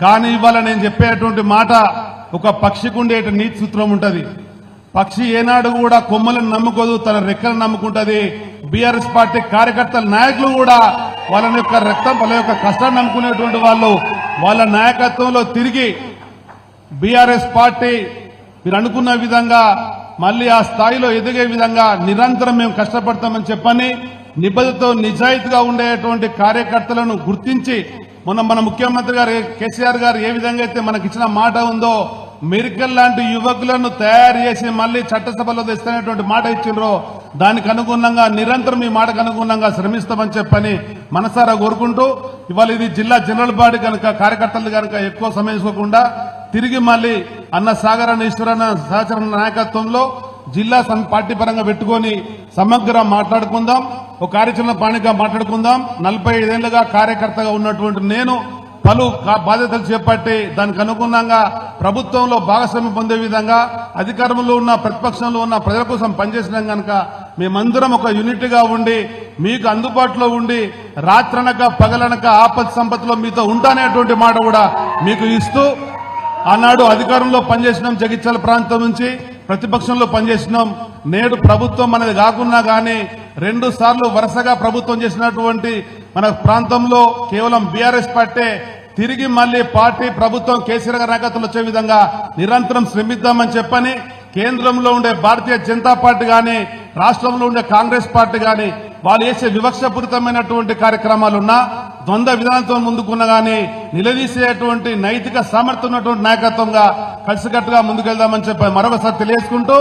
[SPEAKER 6] కానీ ఇవాళ నేను చెప్పేటువంటి మాట ఒక పక్షికి ఉండే నీతి సూత్రం ఉంటుంది. పక్షి ఏనాడు కూడా కొమ్మలను నమ్ముకోదు, తన రెక్కలను నమ్ముకుంటది. బీఆర్ఎస్ పార్టీ కార్యకర్తల నాయకులు కూడా వాళ్ళ యొక్క రక్తం, వాళ్ళ యొక్క కష్టాన్ని నమ్ముకునేటువంటి వాళ్ళు. వాళ్ళ నాయకత్వంలో తిరిగి బీఆర్ఎస్ పార్టీ మీరు అనుకున్న విధంగా మళ్ళీ ఆ స్థాయిలో ఎదిగే విధంగా నిరంతరం మేము కష్టపడతామని చెప్పని నిబద్ధతతో నిజాయితీగా ఉండేటువంటి కార్యకర్తలను గుర్తించి మొన్న మన ముఖ్యమంత్రి గారు కేసీఆర్ గారు ఏ విధంగా అయితే మనకిచ్చిన మాట ఉందో మెరికల్ లాంటి యువకులను తయారు చేసి మళ్ళీ చట్టసభలో తెస్తున్నటువంటి మాట ఇచ్చిండ్రో దానికి అనుగుణంగా నిరంతరం ఈ మాటకు అనుగుణంగా శ్రమిస్తామని చెప్పని మనసారా కోరుకుంటూ ఇవాళ ఇది జిల్లా జనరల్ బాడీ కనుక కార్యకర్తలు కనుక ఎక్కువ సమయం తీసుకోకుండా తిరిగి మళ్ళీ అన్న సాగరన్న ఈశ్వరన్న సహచర నాయకత్వంలో జిల్లా పార్టీ పరంగా పెట్టుకొని సమగ్ర మాట్లాడుకుందాం, ఒక కార్యాచరణ పాణిగా మాట్లాడుకుందాం. 45 ఏళ్లుగా కార్యకర్తగా ఉన్నటువంటి నేను పలు బాధ్యతలు చేపట్టి దానికి అనుగుణంగా ప్రభుత్వంలో భాగస్వామ్యం పొందే విధంగా అధికారంలో ఉన్న ప్రతిపక్షంలో ఉన్న ప్రజల కోసం పనిచేసినాం కనుక మేమందరం ఒక యూనిట్గా ఉండి మీకు అందుబాటులో ఉండి రాత్రనక పగలనక ఆపద సంపత్తిలో మీతో ఉంటానేటువంటి మాట కూడా మీకు ఇస్తూ ఆనాడు అధికారంలో పనిచేసినాం, జగిత్యాల ప్రాంతం నుంచి ప్రతిపక్షంలో పనిచేసినాం. నేడు ప్రభుత్వం అనేది కాకున్నా గానీ 2 సార్లు వరుసగా ప్రభుత్వం చేసినటువంటి మన ప్రాంతంలో కేవలం బీఆర్ఎస్ పార్టీ తిరిగి మళ్లీ పార్టీ ప్రభుత్వం కేసీఆర్ గారి నాయకత్వంలో వచ్చే విధంగా నిరంతరం శ్రమిద్దామని చెప్పని కేంద్రంలో ఉండే భారతీయ జనతా పార్టీ గాని రాష్ట్రంలో ఉండే కాంగ్రెస్ పార్టీ గాని వాళ్ళు చేసే వివక్షపూరితమైనటువంటి కార్యక్రమాలున్నా ద్వంద్వ విధానంతో ముందుకున్నా గానీ నిలదీసేటువంటి నైతిక సామర్థ్యం ఉన్నటువంటి నాయకత్వంగా కలిసికట్టుగా ముందుకెళ్దామని చెప్పి మరొకసారి తెలియజేసుకుంటూ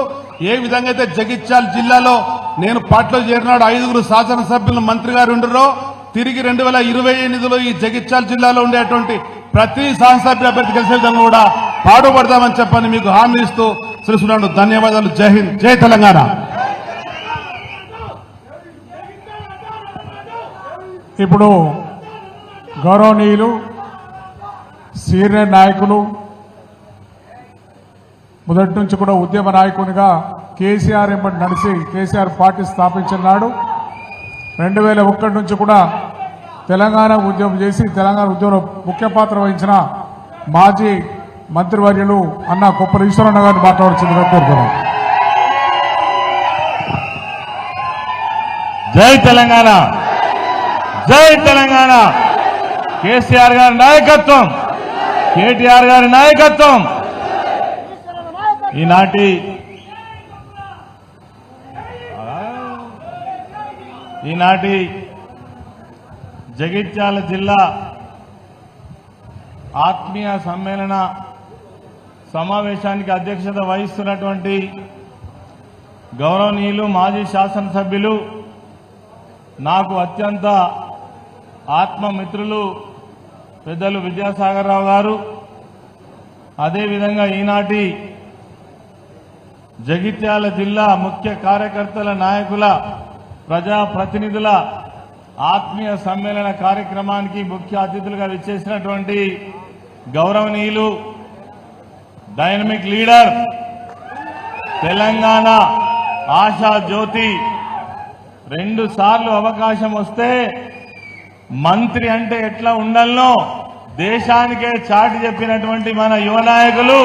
[SPEAKER 6] ఏ విధంగా అయితే జగిత్యాల జిల్లాలో నేను పార్టీలో చేరినాడు 5 శాసనసభ్యులు మంత్రి గారు ఉండరో తిరిగి 2028లో ఈ జగిత్యాల జిల్లాలో ఉండేటువంటి ప్రతి శాసనసభ్య అభ్యర్థి గెలిచే విధంగా కూడా పాటుపడదామని చెప్పని మీకు హామీ ఇస్తూ తెలుసుకున్నాను. ధన్యవాదాలు. జై హింద్, జై తెలంగాణ.
[SPEAKER 1] ఇప్పుడు గౌరవనీయులు సీనియర్ నాయకులు మొదటి నుంచి కూడా ఉద్యమ నాయకునిగా కేసీఆర్ ఎంబడి నడిచి కేసీఆర్ పార్టీ స్థాపించినాడు. 2001 నుంచి కూడా తెలంగాణ ఉద్యమం చేసి తెలంగాణ ఉద్యమంలో ముఖ్య పాత్ర వహించిన మాజీ మంత్రివర్యులు అన్న కొప్పల ఈశ్వరన్న గారిని మాట్లాడుతుందిగా కోరుతున్నాం.
[SPEAKER 7] జై తెలంగాణ, జై తెలంగాణ. కేసీఆర్ గారి నాయకత్వం, కేటీఆర్ గారి నాయకత్వం. ఈనాటి జగిత్యాల జిల్లా ఆత్మీయ సమ్మేళన సమావేశానికి అధ్యక్షత వహిస్తున్నటువంటి గౌరవనీయులు మాజీ శాసనసభ్యులు నాకు అత్యంత ఆత్మమిత్రులు పెద్దలు విద్యాసాగర్ రావు గారు, అదేవిధంగా ఈనాటి జగిత్యాల జిల్లా ముఖ్య కార్యకర్తల నాయకుల ప్రజాప్రతినిధుల ఆత్మీయ సమ్మేళన కార్యక్రమానికి ముఖ్య అతిథులుగా విచ్చేసినటువంటి గౌరవనీయులు డైనమిక్ లీడర్ తెలంగాణ ఆశా జ్యోతి 2 సార్లు అవకాశం వస్తే మంత్రి అంటే ఎట్లా ఉండాలనో దేశానికే చాటి చెప్పినటువంటి మన యువ నాయకులు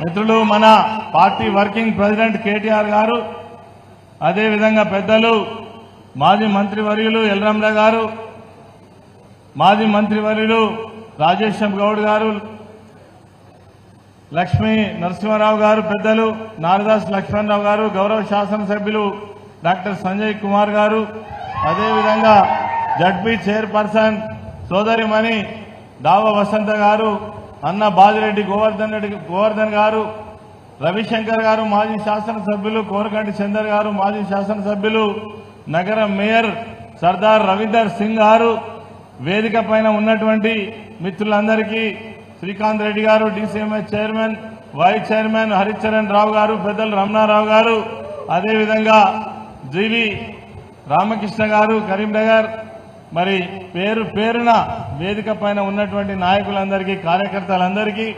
[SPEAKER 7] మిత్రులు మన పార్టీ వర్కింగ్ ప్రెసిడెంట్ కేటీఆర్ గారు, అదేవిధంగా పెద్దలు మాజీ మంత్రివర్యులు ఎల్రమ్ల గారు, మాజీ మంత్రివర్యులు రాజేశం గౌడ్ గారు, లక్ష్మీ నరసింహారావు గారు, పెద్దలు నారదాస్ లక్ష్మణరావు గారు, గౌరవ శాసనసభ్యులు డాక్టర్ సంజయ్ కుమార్ గారు, అదేవిధంగా జడ్పీ చైర్పర్సన్ సోదరిమణి దావ వసంత గారు, అన్న బాజిరెడ్డి గోవర్ధన్ గారు, రవిశంకర్ గారు మాజీ శాసనసభ్యులు, కోరకంటి చందర్ గారు మాజీ శాసనసభ్యులు, నగర మేయర్ సర్దార్ రవీందర్ సింగ్ గారు, వేదిక పైన ఉన్నటువంటి మిత్రులందరికీ శ్రీకాంత్ రెడ్డి గారు, DCMS chairman, vice chairman Haricharan Rao గారు, పెద్దలు రమణారావు గారు, అదేవిధంగా జీవి రామకృష్ణ గారు కరీంనగర్, మరి పేరు పేరున వేదిక పైన ఉన్నటువంటి నాయకులందరికీ, కార్యకర్తలందరికీ,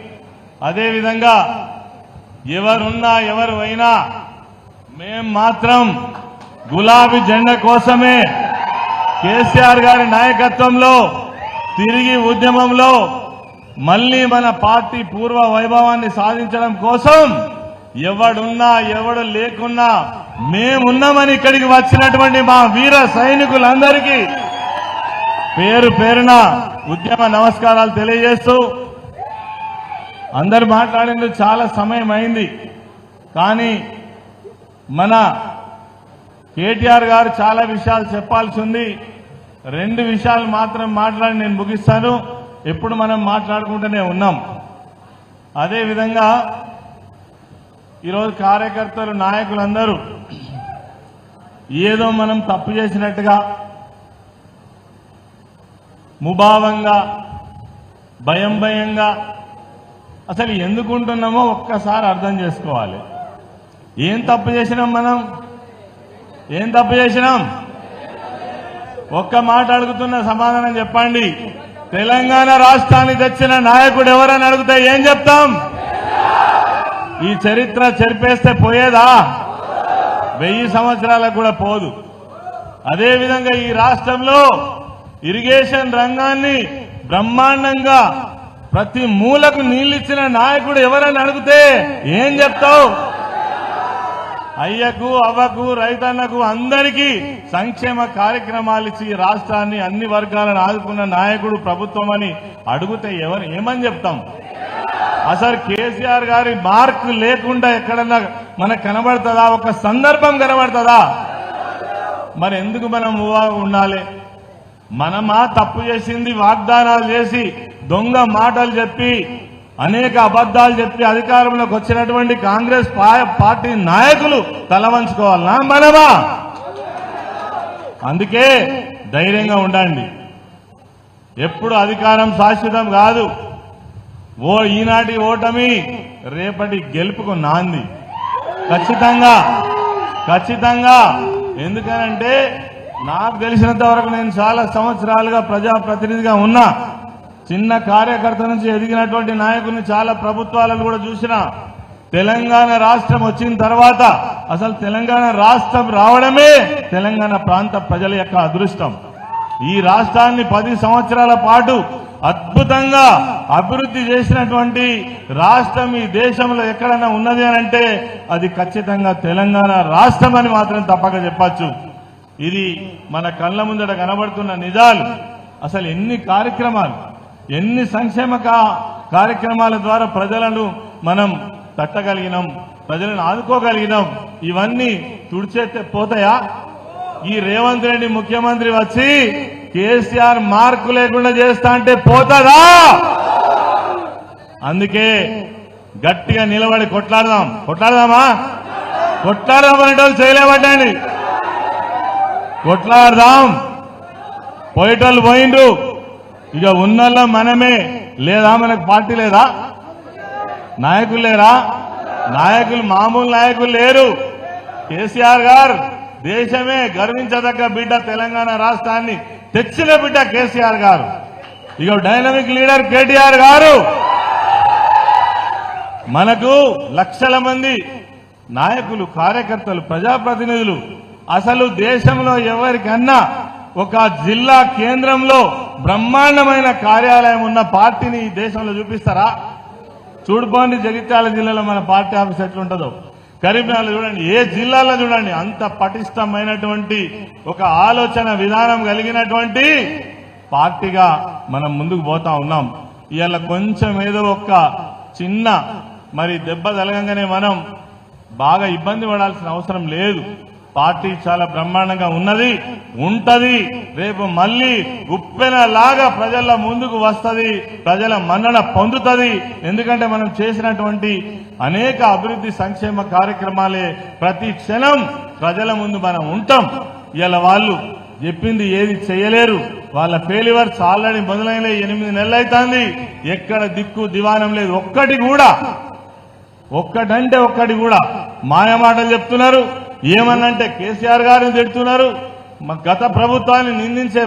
[SPEAKER 7] అదేవిధంగా ఎవరున్నా ఎవరు అయినా మేం మాత్రం గులాబీ జెండా కోసమే కేసీఆర్ గారి నాయకత్వంలో తిరిగి ఉద్యమంలో మళ్ళీ మన పార్టీ పూర్వ వైభవాన్ని సాధించడం కోసం ఎవడున్నా ఎవడు లేకున్నా మేమున్నామని ఇక్కడికి వచ్చినటువంటి మా వీర సైనికులందరికీ పేరు పేరున ఉద్యమ నమస్కారాలు తెలియజేస్తూ, అందరు మాట్లాడేందుకు చాలా సమయం అయింది, కానీ మన కేటీఆర్ గారు చాలా విషయాలు చెప్పాల్సి ఉంది. 2 విషయాలు మాత్రం మాట్లాడి నేను ముగిస్తాను. ఎప్పుడు మనం మాట్లాడుకుంటూనే ఉన్నాం. అదేవిధంగా ఈరోజు కార్యకర్తలు నాయకులందరూ ఏదో మనం తప్పు చేసినట్టుగా ముభావంగా భయంగా అసలు ఎందుకుంటున్నామో ఒక్కసారి అర్థం చేసుకోవాలి. ఏం తప్పు చేసినాం మనం? ఏం తప్పు చేసినాం? ఒక్క మాట అడుగుతున్న సమాధానం చెప్పండి. తెలంగాణ రాష్ట్రాన్ని తెచ్చిన నాయకుడు ఎవరని అడిగితే ఏం చెప్తాం? ఈ చరిత్ర చెరిపేస్తే పోయేదా? 1000 సంవత్సరాలకు కూడా పోదు. అదేవిధంగా ఈ రాష్ట్రంలో ఇరిగేషన్ రంగాన్ని బ్రహ్మాండంగా ప్రతి మూలకు నీళ్ళిచ్చిన నాయకుడు ఎవరని అడిగితే ఏం చెప్తావు? అయ్యకు అవ్వకు రైతన్నకు అందరికీ సంక్షేమ కార్యక్రమాలు ఇచ్చి రాష్ట్రాన్ని అన్ని వర్గాలను ఆదుకున్న నాయకుడు ప్రభుత్వం అని అడిగితే ఏమని చెప్తాం? అసలు కేసీఆర్ గారి మార్కు లేకుండా ఎక్కడన్నా మనకు కనబడుతుందా? ఒక సందర్భం కనబడుతుందా? మరి ఎందుకు మనం ఉండాలి? మనమా తప్పు చేసింది? వాగ్దానాలు చేసి దొంగ మాటలు చెప్పి అనేక అబద్దాలు చెప్పి అధికారంలోకి వచ్చినటువంటి కాంగ్రెస్ పార్టీ నాయకులు తల వంచుకోవాలనా మనమా? అందుకే ధైర్యంగా ఉండండి. ఎప్పుడు అధికారం శాశ్వతం కాదు. ఈనాటి ఓటమి రేపటి గెలుపుకు నాంది. ఖచ్చితంగా. ఎందుకనంటే నాకు తెలిసినంత వరకు నేను చాలా సంవత్సరాలుగా ప్రజాప్రతినిధిగా ఉన్నా. చిన్న కార్యకర్త నుంచి ఎదిగినటువంటి నాయకుల్ని చాలా ప్రభుత్వాలను కూడా చూసిన. తెలంగాణ రాష్ట్రం వచ్చిన తర్వాత అసలు తెలంగాణ రాష్ట్రం రావడమే తెలంగాణ ప్రాంత ప్రజల యొక్క అదృష్టం. ఈ రాష్ట్రాన్ని 10 సంవత్సరాల పాటు అద్భుతంగా అభివృద్ధి చేసినటువంటి రాష్ట్రం ఈ దేశంలో ఎక్కడైనా ఉన్నది అని అంటే అది ఖచ్చితంగా తెలంగాణ రాష్ట్రం అని మాత్రం తప్పక చెప్పచ్చు. ఇది మన కళ్ళ ముందట కనబడుతున్న నిజాలు. అసలు ఎన్ని కార్యక్రమాలు, ఎన్ని సంక్షేమ కార్యక్రమాల ద్వారా ప్రజలను మనం తట్టగలిగినాం, ప్రజలను ఆదుకోగలిగినాం. ఇవన్నీ తుడిచేస్తే పోతాయా? ఈ రేవంత్ రెడ్డి ముఖ్యమంత్రి వచ్చి కేసీఆర్ మార్కు లేకుండా చేస్తా అంటే పోతుందా? అందుకే గట్టిగా నిలబడి కొట్లాడదామా? కొట్లాడదామనేటోళ్ళు చేయలేబట్టండి. కొట్లాడదాం. పోయేటోళ్ళు పోయిండ్రు. ఇక ఉన్నోళ్ళ మనమే. లేదా మనకు పార్టీ లేదా? నాయకులు లేరా? నాయకులు మామూలు నాయకులు లేరు. కేసీఆర్ గారు దేశమే గర్వించదగ్గ బిడ్డ. తెలంగాణ రాష్ట్రాన్ని తెచ్చిన బిడ్డ కేసీఆర్ గారు. ఇక డైనమిక్ లీడర్ కేటీఆర్ గారు. మనకు లక్షల మంది నాయకులు, కార్యకర్తలు, ప్రజాప్రతినిధులు. అసలు దేశంలో ఎవరికన్నా ఒక జిల్లా కేంద్రంలో బ్రహ్మాండమైన కార్యాలయం ఉన్న పార్టీని ఈ దేశంలో చూపిస్తారా? చూడుకోండి, జగిత్యాల జిల్లాలో మన పార్టీ ఆఫీస్ ఎట్లుంటుందో. కరీంనగర్లో చూడండి, ఏ జిల్లాలో చూడండి, అంత పటిష్టమైనటువంటి ఒక ఆలోచన విధానం కలిగినటువంటి పార్టీగా మనం ముందుకు పోతా ఉన్నాం. ఇవాళ కొంచెం ఏదో ఒక్క చిన్న దెబ్బ తగలంగానే మనం బాగా ఇబ్బంది పడాల్సిన అవసరం లేదు. పార్టీ చాలా బ్రహ్మాండంగా ఉన్నది, ఉంటది. రేపు మళ్లీ ఉప్పెనలాగా ప్రజల ముందుకు వస్తుంది, ప్రజల మన్నన పొందుతుంది. ఎందుకంటే మనం చేసినటువంటి అనేక అభివృద్ధి సంక్షేమ కార్యక్రమాలే ప్రతి క్షణం ప్రజల ముందు మనం ఉంటాం. ఇలా వాళ్ళు చెప్పింది ఏది చేయలేరు. వాళ్ళ ఫెయిల్యూర్స్ ఆల్రెడీ మొదలైన 8 నెలలు అవుతుంది. ఎక్కడ దిక్కు దివానం లేదు. ఒక్కటంటే ఒక్కటి కూడా మాయమాటలు చెప్తున్నారు. ఏమన్నంటే కేసీఆర్ గారిని తిడుతున్నారు. గత ప్రభుత్వాన్ని నిందించే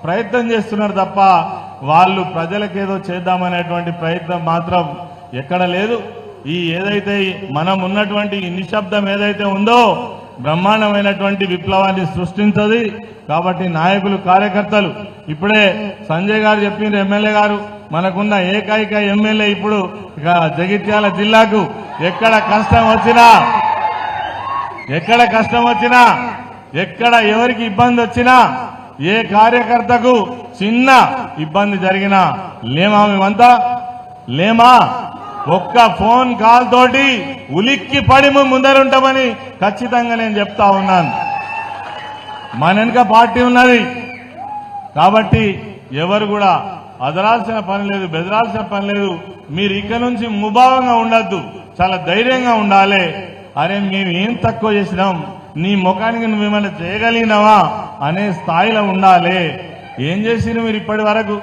[SPEAKER 7] ప్రయత్నం చేస్తున్నారు తప్ప వాళ్ళు ప్రజలకేదో చేద్దామనేటువంటి ప్రయత్నం మాత్రం ఎక్కడ లేదు. ఏదైతే మనం ఉన్నటువంటి ఈ నిశ్శబ్దం ఏదైతే ఉందో బ్రహ్మాండమైనటువంటి విప్లవాన్ని సృష్టించదు. కాబట్టి నాయకులు, కార్యకర్తలు, ఇప్పుడే సంజయ్ గారు చెప్పిండ్రు, ఎమ్మెల్యే గారు మనకున్న ఏకైక ఎమ్మెల్యే ఇప్పుడు ఇక జగిత్యాల జిల్లాకు ఎక్కడ కష్టం వచ్చినా ఎక్కడ ఎవరికి ఇబ్బంది వచ్చినా ఏ కార్యకర్తకు చిన్న ఇబ్బంది జరిగినా మేమంతా లేమా ఒక్క ఫోన్ కాల్ తోటి ఉలిక్కి పడి ముందరుంటామని ఖచ్చితంగా నేను చెప్తా ఉన్నాను. మన వెనుక పార్టీ ఉన్నది కాబట్టి ఎవరు కూడా అదరాల్సిన పని లేదు, బెదరాల్సిన పని లేదు. మీరు ఇక నుంచి ముభావంగా ఉండద్దు, చాలా ధైర్యంగా ఉండాలి. అరే మేము ఏం తక్కువ చేసినాం, నీ ముఖానికి నువ్వు ఏమైనా చేయగలిగినావా అనే స్థాయిలో ఉండాలి. ఏం చేసిండ్రు మీరు ఇప్పటి వరకు?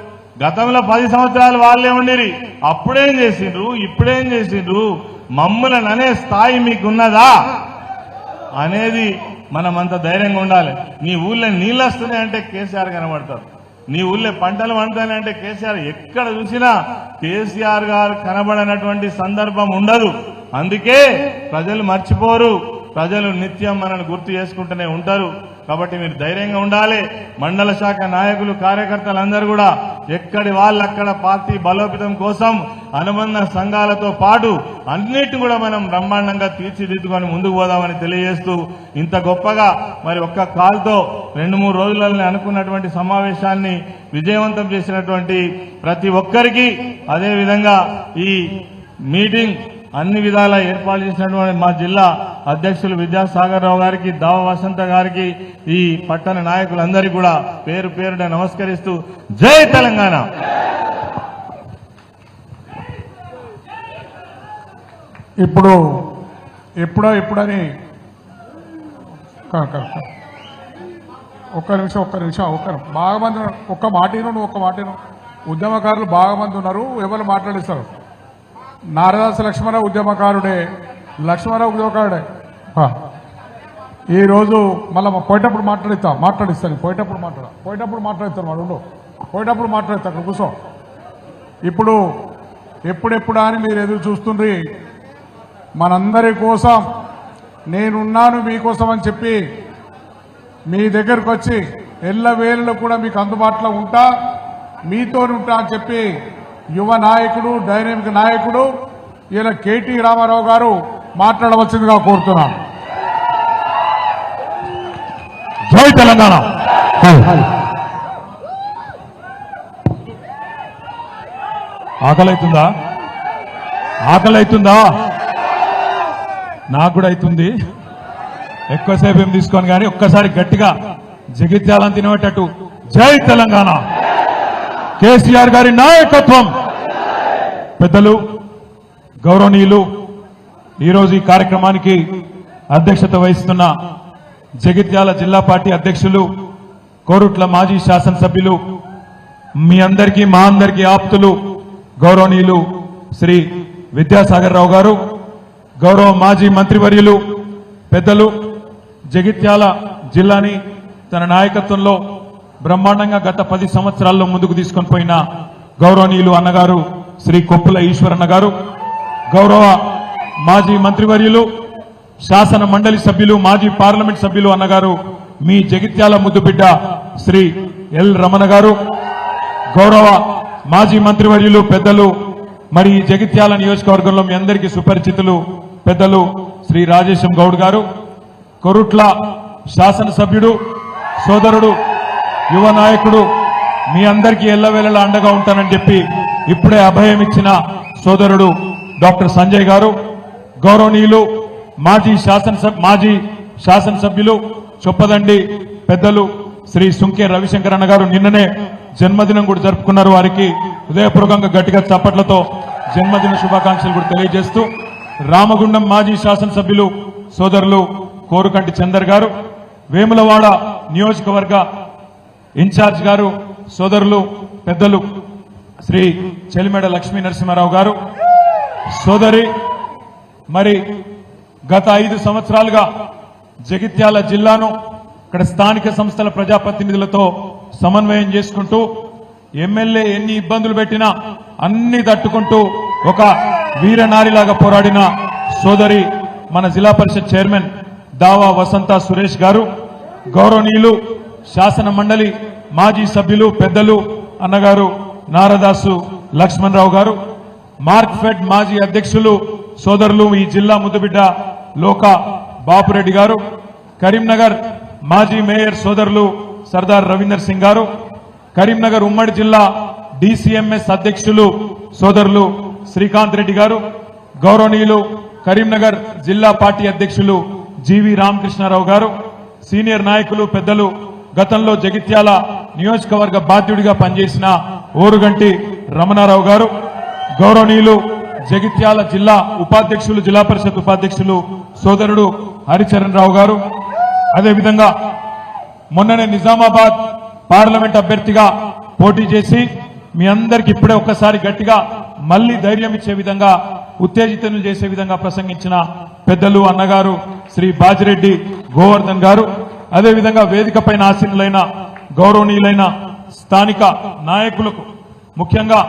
[SPEAKER 7] గతంలో 10 సంవత్సరాలు వాళ్ళే ఉండిరి, అప్పుడేం చేసిండ్రు, ఇప్పుడేం చేసిండ్రు, మమ్మల్ని అనే స్థాయి మీకున్నదా అనేది మనమంత ధైర్యంగా ఉండాలి. నీ ఊళ్ళో నీళ్ళు వస్తున్నాయంటే కేసీఆర్ కనబడతారు, నీ ఊళ్ళో పంటలు పండుతాయంటే కేసీఆర్. ఎక్కడ చూసినా కేసీఆర్ గారు కనబడనటువంటి సందర్భం ఉండదు. అందుకే ప్రజలు మర్చిపోరు, ప్రజలు నిత్యం మనల్ని గుర్తు చేసుకుంటూనే ఉంటారు. కాబట్టి మీరు ధైర్యంగా ఉండాలి. మండల శాఖ నాయకులు, కార్యకర్తలందరూ కూడా ఎక్కడి వాళ్ళక్కడ పార్టీ బలోపేతం కోసం అనుబంధ సంఘాలతో పాటు అన్నిటిని కూడా మనం బ్రహ్మాండంగా తీర్చిదిద్దుకొని ముందుకు పోదామని తెలియజేస్తూ, ఇంత గొప్పగా మరి ఒక్క కాల్తో 2-3 రోజులని అనుకున్నటువంటి సమావేశాన్ని విజయవంతం చేసినటువంటి ప్రతి ఒక్కరికి, అదేవిధంగా ఈ మీటింగ్ అన్ని విధాలా ఏర్పాటు చేసినటువంటి మా జిల్లా అధ్యక్షులు విద్యాసాగర్ రావు గారికి, దావ వసంత గారికి, ఈ పట్టణ నాయకులందరికీ కూడా పేరు పేరున నమస్కరిస్తూ జై తెలంగాణ.
[SPEAKER 1] ఎప్పుడని ఒక్క నిమిషం బాగా మంది ఒక్క మాటను ఉద్యమకారులు బాగా మంది ఉన్నారు, ఎవరు మాట్లాడిస్తారు. నారదాస లక్ష్మణ ఉద్యమకారుడే, ఈరోజు మళ్ళీ పోయేటప్పుడు మాట్లాడిస్తాను పోయేటప్పుడు మాట్లాడతాను వాడు పోయేటప్పుడు మాట్లాడతాను. అక్కడ కూర్చో. ఇప్పుడు ఎప్పుడెప్పుడా అని మీరు ఎదురు చూస్తుండ్రి. మనందరి కోసం నేనున్నాను మీకోసం అని చెప్పి మీ దగ్గరకు వచ్చి ఎల్లవేళలో కూడా మీకు అందుబాటులో ఉంటా, మీతోనే ఉంటా అని చెప్పి యువ నాయకుడు, డైనమిక్ నాయకుడు ఇలా కేటీ రామారావు గారు మాట్లాడవలసిందిగా కోరుతున్నాను.
[SPEAKER 8] జై తెలంగాణ. ఆకలైతుందా? నాకు కూడా అవుతుంది. ఎక్కువసేపు ఏం తీసుకొని కానీ ఒక్కసారి గట్టిగా జగిత్యాలని తినేటట్టు జై తెలంగాణ. కేసీఆర్ గారి నాయకత్వం. పెద్దలు, గౌరవనీయులు, ఈరోజు ఈ కార్యక్రమానికి అధ్యక్షత వహిస్తున్న జగిత్యాల జిల్లా పార్టీ అధ్యక్షులు, కోరుట్ల మాజీ శాసనసభ్యులు, మీ అందరికీ మా అందరికీ ఆప్తులు గౌరవనీయులు శ్రీ విద్యాసాగర్ రావు గారు, గౌరవ మాజీ మంత్రివర్యులు, పెద్దలు, జగిత్యాల జిల్లాని తన నాయకత్వంలో బ్రహ్మాండంగా గత 10 సంవత్సరాల్లో ముందుకు తీసుకొని పోయిన గౌరవనీయులు అన్నగారు శ్రీ కొప్పుల ఈశ్వరన్న గారు, గౌరవ మాజీ మంత్రివర్యులు, శాసన మండలి సభ్యులు, మాజీ పార్లమెంట్ సభ్యులు అన్నగారు మీ జగిత్యాల ముద్దుబిడ్డ శ్రీ ఎల్ రమణ గారు, గౌరవ మాజీ మంత్రివర్యులు, పెద్దలు, మరి ఈ జగిత్యాల నియోజకవర్గంలో మీ అందరికీ సుపరిచితులు పెద్దలు శ్రీ రాజేశం గౌడ్ గారు, కొరుట్ల శాసనసభ్యుడు, సోదరుడు, యువ నాయకుడు, మీ అందరికీ ఎల్లవేళలా అండగా ఉంటానని చెప్పి ఇప్పుడే అభయం ఇచ్చిన సోదరుడు డాక్టర్ సంజయ్ గారు, గౌరవనీయులు మాజీ శాసనసభ్యులు చొప్పదండి పెద్దలు శ్రీ సుంకే రవిశంకర్ అన్న గారు నిన్ననే జన్మదినం కూడా జరుపుకున్నారు. వారికి హృదయపూర్వకంగా గట్టిగా చప్పట్లతో జన్మదిన శుభాకాంక్షలు కూడా తెలియజేస్తూ, రామగుండం మాజీ శాసనసభ్యులు సోదరులు కోరుకంటి చందర్ గారు, వేములవాడ నియోజకవర్గ ఇన్ఛార్జ్ గారు సోదరులు పెద్దలు శ్రీ చెలిమేడ లక్ష్మీ నరసింహారావు గారు, సోదరి, మరి గత 5 సంవత్సరాలుగా జగిత్యాల జిల్లాను ఇక్కడ స్థానిక సంస్థల ప్రజాప్రతినిధులతో సమన్వయం చేసుకుంటూ ఎమ్మెల్యే ఎన్ని ఇబ్బందులు పెట్టినా అన్ని తట్టుకుంటూ ఒక వీరనారిలాగా పోరాడిన సోదరి మన జిల్లా పరిషత్ చైర్మన్ దావా వసంత సురేష్ గారు, గౌరవనీయులు శాసన మండలి మాజీ సభ్యులు పెద్దలు అన్నగారు నారదాసు లక్ష్మణరావు గారు, మార్క్ఫెడ్ మాజీ అధ్యక్షులు సోదరులు ఈ జిల్లా ముద్దుబిడ్డ లోక బాపురెడ్డి గారు, కరీంనగర్ మాజీ మేయర్ సోదరులు సర్దార్ రవీందర్ సింగ్ గారు, కరీంనగర్ ఉమ్మడి జిల్లా డిసిఎంఎస్ అధ్యక్షులు సోదరులు శ్రీకాంత్ రెడ్డి గారు, గౌరవనీయులు కరీంనగర్ జిల్లా పార్టీ అధ్యక్షులు జీవి రామకృష్ణారావు గారు, సీనియర్ నాయకులు పెద్దలు గతంలో జగిత్యాల నియోజకవర్గ బాధ్యుడిగా పనిచేసిన ఓరుగంటి రమణారావు గారు, గౌరవనీయులు జగిత్యాల జిల్లా ఉపాధ్యక్షులు జిల్లా పరిషత్ ఉపాధ్యక్షులు సోదరుడు హరిచరణ్ రావు గారు, అదేవిధంగా మొన్ననే నిజామాబాద్ పార్లమెంట్ అభ్యర్థిగా పోటీ చేసి మీ అందరికి ఇప్పుడే ఒక్కసారి గట్టిగా మళ్లీ ధైర్యం ఇచ్చే విధంగా ఉత్తేజితం చేసే విధంగా ప్రసంగించిన పెద్దలు అన్నగారు శ్రీ బాజిరెడ్డి గోవర్ధన్ గారు, అదేవిధంగా వేదిక పైన ఆసీనులైన గౌరవనీయులైన స్థానిక నాయకులకు ముఖ్యంగా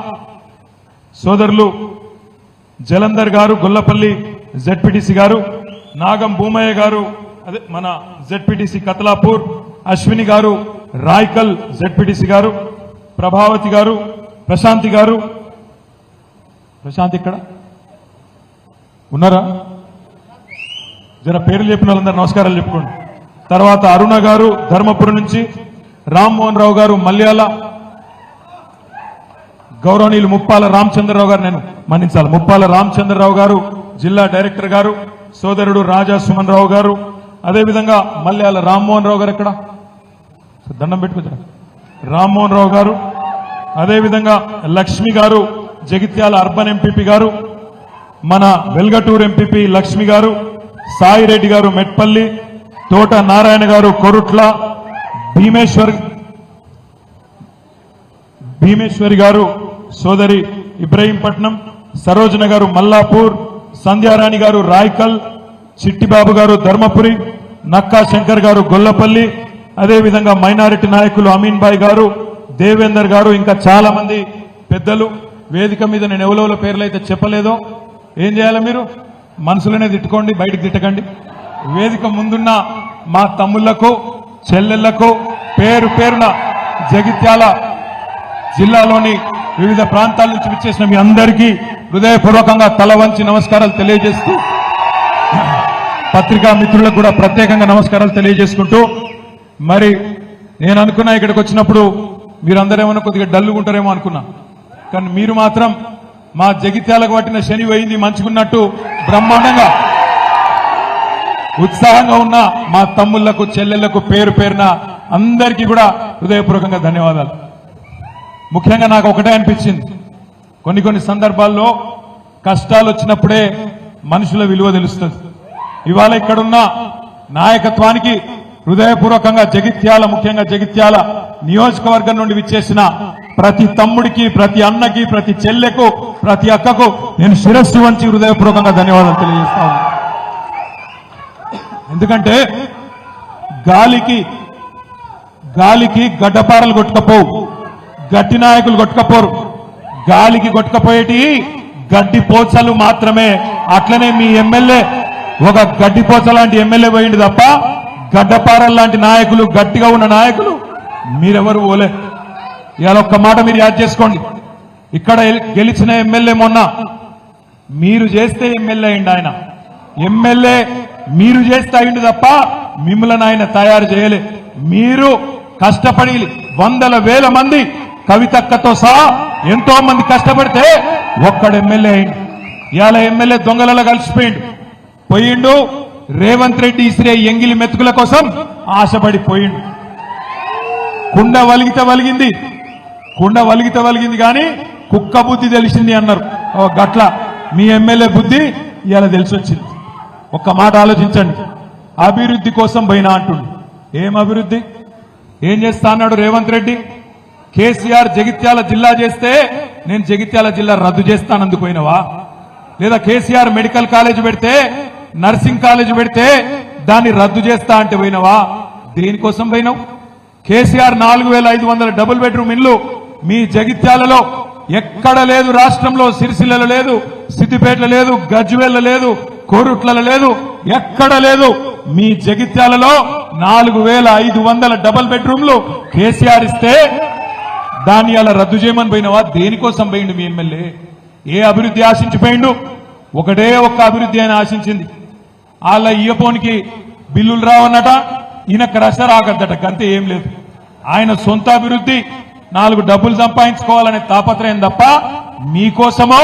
[SPEAKER 8] సోదరులు జలంధర్ గారు, గొల్లపల్లి జెడ్పీటీసీ గారు, నాగం భూమయ్య గారు, అదే మన జెడ్పీటీసీ కతలాపూర్, అశ్విని గారు రాయ్కల్ జెడ్పీటీసీ గారు, ప్రభావతి గారు, ప్రశాంతి గారు, ప్రశాంతి ఇక్కడ ఉన్నారా? జర పేర్లు చెప్పిన వాళ్ళందరూ నమస్కారాలు చెప్పుకోండి. తర్వాత అరుణ గారు ధర్మపురం నుంచి, రామ్మోహన్ రావు గారు మల్యాల, గౌరవనీయులు ముప్పాల రామచంద్రరావు గారు, నేను మన్నించాలి, ముప్పాల రామచంద్రరావు గారు జిల్లా డైరెక్టర్ గారు, సోదరుడు రాజా సుమన్ రావు గారు, అదేవిధంగా మల్యాల రామ్మోహన్ రావు గారు ఎక్కడ దండం పెట్టుకుంటారు, రామ్మోహన్ రావు గారు, అదేవిధంగా లక్ష్మి గారు జగిత్యాల అర్బన్ ఎంపీపీ గారు, మన వెల్గటూరు ఎంపీపీ లక్ష్మి గారు, సాయిరెడ్డి గారు మెట్పల్లి, తోట నారాయణ గారు కొరుట్ల, భీమేశ్వరి గారు సోదరి ఇబ్రహీంపట్నం, సరోజన గారు మల్లాపూర్, సంధ్యారాణి గారు రాయ్కల్, చిట్టిబాబు గారు ధర్మపురి, నక్కా శంకర్ గారు గొల్లపల్లి, అదేవిధంగా మైనారిటీ నాయకులు అమీన్ బాయ్ గారు, దేవేందర్ గారు, ఇంకా చాలా మంది పెద్దలు వేదిక మీద. నేను ఎవరెవరో పేర్లు అయితే చెప్పలేదో ఏం చేయాలి, మీరు మనసులోనే తిట్టుకోండి, బయటకు తిట్టకండి. వేదిక ముందున్న మా తమ్ముళ్లకు చెల్లెళ్లకు పేరు పేరున జగిత్యాల జిల్లాలోని వివిధ ప్రాంతాల నుంచి విచ్చేసిన మీ అందరికీ హృదయపూర్వకంగా తల వంచి నమస్కారాలు తెలియజేస్తూ, పత్రికా మిత్రులకు కూడా ప్రత్యేకంగా నమస్కారాలు తెలియజేసుకుంటూ, మరి నేను అనుకున్నా ఇక్కడికి వచ్చినప్పుడు మీరందరేమన్నా కొద్దిగా డల్లుగుంటారేమో అనుకున్నా, కానీ మీరు మాత్రం మా జగిత్యాలకు పట్టిన శని పోయింది మంచుకున్నట్టు బ్రహ్మాండంగా ఉత్సాహంగా ఉన్న మా తమ్ముళ్లకు చెల్లెళ్లకు పేరు పేరున అందరికీ కూడా హృదయపూర్వకంగా ధన్యవాదాలు. ముఖ్యంగా నాకు ఒకటే అనిపించింది, కొన్ని సందర్భాల్లో కష్టాలు వచ్చినప్పుడే మనుషుల విలువ తెలుస్తుంది. ఇవాళ ఇక్కడున్న నాయకత్వానికి హృదయపూర్వకంగా జగిత్యాల, ముఖ్యంగా జగిత్యాల నియోజకవర్గం నుండి విచ్చేసిన ప్రతి తమ్ముడికి, ప్రతి అన్నకి, ప్రతి చెల్లెకు, ప్రతి అక్కకు నేను శిరస్సు వంచి హృదయపూర్వకంగా ధన్యవాదాలు తెలియజేస్తా ఉన్నాను. ఎందుకంటే గాలికి గడ్డపారలు కొట్టుకపోవు, గట్టి నాయకులు కొట్టుకపోరు, గాలికి కొట్టుకపోయేటి గడ్డి పోచలు మాత్రమే. అట్లనే మీ ఎమ్మెల్యే ఒక గడ్డి పోచ లాంటి ఎమ్మెల్యే పోయింది తప్ప గడ్డపారల్ లాంటి నాయకులు, గట్టిగా ఉన్న నాయకులు మీరెవరు పోలే. ఇవాళ ఒక్క మాట మీరు యాద్ చేసుకోండి, ఇక్కడ గెలిచిన ఎమ్మెల్యే మొన్న మీరు చేస్తే ఎమ్మెల్యే అయింది. ఆయన ఎమ్మెల్యే మీరు చేస్తే అయింది తప్ప మిమ్మల్ని ఆయన తయారు చేయలే. మీరు కష్టపడి వందల వేల మంది కవితక్కతో సహా ఎంతో మంది కష్టపడితే ఒక్కడు ఎమ్మెల్యే అయింది. ఇవాళ ఎమ్మెల్యే దొంగలలో కలిసిపోయిండు, పోయిండు. రేవంత్ రెడ్డి ఇసిరే ఎంగిలి మెతుకుల కోసం ఆశపడిపోయిండు. కుండ వలిగితే వలిగింది కానీ కుక్క బుద్ధి తెలిసింది అన్నారు. గట్ల మీ ఎమ్మెల్యే బుద్ధి ఇవాళ తెలిసి వచ్చింది. ఒక్క మాట ఆలోచించండి, అభివృద్ధి కోసం పోయినా అంటుండు. ఏం అభివృద్ధి, ఏం చేస్తా అన్నాడు రేవంత్ రెడ్డి? కేసీఆర్ జగిత్యాల జిల్లా చేస్తే నేను జగిత్యాల జిల్లా రద్దు చేస్తానందుకు పోయినవా? లేదా కేసీఆర్ మెడికల్ కాలేజ్ పెడితే, నర్సింగ్ కాలేజ్ పెడితే దాన్ని రద్దు చేస్తా అంటే పోయినవా? దేనికోసం పోయినావు? కేసీఆర్ 4500 డబుల్ బెడ్రూమ్ ఇల్లు మీ జగిత్యాలలో ఎక్కడ లేదు, రాష్ట్రంలో సిరిసిల్లలో లేదు, సిద్దిపేటలో లేదు, గజ్వేల్లో లేదు, కోరుట్లలో లేదు, ఎక్కడ లేదు. మీ జగిత్యాలలో 4500 డబుల్ బెడ్రూమ్లు కేసీఆర్ ఇస్తే దాన్ని అలా రద్దు చేయమని పోయినవా? దేనికోసం పోయిండు మీ ఎమ్మెల్యే? ఏ అభివృద్ధి ఆశించిపోయిండు? ఒకటే ఒక్క అభివృద్ధి అని ఆశించింది. వాళ్ళ ఇయ్యపోనికి బిల్లులు రావన్నట, ఈయన రస రాగద్దట, గంతే ఏం లేదు. ఆయన సొంత అభివృద్ధి 4 డబ్బులు సంపాదించుకోవాలనే తాపత్రయం తప్ప మీకోసమో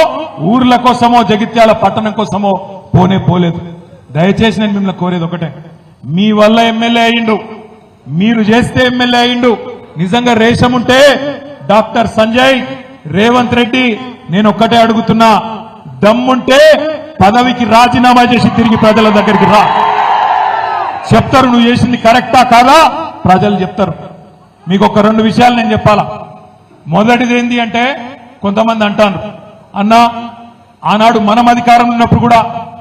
[SPEAKER 8] ఊర్ల కోసమో జగిత్యాల పట్టణం కోసమో పోలేదు. దయచేసి నేను మిమ్మల్ని కోరేది ఒకటే, మీ వల్ల ఎమ్మెల్యే అయ్యిండు, మీరు చేస్తే ఎమ్మెల్యే అయ్యిండు. నిజంగా రేషం ఉంటే డాక్టర్ సంజయ్, రేవంత్ రెడ్డి, నేను ఒక్కటే అడుగుతున్నా, దమ్ముంటే పదవికి రాజీనామా చేసి తిరిగి ప్రజల దగ్గరికి రా. చెప్తారు నువ్వు చేసింది కరెక్టా కాదా, ప్రజలు చెప్తారు. మీకు ఒక 2 విషయాలు నేను చెప్పాలా. మొదటిది ఏంటి అంటే, కొంతమంది అంటారు, అన్నా ఆనాడు మనం అధికారంలో ఉన్నప్పుడు కూడా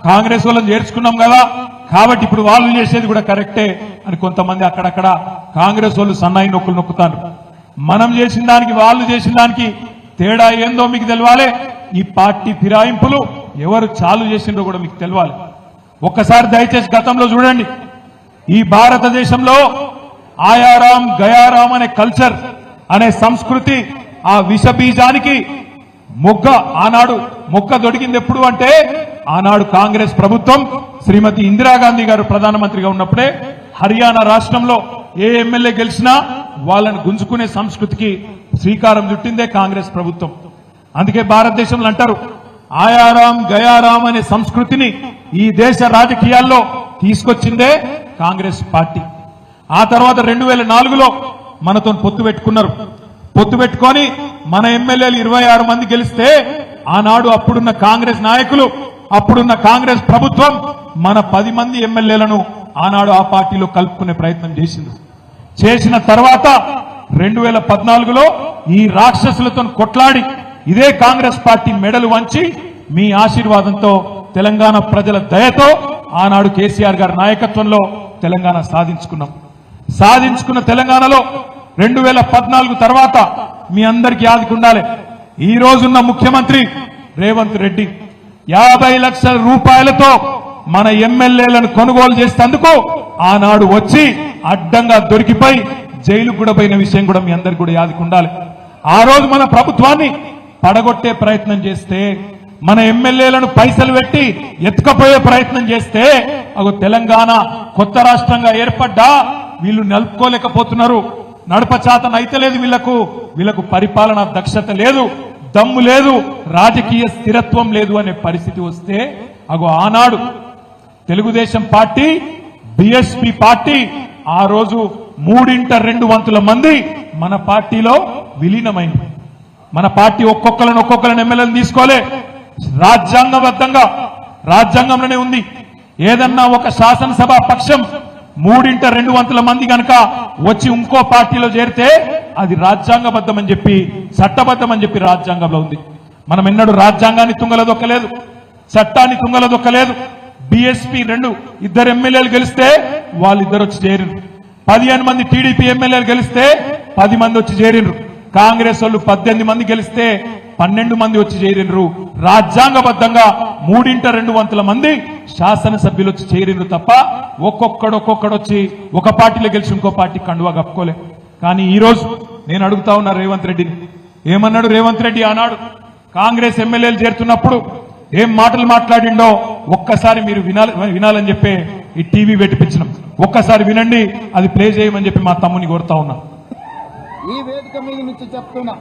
[SPEAKER 8] కాంగ్రెస్ వాళ్ళని చేర్చుకున్నాం కదా, కాబట్టి ఇప్పుడు వాళ్ళు చేసేది కూడా కరెక్టే అని కొంతమంది అక్కడక్కడ కాంగ్రెస్ వాళ్ళు సన్నాయి నొక్కులు నొక్కుతారు. మనం చేసిన దానికి వాళ్ళు చేసిన దానికి తేడా ఏందో మీకు తెలవాలి. ఈ పార్టీ ఫిరాయింపులు ఎవరు చాలు చేసిండ్రో కూడా మీకు తెలవాలి. ఒక్కసారి దయచేసి గతంలో చూడండి. ఈ భారతదేశంలో ఆయారాం గయారాం అనే కల్చర్ అనే సంస్కృతి, ఆ విష బీజానికి ఆనాడు మొక్క దొడిగింది ఎప్పుడు అంటే, ఆనాడు కాంగ్రెస్ ప్రభుత్వం శ్రీమతి ఇందిరాగాంధీ గారు ప్రధానమంత్రిగా ఉన్నప్పుడే హర్యానా రాష్ట్రంలో ఏ ఎమ్మెల్యే గెలిచినా వాళ్ళని గుంజుకునే సంస్కృతికి శ్రీకారం చుట్టిందే కాంగ్రెస్ ప్రభుత్వం. అందుకే భారతదేశంలో అంటారు, ఆయారాం గయారాం అనే సంస్కృతిని ఈ దేశ రాజకీయాల్లో తీసుకొచ్చిందే కాంగ్రెస్ పార్టీ. ఆ తర్వాత 2004లో మనతో పొత్తు పెట్టుకున్నారు. పొత్తు పెట్టుకొని మన ఎమ్మెల్యేలు 26 మంది గెలిస్తే, ఆనాడు అప్పుడున్న కాంగ్రెస్ నాయకులు, అప్పుడున్న కాంగ్రెస్ ప్రభుత్వం మన 10 మంది ఎమ్మెల్యేలను ఆనాడు ఆ పార్టీలో కలుపుకునే ప్రయత్నం చేసింది. చేసిన తర్వాత 2014లో ఈ రాక్షసులతో కొట్లాడి ఇదే కాంగ్రెస్ పార్టీ మెడలు వంచి మీ ఆశీర్వాదంతో తెలంగాణ ప్రజల దయతో ఆనాడు కేసీఆర్ గారి నాయకత్వంలో తెలంగాణ సాధించుకున్న తెలంగాణలో 2014 తర్వాత మీ అందరికీ యాదకుండాలి, ఈ రోజున్న ముఖ్యమంత్రి రేవంత్ రెడ్డి 50 లక్షల రూపాయలతో మన ఎమ్మెల్యేలను కొనుగోలు చేసేందుకు ఆనాడు వచ్చి అడ్డంగా దొరికిపోయి జైలు కూడా పోయిన విషయం కూడా మీ అందరికీ కూడా యాదకుండాలి. ఆ రోజు మన ప్రభుత్వాన్ని పడగొట్టే ప్రయత్నం చేస్తే, మన ఎమ్మెల్యేలను పైసలు పెట్టి ఎత్తుకపోయే ప్రయత్నం చేస్తే, అగో తెలంగాణ కొత్త రాష్ట్రంగా ఏర్పడ్డా వీళ్ళు నలుపుకోలేకపోతున్నారు. నడపచాతన అయితే లేదు వీళ్లకు పరిపాలన దక్షత లేదు, దమ్ము లేదు, రాజకీయ స్థిరత్వం లేదు అనే పరిస్థితి వస్తే, అగో ఆనాడు తెలుగుదేశం పార్టీ, బీఎస్పీ పార్టీ ఆ రోజు 3/2 మంది మన పార్టీలో విలీనమైంది. మన పార్టీ ఒక్కొక్కరిని ఎమ్మెల్యేలను తీసుకోలే, రాజ్యాంగంలోనే ఉంది. ఏదన్నా ఒక శాసనసభ పక్షం 3/2 మంది కనుక వచ్చి ఇంకో పార్టీలో చేరితే అది రాజ్యాంగబద్ధమని చెప్పి, చట్టబద్ధమని చెప్పి రాజ్యాంగంలో ఉంది. మనం ఎన్నడూ రాజ్యాంగాన్ని తుంగలదొక్కలేదు, చట్టాన్ని తుంగలదొక్కలేదు. బీఎస్పీ 2 ఎమ్మెల్యేలు గెలిస్తే వాళ్ళిద్దరు వచ్చి చేరిండ్రు. 15 మంది టీడీపీ ఎమ్మెల్యేలు గెలిస్తే 10 మంది వచ్చి చేరిండ్రు. కాంగ్రెస్ వాళ్ళు 18 మంది గెలిస్తే 12 మంది వచ్చి చేరిండ్రు. రాజ్యాంగబద్ధంగా 3/2 మంది శాసనసభ్యులు వచ్చి చేరిండ్రు తప్ప ఒక్కొక్కడు వచ్చి ఒక పార్టీలో గెలిచి ఇంకో పార్టీ కండువా కప్పుకోలే. కానీ ఈ రోజు నేను అడుగుతా ఉన్నా రేవంత్ రెడ్డిని, ఏమన్నాడు రేవంత్ రెడ్డి ఆనాడు కాంగ్రెస్ ఎమ్మెల్యేలు చేరుతున్నప్పుడు ఏం మాటలు మాట్లాడిండో ఒక్కసారి మీరు వినాలని చెప్పి ఈ టీవీ పెట్టిపించినాం. ఒక్కసారి వినండి, అది ప్లే చేయమని చెప్పి మా తమ్ముని కోరుతా ఉన్నా.
[SPEAKER 9] ఈ వేదిక మీద నుంచి చెప్తున్నా,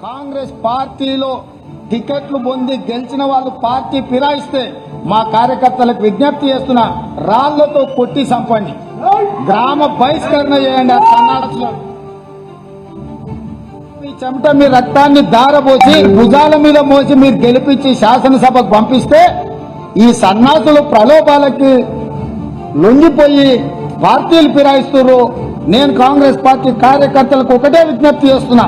[SPEAKER 9] కాంగ్రెస్ పార్టీలో టికెట్లు పొంది గెలిచిన వాళ్ళు పార్టీ ఫిరాయిస్తే మా కార్యకర్తలకు విజ్ఞప్తి చేస్తున్నా, రాళ్లతో కొట్టి చంపండి, గ్రామ బహిష్కరణ చేయండి. ఆ సన్నాసులు మీ చెమట మీ రక్తాన్ని దారబోసి భుజాల మీద మోసి మీరు గెలిపించి శాసనసభకు పంపిస్తే ఈ సన్నాసులు ప్రలోభాలకి లొంగిపోయి పార్టీలు ఫిరాయిస్తున్నారు. నేను కాంగ్రెస్ పార్టీ కార్యకర్తలకు ఒకటే విజ్ఞప్తి చేస్తున్నా,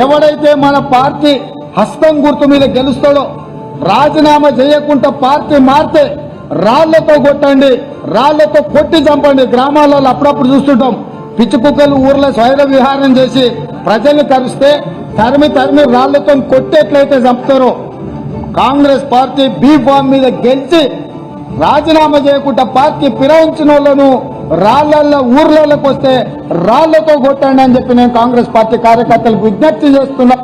[SPEAKER 9] ఎవడైతే మన పార్టీ హస్తం గుర్తు మీద గెలుస్తాడో రాజీనామా చేయకుండా పార్టీ మారితే రాళ్లతో కొట్టండి, రాళ్లతో కొట్టి చంపండి. గ్రామాలలో అప్పుడప్పుడు చూస్తుంటాం, పిచ్చి కుక్కలు ఊర్లో స్వైర విహారం చేసి ప్రజల్ని కరిస్తే తరిమి రాళ్లతో కొట్టేట్లయితే చంపుతారో, కాంగ్రెస్ పార్టీ బీ ఫామ్ మీద గెలిచి రాజీనామా చేయకుండా పార్టీ ఫిరాయించిన వాళ్ళను రాళ్లల్లో ఊర్లలోకి వస్తే రాళ్లతో కొట్టండి అని చెప్పి నేను కాంగ్రెస్ పార్టీ కార్యకర్తలకు విజ్ఞప్తి చేస్తున్నా.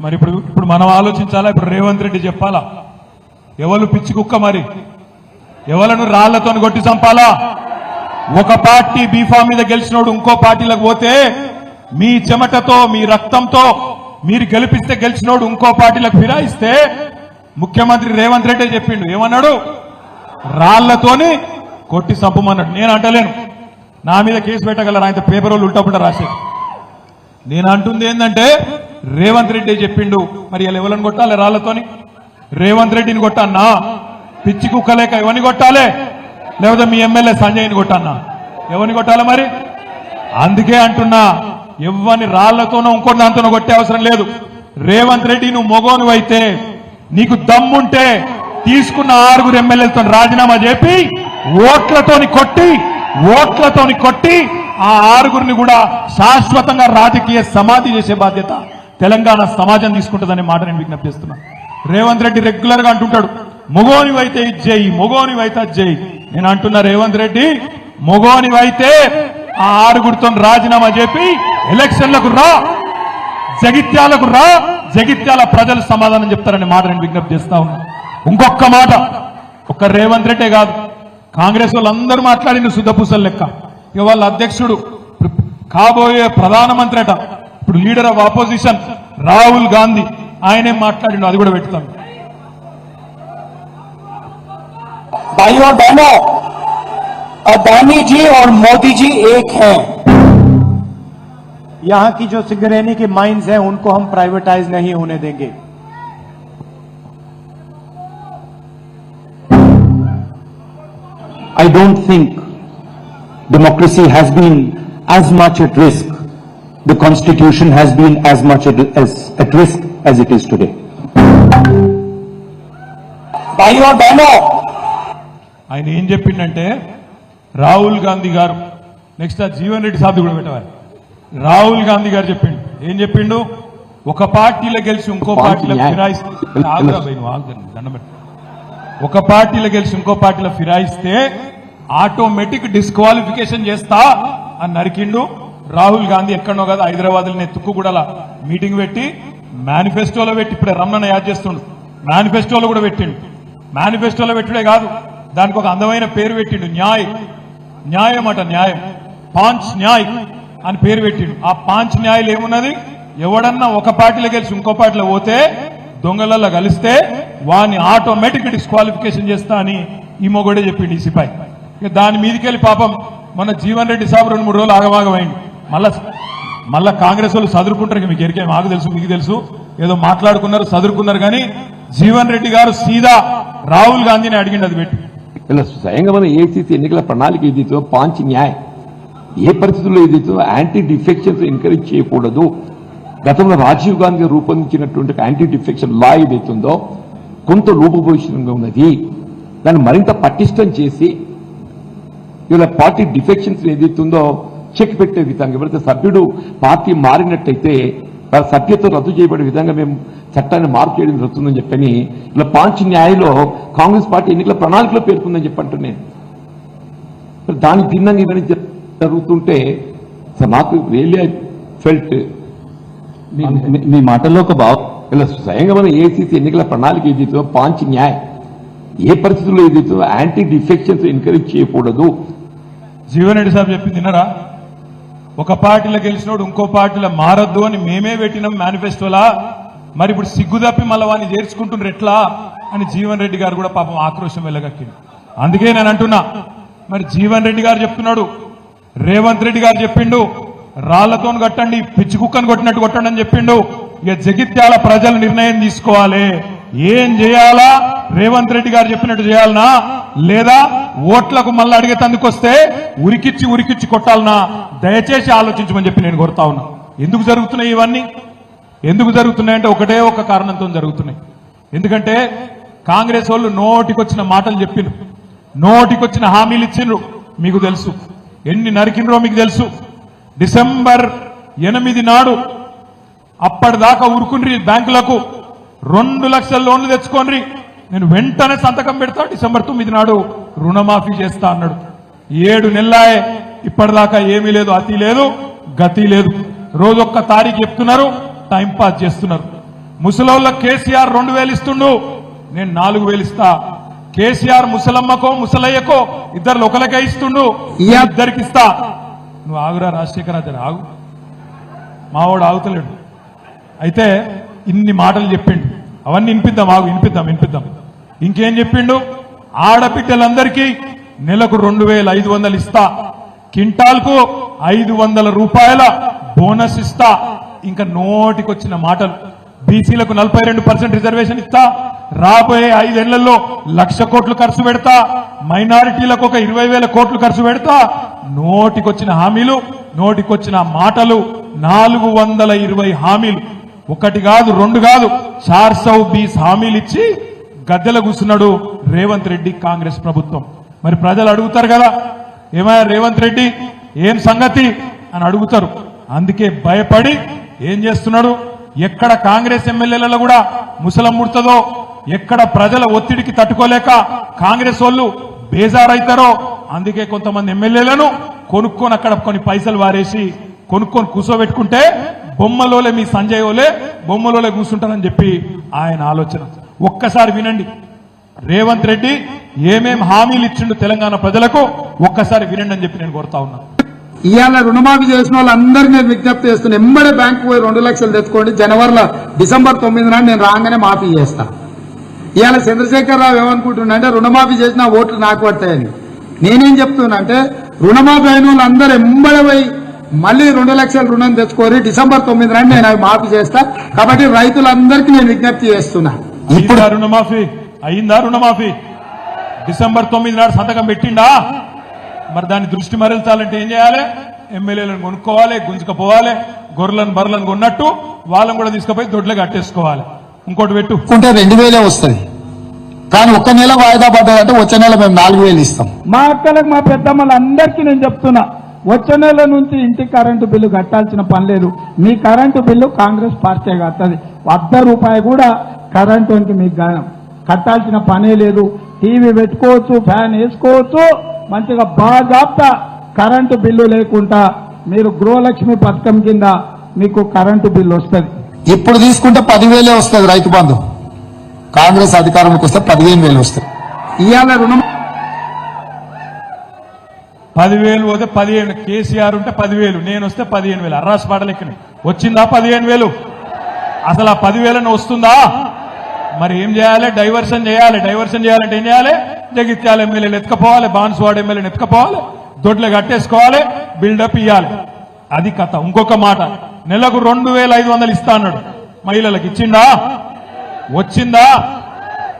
[SPEAKER 8] మరి ఇప్పుడు మనం ఆలోచించాలా? ఇప్పుడు రేవంత్ రెడ్డి చెప్పాలా? ఎవరు పిచ్చి కుక్క? మరి ఎవలను రాళ్లతో కొట్టి చంపాలా? ఒక పార్టీ బీఫామ్ మీద గెలిచినోడు ఇంకో పార్టీలకు పోతే మీ చెమటతో మీ రక్తంతో మీరు గెలిపిస్తే గెలిచినోడు ఇంకో పార్టీలకు ఫిరాయిస్తే ముఖ్యమంత్రి రేవంత్ రెడ్డి చెప్పిండు, ఏమన్నాడు? రాళ్లతోని కొట్టి చంపమన్నాడు. నేను అంటలేను, నా మీద కేసు పెట్టగలరు, ఆయన పేపర్ వాళ్ళు ఉల్టా రాసేది. నేను అంటుంది ఏంటంటే రేవంత్ రెడ్డి చెప్పిండు. మరి ఇలా ఎవరిని కొట్టాలి? రాళ్లతోని రేవంత్ రెడ్డిని కొట్టన్నా? పిచ్చి కుక్కలేక ఎవరిని కొట్టాలి? లేకపోతే మీ ఎమ్మెల్యే సంజయ్ని కొట్టన్నా? ఎవరిని కొట్టాలి మరి? అందుకే అంటున్నా, ఎవరిని రాళ్లతోనో ఇంకో దాంతోనో కొట్టే అవసరం లేదు. రేవంత్ రెడ్డి నువ్వు మొగోనువైతే, నీకు దమ్ముంటే తీసుకున్న 6 ఎమ్మెల్యేలతో రాజీనామా చేపి ఓట్లతోని కొట్టి ఆ 6 కూడా శాశ్వతంగా రాజకీయ సమాధి చేసే బాధ్యత తెలంగాణ సమాజం తీసుకుంటుందనే మాట నేను విజ్ఞప్తి చేస్తున్నా. రేవంత్ రెడ్డి రెగ్యులర్ గా అంటుంటాడు, మొగోనివైతే ఇది చేయి, మొగోనివైతే అది చేయి. నేను అంటున్నా, రేవంత్ రెడ్డి మొగోనివైతే ఆ 6 రాజీనామా చెప్పి ఎలక్షన్లకు రా, జగిత్యాలకు రా, జగిత్యాల ప్రజలు సమాధానం చెప్తారనే మాట నేను విజ్ఞప్తి చేస్తా ఉన్నా. ఇంకొక మాట, ఒక్క రేవంత్ రెడ్డే కాదు, కాంగ్రెస్ వాళ్ళందరూ మాట్లాడిన శుద్ధపూసలు లెక్క. ఇక వాళ్ళ అధ్యక్షుడు కాబోయే ప్రధానమంత్రి అట, ఇప్పుడు leader of opposition Rahul Gandhi, ఆయనే మాట్లాడిన, అది కూడా పెడతాం.
[SPEAKER 10] भाइयों और बहनों, अदानी जी और मोदी जी एक हैं। यहां की जो सिंगरेनी की माइंस हैं उनको हम प्राइवेटाइज नहीं होने देंगे। I don't think democracy has been as much at risk, the constitution has been as much at risk as it is today. भाइयों और बहनों,
[SPEAKER 8] ఆయన ఏం చెప్పిండంటే, రాహుల్ గాంధీ గారు, నెక్స్ట్ ఆ జీవన్ రెడ్డి సాబ్ కూడా పెట్టవాలి. రాహుల్ గాంధీ గారు చెప్పిండు, ఏం చెప్పిండు? ఒక పార్టీలో గెలిచి ఇంకో పార్టీలో ఫిరాయిస్తే, ఒక పార్టీలో గెలిచి ఇంకో పార్టీలో ఫిరాయిస్తే ఆటోమేటిక్ డిస్క్వాలిఫికేషన్ చేస్తా అని నరికిండు. రాహుల్ గాంధీ ఎక్కడనో కదా హైదరాబాద్ లో తుక్కు కూడా మీటింగ్ పెట్టి మేనిఫెస్టోలో పెట్టి, ఇప్పుడే రమణ యాద్ చేస్తుండు, మేనిఫెస్టోలో కూడా పెట్టిండు. మేనిఫెస్టోలో పెట్టుడే కాదు, దానికి ఒక అందమైన పేరు పెట్టిండు, న్యాయం అట, న్యాయం, పాంచ్ న్యాయ్ అని పేరు పెట్టిండు. ఆ పాంచ్ న్యాయలు ఏమున్నది? ఎవడన్నా ఒక పార్టీలో గెలిచి ఇంకో పార్టీలో పోతే, దొంగలల్లో కలిస్తే వాని ఆటోమేటిక్ డిస్క్వాలిఫికేషన్ చేస్తా అని ఈ మొగడే చెప్పిండు, ఈ సిపాయి. ఇక దాని మీదకెళ్ళి పాపం మన జీవన్ రెడ్డి సాబ్ 2-3 రోజులు ఆగమాగమైంది. మళ్ళా కాంగ్రెస్ వాళ్ళు చదువుకుంటారు, మీకు ఎరికే, మాకు తెలుసు, మీకు తెలుసు, ఏదో మాట్లాడుకున్నారు, చదువుకున్నారు. కానీ జీవన్ రెడ్డి గారు సీదా రాహుల్ గాంధీని అడిగిండు, అది పెట్టి.
[SPEAKER 11] ఇలా స్వయంగా మన ఏసీసీ ఎన్నికల ప్రణాళిక ఏదైతే పాంచ్ న్యాయ్, ఏ పరిస్థితుల్లో ఏదైతే యాంటీ డిఫెక్షన్స్ ఎంకరేజ్ చేయకూడదు, గతంలో రాజీవ్ గాంధీ రూపొందించినటువంటి యాంటీ డిఫెక్షన్ లా ఏదైతుందో కొంత లోపభూయిష్టంగా ఉన్నది, దాన్ని మరింత పటిష్టం చేసి ఇలా పార్టీ డిఫెక్షన్స్ ఏదైతుందో చెక్ పెట్టే విధంగా, ఎవరైతే సభ్యుడు పార్టీ మారినట్టయితే వాళ్ళ సభ్యత్వం రద్దు చేయబడే విధంగా మేము చట్టాన్ని మార్పు చేయడం జరుగుతుందని చెప్పని ఇలా పాంచ్ న్యాయలో కాంగ్రెస్ పార్టీ ఎన్నికల ప్రణాళికలో పేర్కొందని చెప్పంటూ నేను దానికి భిన్నంగా ఇవన్నీ జరుగుతుంటే నాకు రియల్లీ ఫెల్ట్ మీ మాటల్లో ఒక ఇలా స్వయంగా మన ఏసీసీ ఎన్నికల ప్రణాళిక ఏదైతే పాంచ్ న్యాయ్, ఏ పరిస్థితుల్లో ఏదైతే యాంటీ డిఫెక్షన్స్ ఎంకరేజ్ చేయకూడదు.
[SPEAKER 8] జీవన్ రెడ్డి సాబ్ చెప్పింది విన్నారా? ఒక పార్టీలో గెలిచినోడు ఇంకో పార్టీలో మారద్దు అని మేమే పెట్టినాం మేనిఫెస్టోలా, మరి ఇప్పుడు సిగ్గు తప్పి మళ్ళీ వాడిని చేర్చుకుంటున్నారు ఎట్లా అని జీవన్ రెడ్డి గారు కూడా పాపం ఆక్రోశం వెళ్ళగక్కింది. అందుకే నేను అంటున్నా, మరి జీవన్ రెడ్డి గారు చెప్తున్నాడు, రేవంత్ రెడ్డి గారు చెప్పిండు, రాళ్లతో కట్టండి, పిచ్చి కుక్కను కొట్టినట్టు కొట్టండి అని చెప్పిండు. ఇక జగిత్యాల ప్రజలు నిర్ణయం తీసుకోవాలి, ఏం చేయాలా? రేవంత్ రెడ్డి గారు చెప్పినట్టు చేయాలనా, లేదా ఓట్లకు మళ్ళీ అడిగేతందుకు వస్తే ఉరికిచ్చి కొట్టాలనా? దయచేసి ఆలోచించమని చెప్పి నేను కోరుతా ఉన్నా. ఎందుకు జరుగుతున్నాయి ఇవన్నీ? ఎందుకు జరుగుతున్నాయంటే ఒకటే ఒక కారణంతో జరుగుతున్నాయి. ఎందుకంటే కాంగ్రెస్ వాళ్ళు నోటికొచ్చిన మాటలు చెప్పిండ్రు, నోటికొచ్చిన హామీలు ఇచ్చిండ్రు. మీకు తెలుసు ఎన్ని నరికిండ్రో మీకు తెలుసు. డిసెంబర్ 8 నాడు అప్పటిదాకా ఉరుకుండ్రి బ్యాంకులకు 2 లక్షల లోన్లు తెచ్చుకోండి, నేను వెంటనే సంతకం పెడతా, డిసెంబర్ 9 నాడు రుణమాఫీ చేస్తా అన్నాడు. 7 నెలలాయే ఇప్పటిదాకా ఏమీ లేదు, అతి లేదు, గతి లేదు. రోజొక్క తారీఖు చెప్తున్నారు, టైం పాస్ చేస్తున్నారు. ముసలోళ్ళ కేసీఆర్ 2000 ఇస్తుండు, నేను 4000 ఇస్తా. కేసీఆర్ ముసలమ్మకో ముసలయ్యకో ఇద్దరు ఒకరికే ఇస్తుండు, ఇద్దరికి ఇస్తా. నువ్వు ఆగురా రాజశేఖర్, అతను ఆగు, మావాడు ఆగుతలేడు. అయితే ఇన్ని మాటలు చెప్పిండు, అవన్నీ వినిపిద్దాం, ఆగు, వినిపిద్దాం. ఇంకేం చెప్పిండు? ఆడబిడ్డలందరికీ నెలకు 2500 ఇస్తా, కింటాల్కు 500 రూపాయల బోనస్ ఇస్తా. ఇంకా నోటికొచ్చిన మాటలు. బీసీలకు 42% రిజర్వేషన్ ఇస్తా, రాబోయే 5 ఏళ్లలో 1,00,000 కోట్లు ఖర్చు పెడతా, మైనారిటీలకు ఒక 20,000 కోట్లు ఖర్చు పెడతా. నోటికొచ్చిన హామీలు, నోటికొచ్చిన మాటలు. 420 హామీలు, ఒకటి కాదు, 2 కాదు, 420 హామీలు ఇచ్చి గద్దెల కూర్చున్నాడు రేవంత్ రెడ్డి కాంగ్రెస్ ప్రభుత్వం. మరి ప్రజలు అడుగుతారు కదా, ఏమయ్యా రేవంత్ రెడ్డి ఏం సంగతి అని అడుగుతారు. అందుకే భయపడి ఏం చేస్తున్నాడు? ఎక్కడ కాంగ్రెస్ ఎమ్మెల్యేలలో కూడా ముసలం ముడుతుందో, ఎక్కడ ప్రజల ఒత్తిడికి తట్టుకోలేక కాంగ్రెస్ వాళ్ళు బేజారైతారో, అందుకే కొంతమంది ఎమ్మెల్యేలను కొనుక్కొని అక్కడ కొన్ని పైసలు వారేసి కొనుక్కొని కూర్చోబెట్టుకుంటే బొమ్మలోలే మీ సంజయ్ ఓలే బొమ్మలోలే కూర్చుంటారని చెప్పి ఆయన ఆలోచన. ఒక్కసారి వినండి, రేవంత్ రెడ్డి ఏమేం హామీలు ఇచ్చిండు తెలంగాణ ప్రజలకు, ఒక్కసారి వినండి అని చెప్పి నేను కోరుతా ఉన్నా.
[SPEAKER 9] ఇవాళ రుణమాఫీ చేసిన వాళ్ళందరినీ నేను విజ్ఞప్తి చేస్తున్నా, ఎంబడే బ్యాంకు పోయి 2 లక్షలు తెచ్చుకోండి. డిసెంబర్ 9 నాడు నేను రాగానే మాఫీ చేస్తా. ఇవాళ చంద్రశేఖరరావు ఏమనుకుంటున్నా అంటే రుణమాఫీ చేసిన ఓట్లు నాకు పడతాయని. నేనేం చెప్తున్నా అంటే రుణమాఫీ అయిన వాళ్ళందరూ ఎంబడే పోయి మళ్ళీ 2 లక్షల రుణం తెచ్చుకోరి, డిసెంబర్ 9 నాడు నేను అవి మాఫీ చేస్తా. కాబట్టి రైతులందరికీ నేను విజ్ఞప్తి చేస్తున్నా.
[SPEAKER 8] ఇప్పుడు రుణమాఫీ అయిందా? రుణమాఫీ డిసెంబర్ 9 నాడు సంతకం పెట్టిండా? మరి దాన్ని దృష్టి మరల్చాలంటే ఏం చేయాలి? ఎమ్మెల్యేలను కొనుక్కోవాలి, గుంజుకపోవాలి, గొర్రెలను బర్రెలను కొన్నట్టు వాళ్ళని కూడా తీసుకుపోయి దొడ్లు కట్టేసుకోవాలి. ఇంకోటి పెట్టుకుంటే
[SPEAKER 9] 2000 వస్తుంది, కానీ ఒక్క నెల వాయిదా పడ్డదంటే వచ్చే నెల మేము 4000 ఇస్తాం.
[SPEAKER 12] మా అక్కలకు మా పెద్దమ్మలందరికీ నేను చెప్తున్నా, వచ్చే నెల నుంచి ఇంటికి కరెంటు బిల్లు కట్టాల్సిన పని లేదు. మీ కరెంటు బిల్లు కాంగ్రెస్ పార్టీ కట్టది. ₹1 కూడా కరెంటు మీకు కట్టాల్సిన పనే లేదు. టీవీ పెట్టుకోవచ్చు, ఫ్యాన్ వేసుకోవచ్చు, మంచిగా బాజాప్తా కరెంటు బిల్లు లేకుండా మీరు గృహలక్ష్మి పథకం కింద మీకు కరెంటు బిల్లు వస్తుంది.
[SPEAKER 9] ఇప్పుడు తీసుకుంటే 10,000 వస్తుంది రైతు బంధు. కాంగ్రెస్ అధికారంలోకి వస్తే 15,000 వస్తుంది. ఇవాళ రుణం
[SPEAKER 8] 10,000 పోతే 15, కేసీఆర్ ఉంటే 10,000, నేను వస్తే 15,000. అర్రాస్ పాటలెక్కని వచ్చిందా 15,000? అసలు ఆ 10,000 వస్తుందా? మరి ఏం చేయాలి? డైవర్షన్ చేయాలి. డైవర్షన్ చేయాలంటే ఏం చేయాలి? జగిత్యాల ఎమ్మెల్యేలు ఎత్తుకపోవాలి, బాన్స్వాడ ఎమ్మెల్యేని ఎత్తుకపోవాలి, దొడ్లు కట్టేసుకోవాలి, బిల్డప్ ఇవ్వాలి. అది కథ. ఇంకొక మాట, నెలకు 2,500 ఇస్తా అన్నాడు, మహిళలకు ఇచ్చిందా? వచ్చిందా?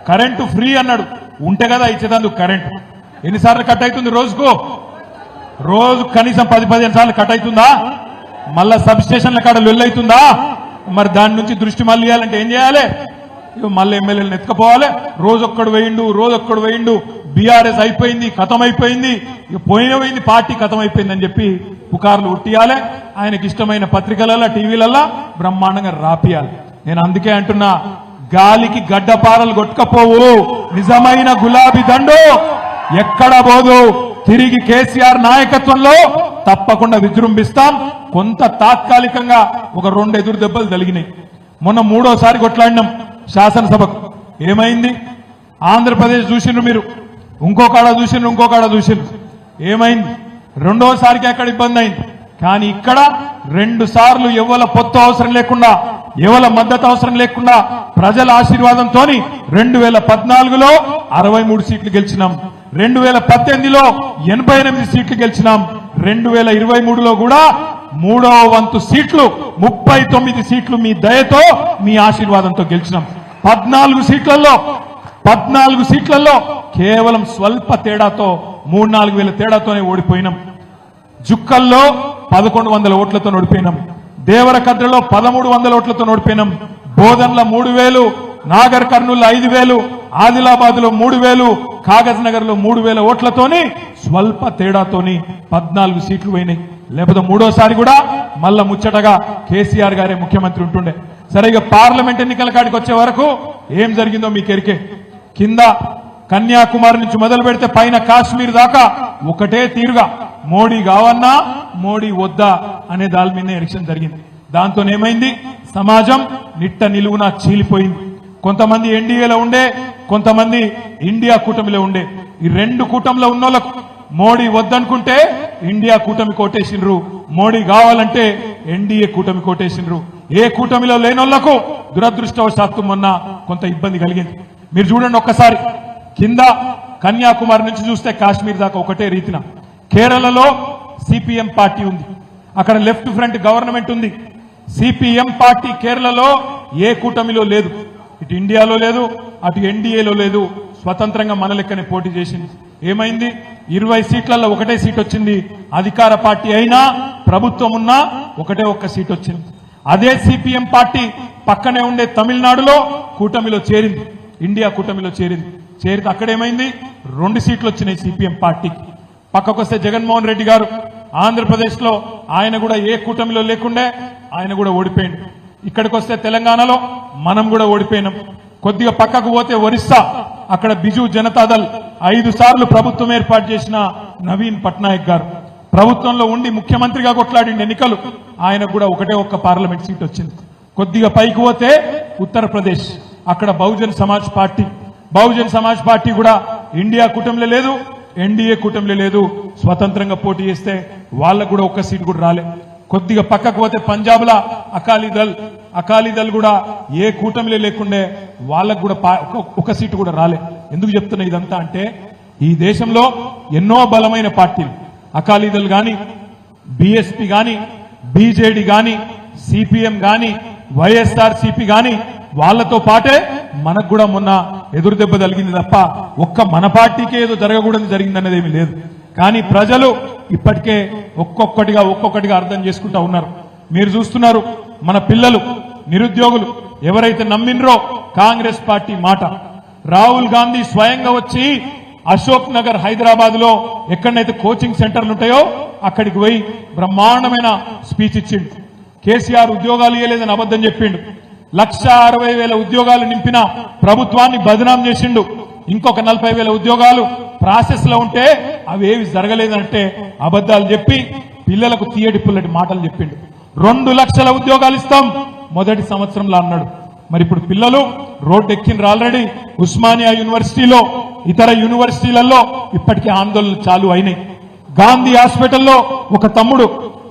[SPEAKER 8] కరెంటు ఫ్రీ అన్నాడు, ఉంటే కదా ఇచ్చేదందుకు కరెంటు. ఎన్నిసార్లు కట్ అవుతుంది రోజుకు? రోజు కనీసం 10-15 సార్లు కట్ అవుతుందా? మళ్ళా సబ్ స్టేషన్ల కాడ లొల్లైతుందా? మరి దాని నుంచి దృష్టి మళ్ళీ ఇవ్వాలంటే ఏం చేయాలి? మళ్ళీ ఎమ్మెల్యేలను ఎత్తుకపోవాలి. రోజొక్కడు వేయిండు, బీఆర్ఎస్ అయిపోయింది, కథమైపోయింది, పోయింది, పార్టీ కథమైపోయింది అని చెప్పి పుకార్లు ఉట్టియాలి. ఆయనకి ఇష్టమైన పత్రికలలో, టీవీలలో బ్రహ్మాండంగా రాపియాలి. నేను అందుకే అంటున్నా, గాలికి గడ్డపారలు కొట్టుకపోవు, నిజమైన గులాబీ దండు ఎక్కడ పోదు. తిరిగి కేసీఆర్ నాయకత్వంలో తప్పకుండా విజృంభిస్తాం. కొంత తాత్కాలికంగా ఒక 2 ఎదురు దెబ్బలు తగిలినాయి. మొన్న 3వ కొట్లాడినాం శాసనసభకు. ఏమైంది? ఆంధ్రప్రదేశ్ చూసిండ్రు మీరు, ఇంకోకాడ చూసిండ్రు, ఏమైంది? 2వసారికి అక్కడ ఇబ్బంది అయింది. కానీ ఇక్కడ 2 సార్లు ఎవల పొత్తు అవసరం లేకుండా, ఎవల మద్దతు అవసరం లేకుండా ప్రజల ఆశీర్వాదంతో 2014లో 63 సీట్లు గెలిచినాం, 2018లో 88 సీట్లు గెలిచినాం, 2023లో కూడా 3వ వంతు సీట్లు 39 సీట్లు మీ దయతో, మీ ఆశీర్వాదంతో గెలిచినాం. 14 సీట్లలో కేవలం స్వల్ప తేడాతో 3-4 వేల తేడాతోనే ఓడిపోయినాం. జుక్కల్లో 1100 ఓట్లతో ఓడిపోయినాం, దేవరకద్రలో 1300 ఓట్లతో ఓడిపోయినాం, బోధన్ల 3000, నాగర్ కర్నూలు 5000, ఆదిలాబాద్ లో 3000, కాగజ్ నగర్ లో 3000 ఓట్లతోని స్వల్ప తేడాతోని 14 సీట్లు పోయినాయి. లేకపోతే 3వసారి కూడా మళ్ళా ముచ్చటగా కేసీఆర్ గారే ముఖ్యమంత్రి ఉంటుండే. సరే, ఇక పార్లమెంట్ ఎన్నికల కాడికి వచ్చే వరకు ఏం జరిగిందో మీకు ఎరికే. కింద కన్యాకుమారి నుంచి మొదలు పెడితే పైన కాశ్మీర్ దాకా ఒకటే తీరుగా మోడీ కావన్నా మోడీ వద్దా అనే దాని మీద ఎలక్షన్ జరిగింది. దాంతో ఏమైంది, సమాజం నిట్ట నిలువున చీలిపోయింది. కొంతమంది ఎన్డీఏలో ఉండే, కొంతమంది ఇండియా కూటమిలో ఉండే. ఈ రెండు కూటమిలో ఉన్నోళ్లకు మోడీ వద్దనుకుంటే ఇండియా కూటమి కోటేసిండ్రు, మోడీ కావాలంటే ఎన్డీఏ కూటమి కోటేసిండ్రు. ఏ కూటమిలో లేనోళ్లకు దురదృష్టవశాత్తు మొన్న కొంత ఇబ్బంది కలిగింది. మీరు చూడండి ఒక్కసారి, కింద కన్యాకుమారి నుంచి చూస్తే కాశ్మీర్ దాకా ఒకటే రీతిన. కేరళలో సిపిఎం పార్టీ ఉంది, అక్కడ లెఫ్ట్ ఫ్రంట్ గవర్నమెంట్ ఉంది. సిపిఎం పార్టీ కేరళలో ఏ కూటమిలో లేదు, ఇటు ఇండియాలో లేదు, అటు ఎన్డీఏలో లేదు, స్వతంత్రంగా మన లెక్కనే పోటీ చేసింది. ఏమైంది, 20 సీట్లలో ఒకటే సీట్ వచ్చింది. అధికార పార్టీ అయినా ప్రభుత్వం ఉన్నా ఒకటే ఒక్క సీట్ వచ్చింది. అదే సిపిఎం పార్టీ పక్కనే ఉండే తమిళనాడులో కూటమిలో చేరింది, ఇండియా కూటమిలో చేరింది. చేరితే అక్కడేమైంది, 2 సీట్లు వచ్చినాయి సిపిఎం పార్టీకి. పక్కకొస్తే జగన్మోహన్ రెడ్డి గారు ఆంధ్రప్రదేశ్ లో ఆయన కూడా ఏ కూటమిలో లేకుండే ఆయన కూడా ఓడిపోయింది. ఇక్కడికి వస్తే తెలంగాణలో మనం కూడా ఓడిపోయినాం. కొద్దిగా పక్కకు పోతే ఒరిస్సా, అక్కడ బిజు జనతాదళ్ 5 సార్లు ప్రభుత్వం ఏర్పాటు చేసిన నవీన్ పట్నాయక్ గారు ప్రభుత్వంలో ఉండి ముఖ్యమంత్రిగా కొట్లాడిన ఎన్నికలు, ఆయనకు కూడా ఒకటే ఒక్క పార్లమెంట్ సీట్ వచ్చింది. కొద్దిగా పైకి పోతే ఉత్తరప్రదేశ్, అక్కడ బహుజన్ సమాజ్ పార్టీ కూడా ఇండియా కూటమిలో లేదు, ఎన్డీఏ కూటమిలో లేదు, స్వతంత్రంగా పోటీ చేస్తే వాళ్ళకు కూడా ఒక్క సీట్ కూడా రాలే. కొద్దిగా పక్కకు పోతే పంజాబ్ లా అకాలీదళ్ కూడా ఏ కూటమిలో లేకుండే, వాళ్ళకు కూడా ఒక సీటు కూడా రాలే. ఎందుకు చెప్తున్నా ఇదంతా అంటే, ఈ దేశంలో ఎన్నో బలమైన పార్టీలు, అకాలీదళ్ గాని, బీఎస్పీ గాని, బీజేడీ గాని, సిపిఎం గాని, వైఎస్ఆర్సీపీ గాని, వాళ్లతో పాటే మనకు కూడా మొన్న ఎదురు దెబ్బ తగిలింది తప్ప ఒక్క మన పార్టీకే ఏదో జరగకూడదు జరిగిందనేది ఏమీ లేదు. కానీ ప్రజలు ఇప్పటికే ఒక్కొక్కటిగా అర్థం చేసుకుంటా ఉన్నారు. మీరు చూస్తున్నారు, మన పిల్లలు, నిరుద్యోగులు ఎవరైతే నమ్మినరో కాంగ్రెస్ పార్టీ మాట, రాహుల్ గాంధీ స్వయంగా వచ్చి అశోక్ నగర్ హైదరాబాద్ లో ఎక్కడైతే కోచింగ్ సెంటర్లు ఉంటాయో అక్కడికి పోయి బ్రహ్మాండమైన స్పీచ్ ఇచ్చిండు. కేసీఆర్ ఉద్యోగాలు ఇవ్వలేదని అబద్ధం చెప్పిండు. 1,60,000 ఉద్యోగాలు నింపిన ప్రభుత్వాన్ని బదనాం చేసిండు. ఇంకొక 40,000 ఉద్యోగాలు ప్రాసెస్ లో ఉంటే అవి ఏవి జరగలేదంటే అబద్దాలు చెప్పి పిల్లలకు తీయటి పుల్లటి మాటలు చెప్పిండు. 2 లక్షల ఉద్యోగాలు ఇస్తాం మొదటి సంవత్సరంలో అన్నాడు. మరి ఇప్పుడు పిల్లలు రోడ్డు ఎక్కిండ్రు ఆల్రెడీ. ఉస్మానియా యూనివర్సిటీలో, ఇతర యూనివర్సిటీలలో ఇప్పటికే ఆందోళనలు చాలు అయినాయి. గాంధీ హాస్పిటల్లో ఒక తమ్ముడు,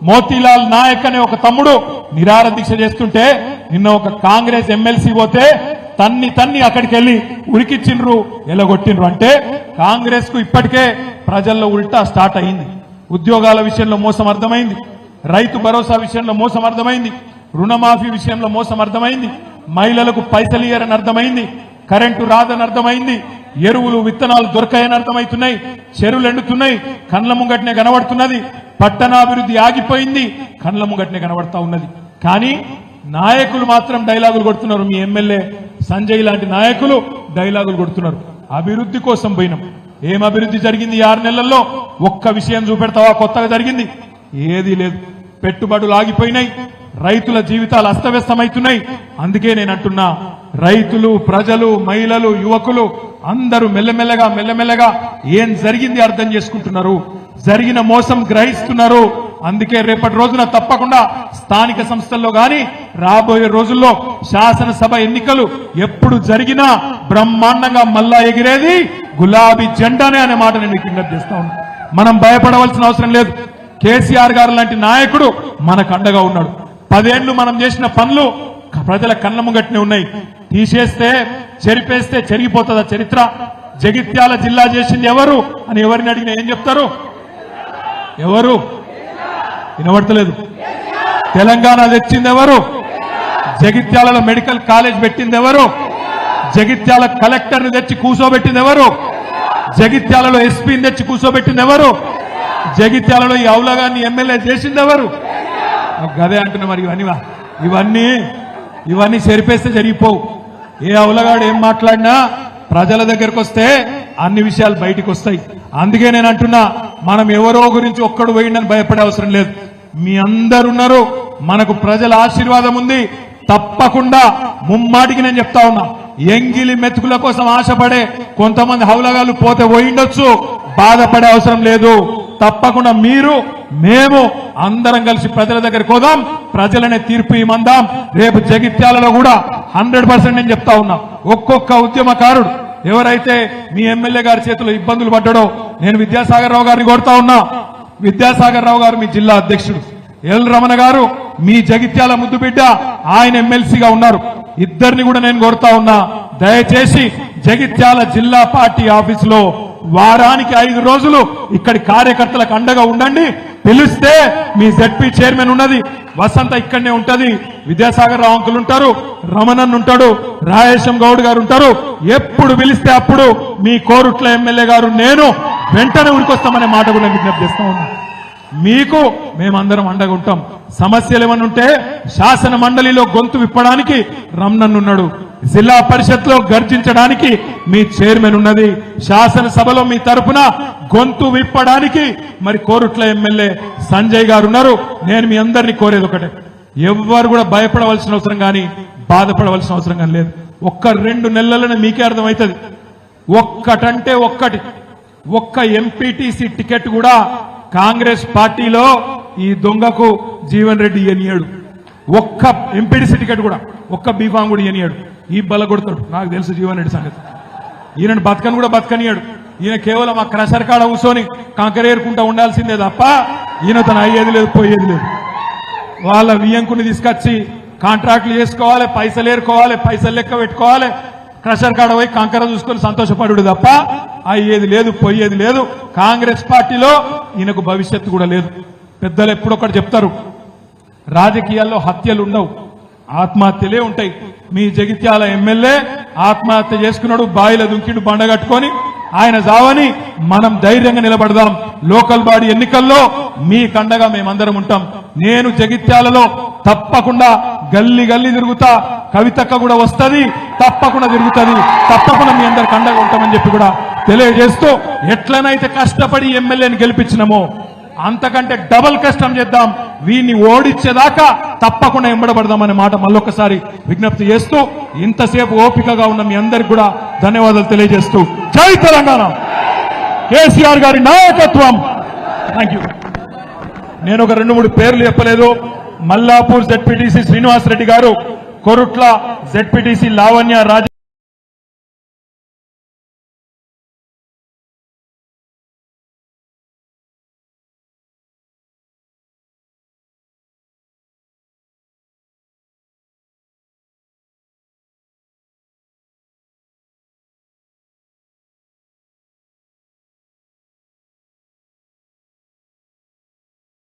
[SPEAKER 8] మోతీలాల్ నాయక్ అనే ఒక తమ్ముడు నిరాహార దీక్ష చేస్తుంటే నిన్న ఒక కాంగ్రెస్ ఎమ్మెల్సీ పోతే తన్ని అక్కడికి వెళ్లి ఉరికిచ్చిండ్రు, ఎలగొట్టిండ్రు. అంటే కాంగ్రెస్ కు ఇప్పటికే ప్రజల్లో ఉల్టా స్టార్ట్ అయింది. ఉద్యోగాల విషయంలో మోసం అర్థమైంది, రైతు భరోసా విషయంలో మోసం అర్థమైంది, రుణమాఫీ విషయంలో మోసం అర్థమైంది, మహిళలకు పైసలు ఇయ్యరని అర్థమైంది, కరెంటు రాదని అర్థమైంది, ఎరువులు విత్తనాలు దొరకాయని అర్థమవుతున్నాయి, చెరువులు ఎండుతున్నాయి, కండ్ల ముంగట్నే కనబడుతున్నది, పట్టణాభివృద్ధి ఆగిపోయింది, కండ్ల ముంగట్నే కనబడతా ఉన్నది. కానీ నాయకులు మాత్రం డైలాగులు కొడుతున్నారు. మీ ఎమ్మెల్యే సంజయ్ లాంటి నాయకులు డైలాగులు కొడుతున్నారు. అభివృద్ధి కోసం పోయినాం. ఏం అభివృద్ధి జరిగింది 6 నెలల్లో? ఒక్క విషయం చూపెడతావా కొత్తగా జరిగింది? ఏదీ లేదు. పెట్టుబడులు ఆగిపోయినాయి, రైతుల జీవితాలు అస్తవ్యస్తమవుతున్నాయి. అందుకే నేను అంటున్నా, రైతులు, ప్రజలు, మహిళలు, యువకులు అందరూ మెల్లమెల్లగా ఏం జరిగింది అర్థం చేసుకుంటున్నారు, జరిగిన మోసం గ్రహిస్తున్నారు. అందుకే రేపటి రోజున తప్పకుండా స్థానిక సంస్థల్లో గాని రాబోయే రోజుల్లో శాసనసభ ఎన్నికలు ఎప్పుడు జరిగినా బ్రహ్మాండంగా మల్లా ఎగిరేది గులాబీ జెండానే అనే మాట నేను విజ్ఞప్తి చేస్తా ఉన్నా. మనం భయపడవలసిన అవసరం లేదు. కేసీఆర్ గారు లాంటి నాయకుడు మనకు అండగా ఉన్నాడు. 10 ఏళ్లు మనం చేసిన పనులు ప్రజల కళ్ళ ముంగట్నే ఉన్నాయి. తీసేస్తే, చెరిపేస్తే చెరిగిపోతుందా చరిత్ర? జగిత్యాల జిల్లా చేసింది ఎవరు అని ఎవరిని అడిగినా ఏం చెప్తారు? ఎవరు? వినబడతలేదు. తెలంగాణ తెచ్చింది ఎవరు? జగిత్యాలలో మెడికల్ కాలేజ్ పెట్టింది ఎవరు? జగిత్యాల కలెక్టర్ని తెచ్చి కూర్చోబెట్టింది ఎవరు? జగిత్యాలలో ఎస్పీని తెచ్చి కూర్చోబెట్టింది ఎవరు? జగిత్యాలలో ఈ అవులగాన్ని ఎమ్మెల్యే చేసింది ఎవరు? గదే అంటున్నా. మరి ఇవన్నీ చెరిపేస్తే జరిగిపోవు. ఏ అవులగాడు ఏం మాట్లాడినా ప్రజల దగ్గరకు వస్తే అన్ని విషయాలు బయటికి వస్తాయి. అందుకే నేను అంటున్నా, మనం ఎవరో గురించి ఒక్కడు పోయిండని భయపడే అవసరం లేదు. మీ అందరున్నారు, మనకు ప్రజల ఆశీర్వాదం ఉంది. తప్పకుండా ముమ్మాటికి నేను చెప్తా ఉన్నా, ఎంగిలి మెతుకుల కోసం ఆశపడే కొంతమంది హౌలగాళ్ళు పోతే పోయిండొచ్చు, బాధపడే అవసరం లేదు. తప్పకుండా మీరు మేము అందరం కలిసి ప్రజల దగ్గరికి పోదాం, ప్రజలనే తీర్పు ఇమ్మందాం. రేపు జగిత్యాలలో కూడా 100% నేను చెప్తా ఉన్నా, ఒక్కొక్క ఉద్యమకారుడు ఎవరైతే మీ ఎమ్మెల్యే గారి చేతిలో ఇబ్బందులు పడ్డాడో, నేను విద్యాసాగర్ రావు గారిని కోరుతా ఉన్నా. విద్యాసాగర్ రావు గారు మీ జిల్లా అధ్యక్షుడు, ఎల్ రమణ గారు మీ జగిత్యాల ముద్దు బిడ్డ, ఆయన ఎమ్మెల్సీగా ఉన్నారు. ఇద్దరిని కూడా నేను కోరుతా ఉన్నా, దయచేసి జగిత్యాల జిల్లా పార్టీ ఆఫీసులో వారానికి 5 రోజులు ఇక్కడి కార్యకర్తలకు అండగా ఉండండి. పిలిస్తే మీ జెడ్పీ చైర్మన్ ఉన్నది, వసంత ఇక్కడనే ఉంటది, విద్యాసాగర్ రావు అంకులు ఉంటారు, రమణన్ ఉంటాడు, రాయేశం గౌడ్ గారు ఉంటారు. ఎప్పుడు పిలిస్తే అప్పుడు మీ కోరుట్ల ఎమ్మెల్యే గారు నేను వెంటనే ఉరికొస్తామనే మాట కూడా విజ్ఞప్తి చేస్తా ఉన్నా. మీకు మేమందరం అండగా ఉంటాం. సమస్యలు ఏమన్నా ఉంటే శాసన మండలిలో గొంతు విప్పడానికి రమణన్ ఉన్నాడు, జిల్లా పరిషత్ లో గర్జించడానికి మీ చైర్మన్ ఉన్నది, శాసనసభలో మీ తరపున గొంతు విప్పడానికి మరి కోరుట్ల ఎమ్మెల్యే సంజయ్ గారు ఉన్నారు. నేను మీ అందరినీ కోరేది ఒకటే, ఎవ్వరు కూడా భయపడవలసిన అవసరం కానీ బాధపడవలసిన అవసరం కానీ లేదు. ఒక్క 2 నెలలనే మీకే అర్థమవుతుంది. ఒక్కటంటే ఒక్క ఎంపీటీసీ టికెట్ కూడా కాంగ్రెస్ పార్టీలో ఈ దొంగకు జీవన్ రెడ్డి ఇయ్యనియాడు. ఒక్క ఎంపీటీసీ టికెట్ కూడా, ఒక్క బీఫామ్ కూడా ఇయ్యనియాడు. ఈ బల కొడతాడు, నాకు తెలుసు జీవన్ రెడ్డి సంగతి. ఈయన బతకను కూడా బతకనియాడు. ఈయన కేవలం ఆ క్రషర్ కాడ కూర్చొని కంకరేరుకుంటా ఉండాల్సిందే తప్ప ఈయన తను అయ్యేది లేదు, పోయేది లేదు. వాళ్ళ వియ్యంకుని తీసుకొచ్చి కాంట్రాక్ట్లు చేసుకోవాలి, పైసలు ఏరుకోవాలి, పైసలు లెక్క పెట్టుకోవాలి, క్రషర్ కాడ పోయి కంకర చూసుకొని సంతోషపడు తప్ప అయ్యేది లేదు, పోయేది లేదు. కాంగ్రెస్ పార్టీలో ఈయనకు భవిష్యత్తు కూడా లేదు. పెద్దలు ఎప్పుడొక్కటి చెప్తారు, రాజకీయాల్లో హత్యలు ఉండవు, ఆత్మహత్యలే ఉంటాయి. మీ జగిత్యాల ఎమ్మెల్యే ఆత్మహత్య చేసుకున్నాడు, బాయిల దుంకిడు బండ కట్టుకొని. ఆయన జావని మనం ధైర్యంగా నిలబడదాం. లోకల్ బాడీ ఎన్నికల్లో మీ కండగా మేమందరం ఉంటాం. నేను జగిత్యాలలో తప్పకుండా గల్లీ గల్లీ తిరుగుతా, కవితక్క కూడా వస్తుంది, తప్పకుండా తిరుగుతుంది, తప్పకుండా మీ అందరికి అండగా ఉంటామని చెప్పి కూడా తెలియజేస్తూ, ఎట్లనైతే కష్టపడి ఎమ్మెల్యేని గెలిపించినామో అంతకంటే డబల్ కష్టం చేద్దాం, వీరిని ఓడించేదాకా తప్పకుండా ఎంబడబడదామనే మాట మళ్ళొకసారి విజ్ఞప్తి చేస్తూ, ఇంతసేపు ఓపికగా ఉన్న మీ అందరికి కూడా ధన్యవాదాలు తెలియజేస్తూ, జై తెలంగాణ, కేసీఆర్ గారి నాయకత్వం. Thank you. నేను ఒక 2-3 పేర్లు చెప్పలేదు. మల్లాపూర్ జెడ్పీటీసీ శ్రీనివాస్ రెడ్డి గారు, కొరుట్ల జెడ్పీటీసీ లావణ్య రాజ